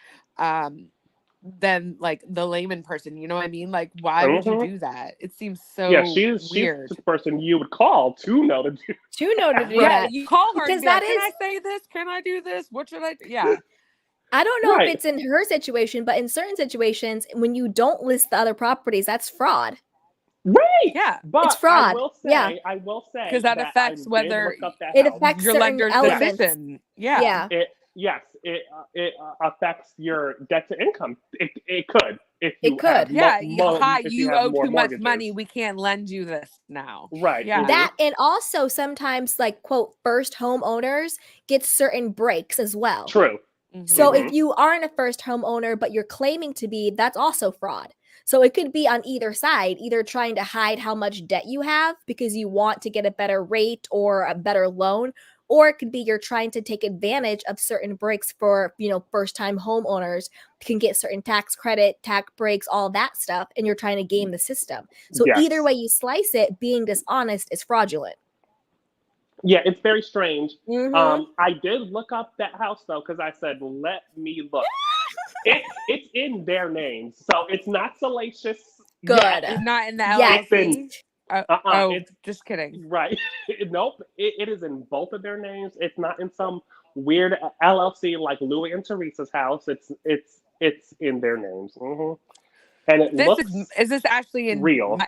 than like the layman person. You know what I mean? Like, why would you do that? It seems yeah, so she's weird. the person you would call to know to do. To know to do Yeah, that. you call her Because and be that like, can is- I say this? Can I do this? What should I do? Yeah. I don't know Right. if it's in her situation, but in certain situations, when you don't list the other properties, that's fraud. Right. Yeah. But It's fraud. I will say Because that affects I did whether look up that It house. affects your certain lender's elements. decision. Yeah. Yeah. It affects your debt to income. It could if you It could. have Yeah. Hi, if you have owe more too much mortgages. money. We can't lend you this now. Right. Yeah. That, and also sometimes, like, quote, first homeowners get certain breaks as well. True. So Mhm. if you aren't a first homeowner, but you're claiming to be, that's also fraud. So it could be on either side, either trying to hide how much debt you have because you want to get a better rate or a better loan, or it could be you're trying to take advantage of certain breaks for, first time homeowners can get certain tax credit, tax breaks, all that stuff, and you're trying to game the system. So Yes. either way you slice it, being dishonest is fraudulent. Yeah, it's very strange. Mhm. I did look up that house though because I said, "Let me look." It's in their names, so it's not salacious. Good. Yet. It's not in the Yes. It's in LLC. it's Just kidding. right. Nope. It is in both of their names. It's not in some weird LLC like Louis and Teresa's house. It's in their names. And it This looks is this actually in real.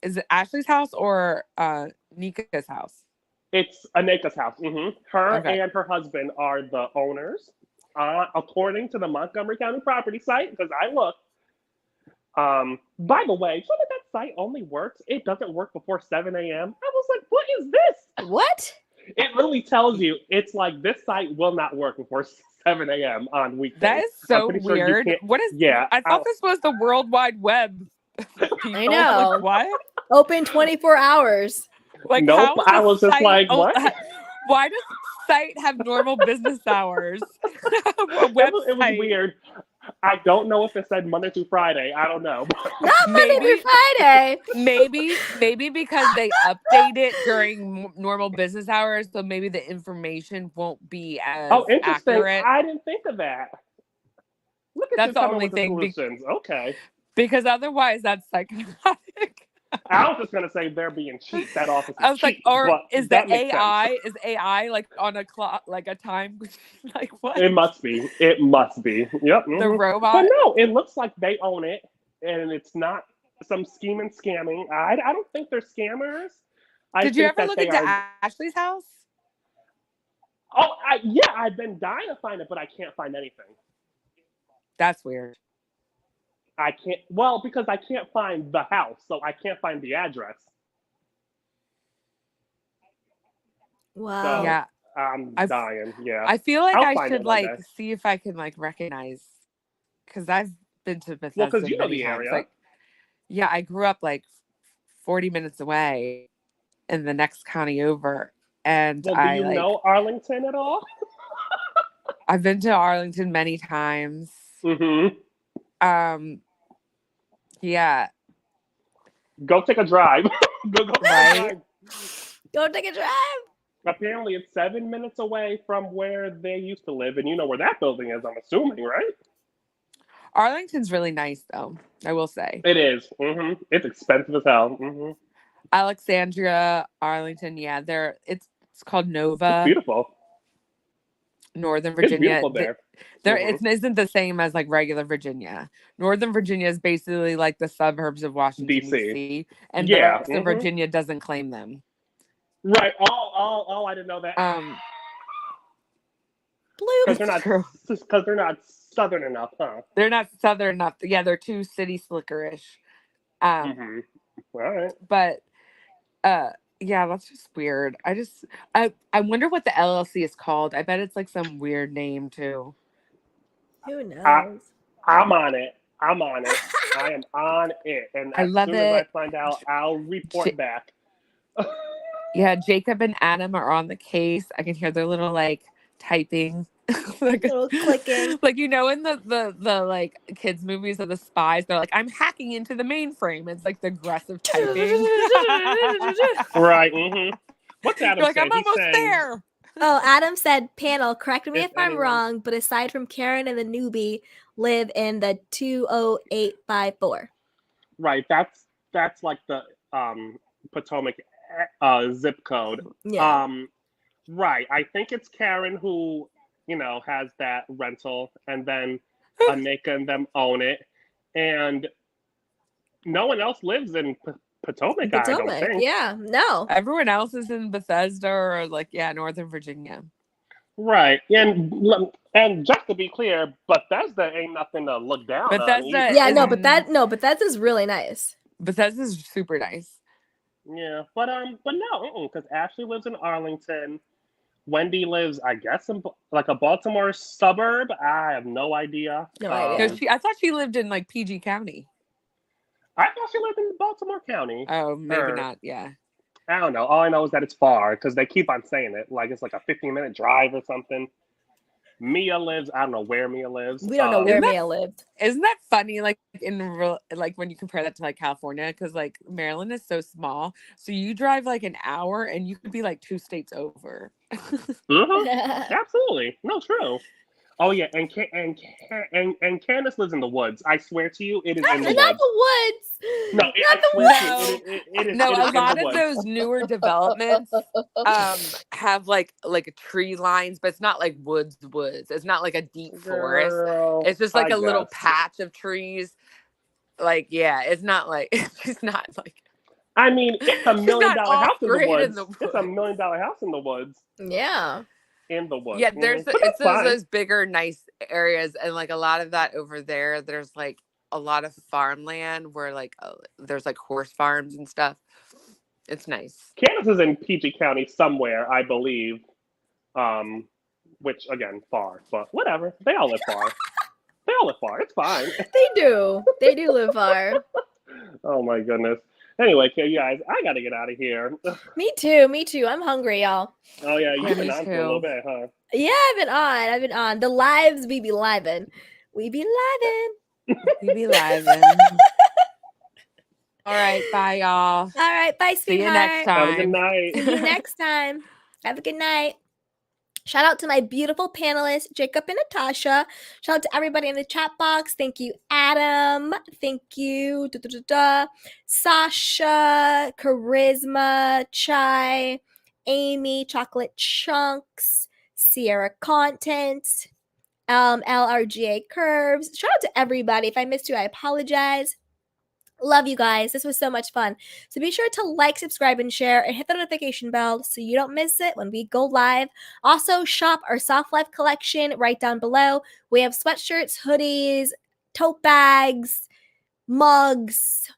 Is it Ashley's house or Nneka's house? It's Nneka's house. Her Okay. and her husband are the owners, according to the Montgomery County property site. Because I looked. By the way, so that site only works. It doesn't work before 7 a.m. I was like, what is this? What? It literally tells you it's like this site will not work before 7 a.m. on weekdays. That is I'm so pretty sure you weird. can't- What is? Yeah, I thought this was the World Wide Web. People. I know. Like, what? Open 24 hours. Like, Nope, how is I a was just site- like, what? Why does site have normal business hours? A It was website. weird. I don't know if it said Monday through Friday. I don't know. Not Monday through Friday. Maybe because they update it during normal business hours, so maybe the information won't be as Oh, interesting. accurate. I didn't think of that. Look at That's you the coming only with the thing. solutions. Okay. Because otherwise, that's psychotic. I was just gonna say they're being cheap. That office is I was like, cheap, or but is the that makes AI like on a clock, like a time, like what? sense. It must be. It must be. Yep. The mhm. robot. But no, it looks like they own it, and it's not some scheming scamming. I don't think they're scammers. I Did you think ever that look they into are. Ashley's house? Oh, yeah, I've been dying to find it, but I can't find anything. That's weird. I can't. Well, because I can't find the house, so I can't find the address. Wow. Yeah, I'm I've- dying. Yeah. I feel like I'll I find should it one like day. see if I can like recognize, because I've been to Bethesda Well, because you know many the times. area. Like, yeah, I grew up like 40 minutes away in the next county over, and Well, do you know Arlington at all? I've been to Arlington many times. Mm-hmm. Yeah, Go take a drive. Go take a Right? drive. Go take a drive. Apparently, it's 7 minutes away from where they used to live, and you know where that building is. I'm assuming, right? Arlington's really nice though, I will say. It is. Mm-hmm. It's expensive as hell. Mm-hmm. Alexandria, Arlington. Yeah, it's called It's Nova, beautiful. Northern It's Virginia. beautiful there. There Hmm. it isn't the same as like regular Virginia. Northern Virginia is basically like the suburbs of Washington DC. D.C. and the Yeah. rest of Virginia doesn't claim them. Right. Oh, I didn't know that. Because Bloop. they're not southern enough, huh? They're not southern enough. Yeah, they're too city slickerish. Mm-hmm. All right. But yeah, that's just weird. I wonder what the LLC is called. I bet it's like some weird name too. Who I, knows? I'm on it. I'm on it. I am on it. And I as love soon as I it. find out, I'll report back. Yeah, Jacob and Adam are on the case. I can hear their little like typing. like, Little clicking. like in the like kids movies of the spies, they're like, I'm hacking into the mainframe. It's like the aggressive typing. Right. Mm-hmm. What's Adam You're like, say? I'm almost there. Oh, Adam said, panel, correct me if I'm anyone. wrong, but aside from Karen and the newbie, live in the 20854. Right. That's like the Potomac zip code. Yeah. Right. I think it's Karen who, has that rental, and then Nneka and them own it. And no one else lives in Potomac, I don't Potomac. think. Yeah. No. Everyone else is in Bethesda or like, yeah, Northern Virginia. Right. And just to be clear, Bethesda ain't nothing to look down on Bethesda either. Yeah, no, but that's just really nice. Bethesda's super nice. Yeah, but no, because Ashley lives in Arlington. Wendy lives, I guess, in like a Baltimore suburb. I have no idea. No idea. I thought she lived in like PG County. I thought she lived in Baltimore County. Oh, maybe not. Yeah. I don't know. All I know is that it's far because they keep on saying it. Like it's like a 15-minute drive or something. Mia lives. I don't know where Mia lives. We don't know where Mia lived. Isn't that funny? Like like when you compare that to like California, because like Maryland is so small, so you drive like an hour and you could be like 2 states over. Mm-hmm. Absolutely, no, true. Oh yeah, and Candice lives in the woods. I swear to you, it is in the Not woods. the woods. No, not the woods. It is No, in a lot the of woods. those newer developments have like tree lines, but it's not like woods. It's not like a deep forest. Girl, It's just like I a little guess. patch of trees. Like, yeah, it's not like it's not like. I mean, it's $1 million house in the woods. In the It's $1 million house in the woods. Yeah. In the woods. Yeah, there's But it's that's fine. those bigger nice areas, and like a lot of that over there. There's like a lot of farmland where like there's like horse farms and stuff. It's nice. Candice is in PG County somewhere, I believe. Which again, far, but whatever. They all live far. They all live far. It's fine. They do. They do live far. Oh my goodness. Anyway, you guys, I gotta get out of here. Me too. I'm hungry, y'all. Oh yeah, you've been me on for a little bit, huh? Yeah, I've been on. The lives we be livin'. We be livin'. We be livin'. All right, bye y'all. All right, bye, sweetheart. See you next time. Have a good night. See you next time. Have a good night. Shout out to my beautiful panelists, Jacob and Natasha. Shout out to everybody in the chat box. Thank you, Adam. Thank you, Sasha, Charisma, Chai, Amy, Chocolate Chunks, Sierra Content, LRGA Curves. Shout out to everybody. If I missed you, I apologize. Love you guys. This was so much fun. So be sure to like, subscribe, and share, and hit the notification bell so you don't miss it when we go live. Also, shop our Soft Life collection right down below. We have sweatshirts, hoodies, tote bags, mugs,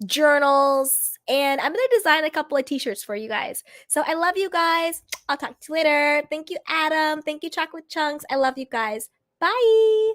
journals, and I'm going to design a couple of t-shirts for you guys. So I love you guys. I'll talk to you later. Thank you, Adam. Thank you, Chocolate Chunks. I love you guys. Bye.